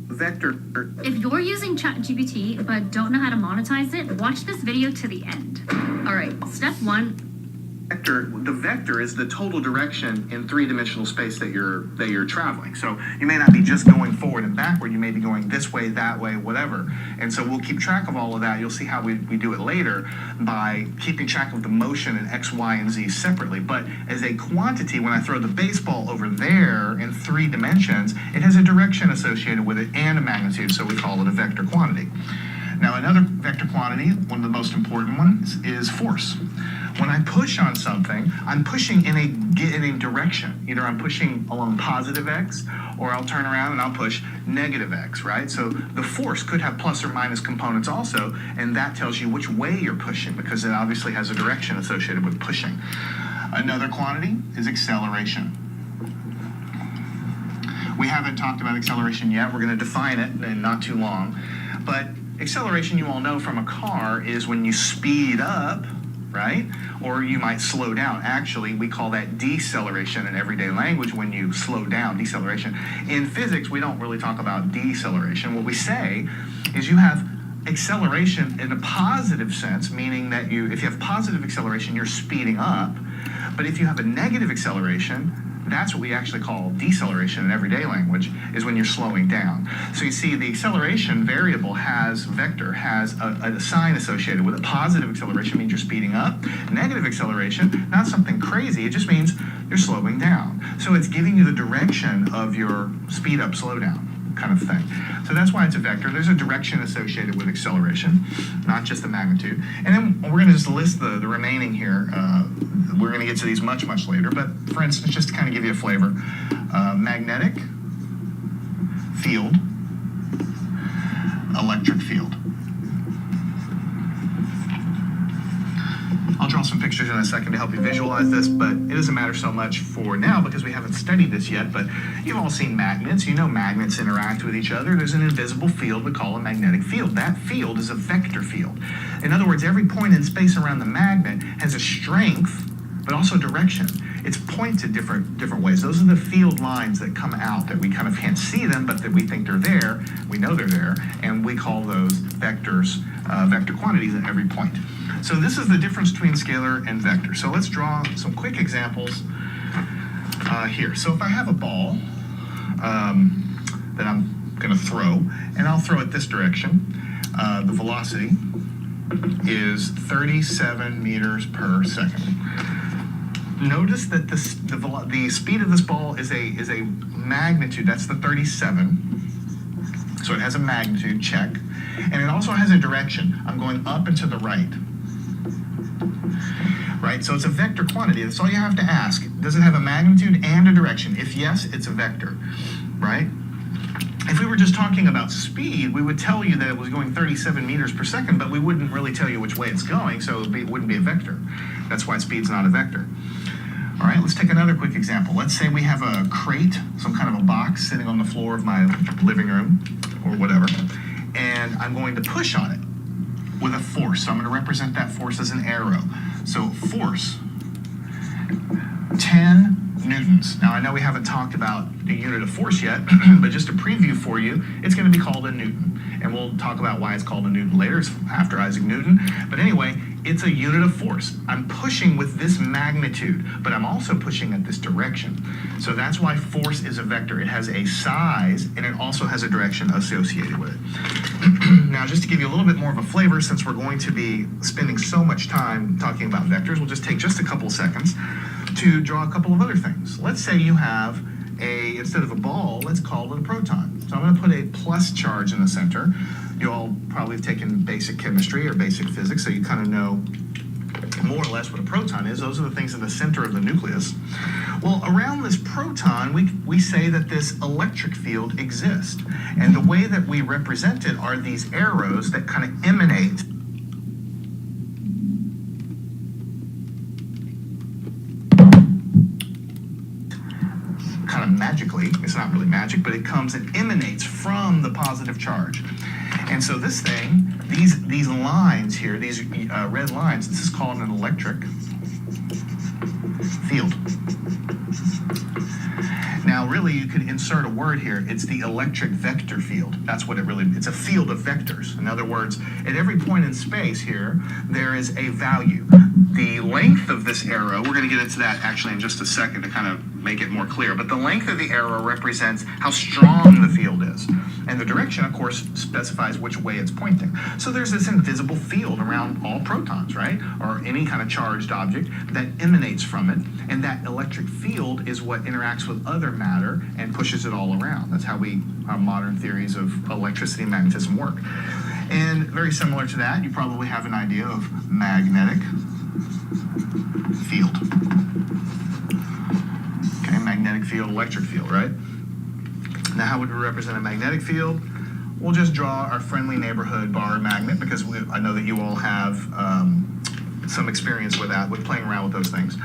Vector. If you're using ChatGPT but don't know how to monetize it, watch this video to the end. All right, step 1. The vector is the total direction in three-dimensional space that you're traveling. So you may not be just going forward and backward, you may be going this way, that way, whatever. And so we'll keep track of all of that. You'll see how we do it later by keeping track of the motion in X, Y, and Z separately. But as a quantity, when I throw the baseball over there in 3 dimensions, it has a direction associated with it and a magnitude, so we call it a vector quantity. Now another vector quantity, one of the most important ones, is force. When I push on something, I'm pushing in a direction. Either I'm pushing along positive X, or I'll turn around and I'll push negative X, right? So the force could have plus or minus components also, and that tells you which way you're pushing because it obviously has a direction associated with pushing. Another quantity is acceleration. We haven't talked about acceleration yet. We're going to define it in not too long. But acceleration, you all know from a car, is when you speed up, right? Or you might slow down. Actually, we call that deceleration in everyday language when you slow down, deceleration. In physics, we don't really talk about deceleration. What we say is you have acceleration in a positive sense, meaning that if you have positive acceleration, you're speeding up. But if you have a negative acceleration, that's what we actually call deceleration in everyday language, is when you're slowing down. So you see the acceleration variable has a sign associated with it. Positive acceleration means you're speeding up. Negative acceleration, not something crazy, it just means you're slowing down. So it's giving you the direction of your speed up, slow down kind of thing. So that's why it's a vector. There's a direction associated with acceleration, not just the magnitude. And then we're going to just list the remaining here. We're going to get to these much, much later. But for instance, just to kind of give you a flavor, magnetic field, electric field. I'll draw some pictures in a second to help you visualize this, but it doesn't matter so much for now because we haven't studied this yet, but you've all seen magnets. You know magnets interact with each other. There's an invisible field we call a magnetic field. That field is a vector field. In other words, every point in space around the magnet has a strength, but also direction. It's pointed different ways. Those are the field lines that come out that we kind of can't see them, but that we think they're there. We know they're there, and we call those vectors, vector quantities at every point. So this is the difference between scalar and vector. So let's draw some quick examples here. So if I have a ball that I'm going to throw, and I'll throw it this direction, the velocity is 37 meters per second. Notice that the speed of this ball is a magnitude. That's the 37. So it has a magnitude, check. And it also has a direction. I'm going up and to the right. Right, so it's a vector quantity. That's all you have to ask. Does it have a magnitude and a direction? If yes, it's a vector, right? If we were just talking about speed, we would tell you that it was going 37 meters per second, but we wouldn't really tell you which way it's going, so it wouldn't be a vector. That's why speed's not a vector. All right, let's take another quick example. Let's say we have a crate, some kind of a box sitting on the floor of my living room or whatever, and I'm going to push on it with a force. So I'm going to represent that force as an arrow. So force, 10 newtons. Now I know we haven't talked about the unit of force yet, but just a preview for you, it's going to be called a newton. And we'll talk about why it's called a newton later. It's after Isaac Newton. But anyway, it's a unit of force. I'm pushing with this magnitude, but I'm also pushing at this direction. So that's why force is a vector. It has a size, and it also has a direction associated with it. Now, just to give you a little bit more of a flavor, since we're going to be spending so much time talking about vectors, we'll just take just a couple seconds to draw a couple of other things. Let's say you have instead of a ball, let's call it a proton. So I'm going to put a plus charge in the center. You all probably have taken basic chemistry or basic physics, so you kind of know more or less what a proton is. Those are the things in the center of the nucleus. Well, around this proton, we say that this electric field exists. And the way that we represent it are these arrows that kind of emanate kind of magically. It's not really magic, but it comes and emanates from the positive charge. And so this thing, these lines here, these red lines, this is called an electric field. Now, really, you could insert a word here. It's the electric vector field. That's what it's a field of vectors. In other words, at every point in space here, there is a value. The length of this arrow, we're going to get into that actually in just a second to kind of make it more clear, but the length of the arrow represents how strong the field is. And the direction, of course, specifies which way it's pointing. So there's this invisible field around all protons, right? Or any kind of charged object that emanates from it. And that electric field is what interacts with other matter and pushes it all around. That's how our modern theories of electricity and magnetism work. And very similar to that, you probably have an idea of magnetic field. Okay, magnetic field, electric field, right? Now, how would we represent a magnetic field? We'll just draw our friendly neighborhood bar magnet, because I know that you all have some experience with that, with playing around with those things.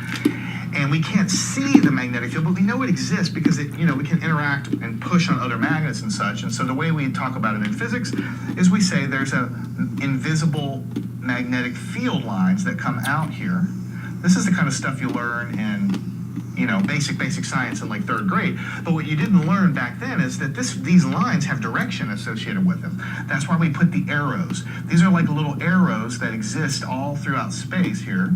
And we can't see the magnetic field, but we know it exists because we can interact and push on other magnets and such. And so the way we talk about it in physics is we say there's an invisible magnetic field lines that come out here. This is the kind of stuff you learn in basic science in like third grade. But what you didn't learn back then is that these lines have direction associated with them. That's why we put the arrows. These are like little arrows that exist all throughout space here,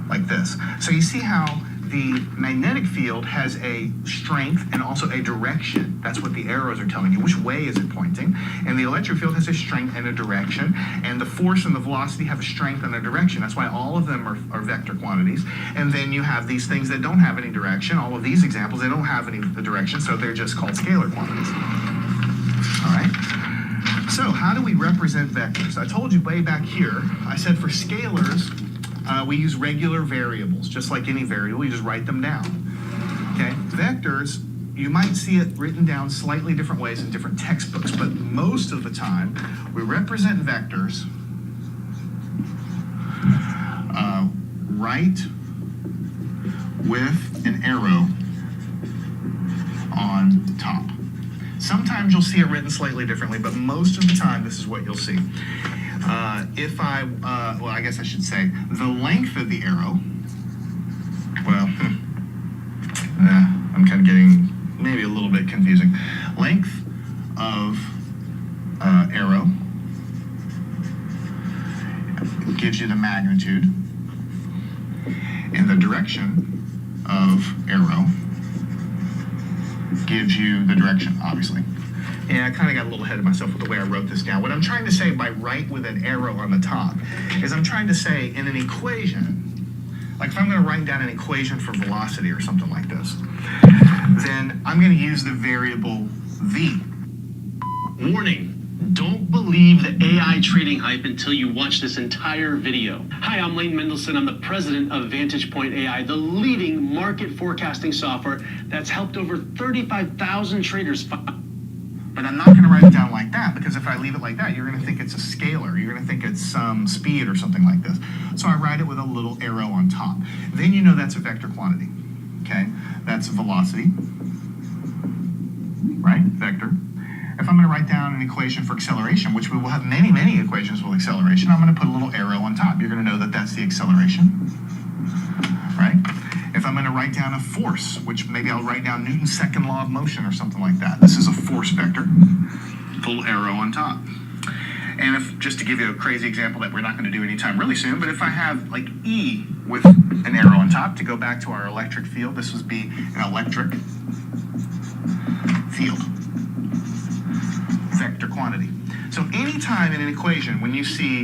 like this. So you see how the magnetic field has a strength and also a direction. That's what the arrows are telling you. Which way is it pointing? And the electric field has a strength and a direction. And the force and the velocity have a strength and a direction. That's why all of them are vector quantities. And then you have these things that don't have any direction. All of these examples, they don't have any direction, so they're just called scalar quantities. All right? So how do we represent vectors? I told you way back here, I said for scalars, we use regular variables. Just like any variable, you just write them down. Okay? Vectors, you might see it written down slightly different ways in different textbooks, but most of the time, we represent vectors right with an arrow on top. Sometimes you'll see it written slightly differently, but most of the time, this is what you'll see. I guess I should say, the length of the arrow, I'm kind of getting maybe a little bit confusing. Length of arrow gives you the magnitude, and the direction of arrow gives you the direction, obviously. And I kind of got a little ahead of myself with the way I wrote this down. What I'm trying to say by right with an arrow on the top is I'm trying to say in an equation, like if I'm going to write down an equation for velocity or something like this, then I'm going to use the variable v. Warning. Don't believe the AI trading hype until you watch this entire video. Hi, I'm Lane Mendelsohn. I'm the president of Vantage Point AI, the leading market forecasting software that's helped over 35,000 traders. But I'm not going to write it down like that, because if I leave it like that, you're going to think it's a scalar. You're going to think it's some speed or something like this. So I write it with a little arrow on top. Then you know that's a vector quantity. Okay? That's velocity. Right? Vector. If I'm going to write down an equation for acceleration, which we will have many, many equations with acceleration, I'm going to put a little arrow on top. You're going to know that that's the acceleration. Right? If I'm going to write down a force, which maybe I'll write down Newton's second law of motion or something like that. This is a force vector. Little arrow on top. And if, just to give you a crazy example that we're not going to do anytime really soon, but if I have like E with an arrow on top, to go back to our electric field, this would be an electric field. Vector quantity. So anytime in an equation when you see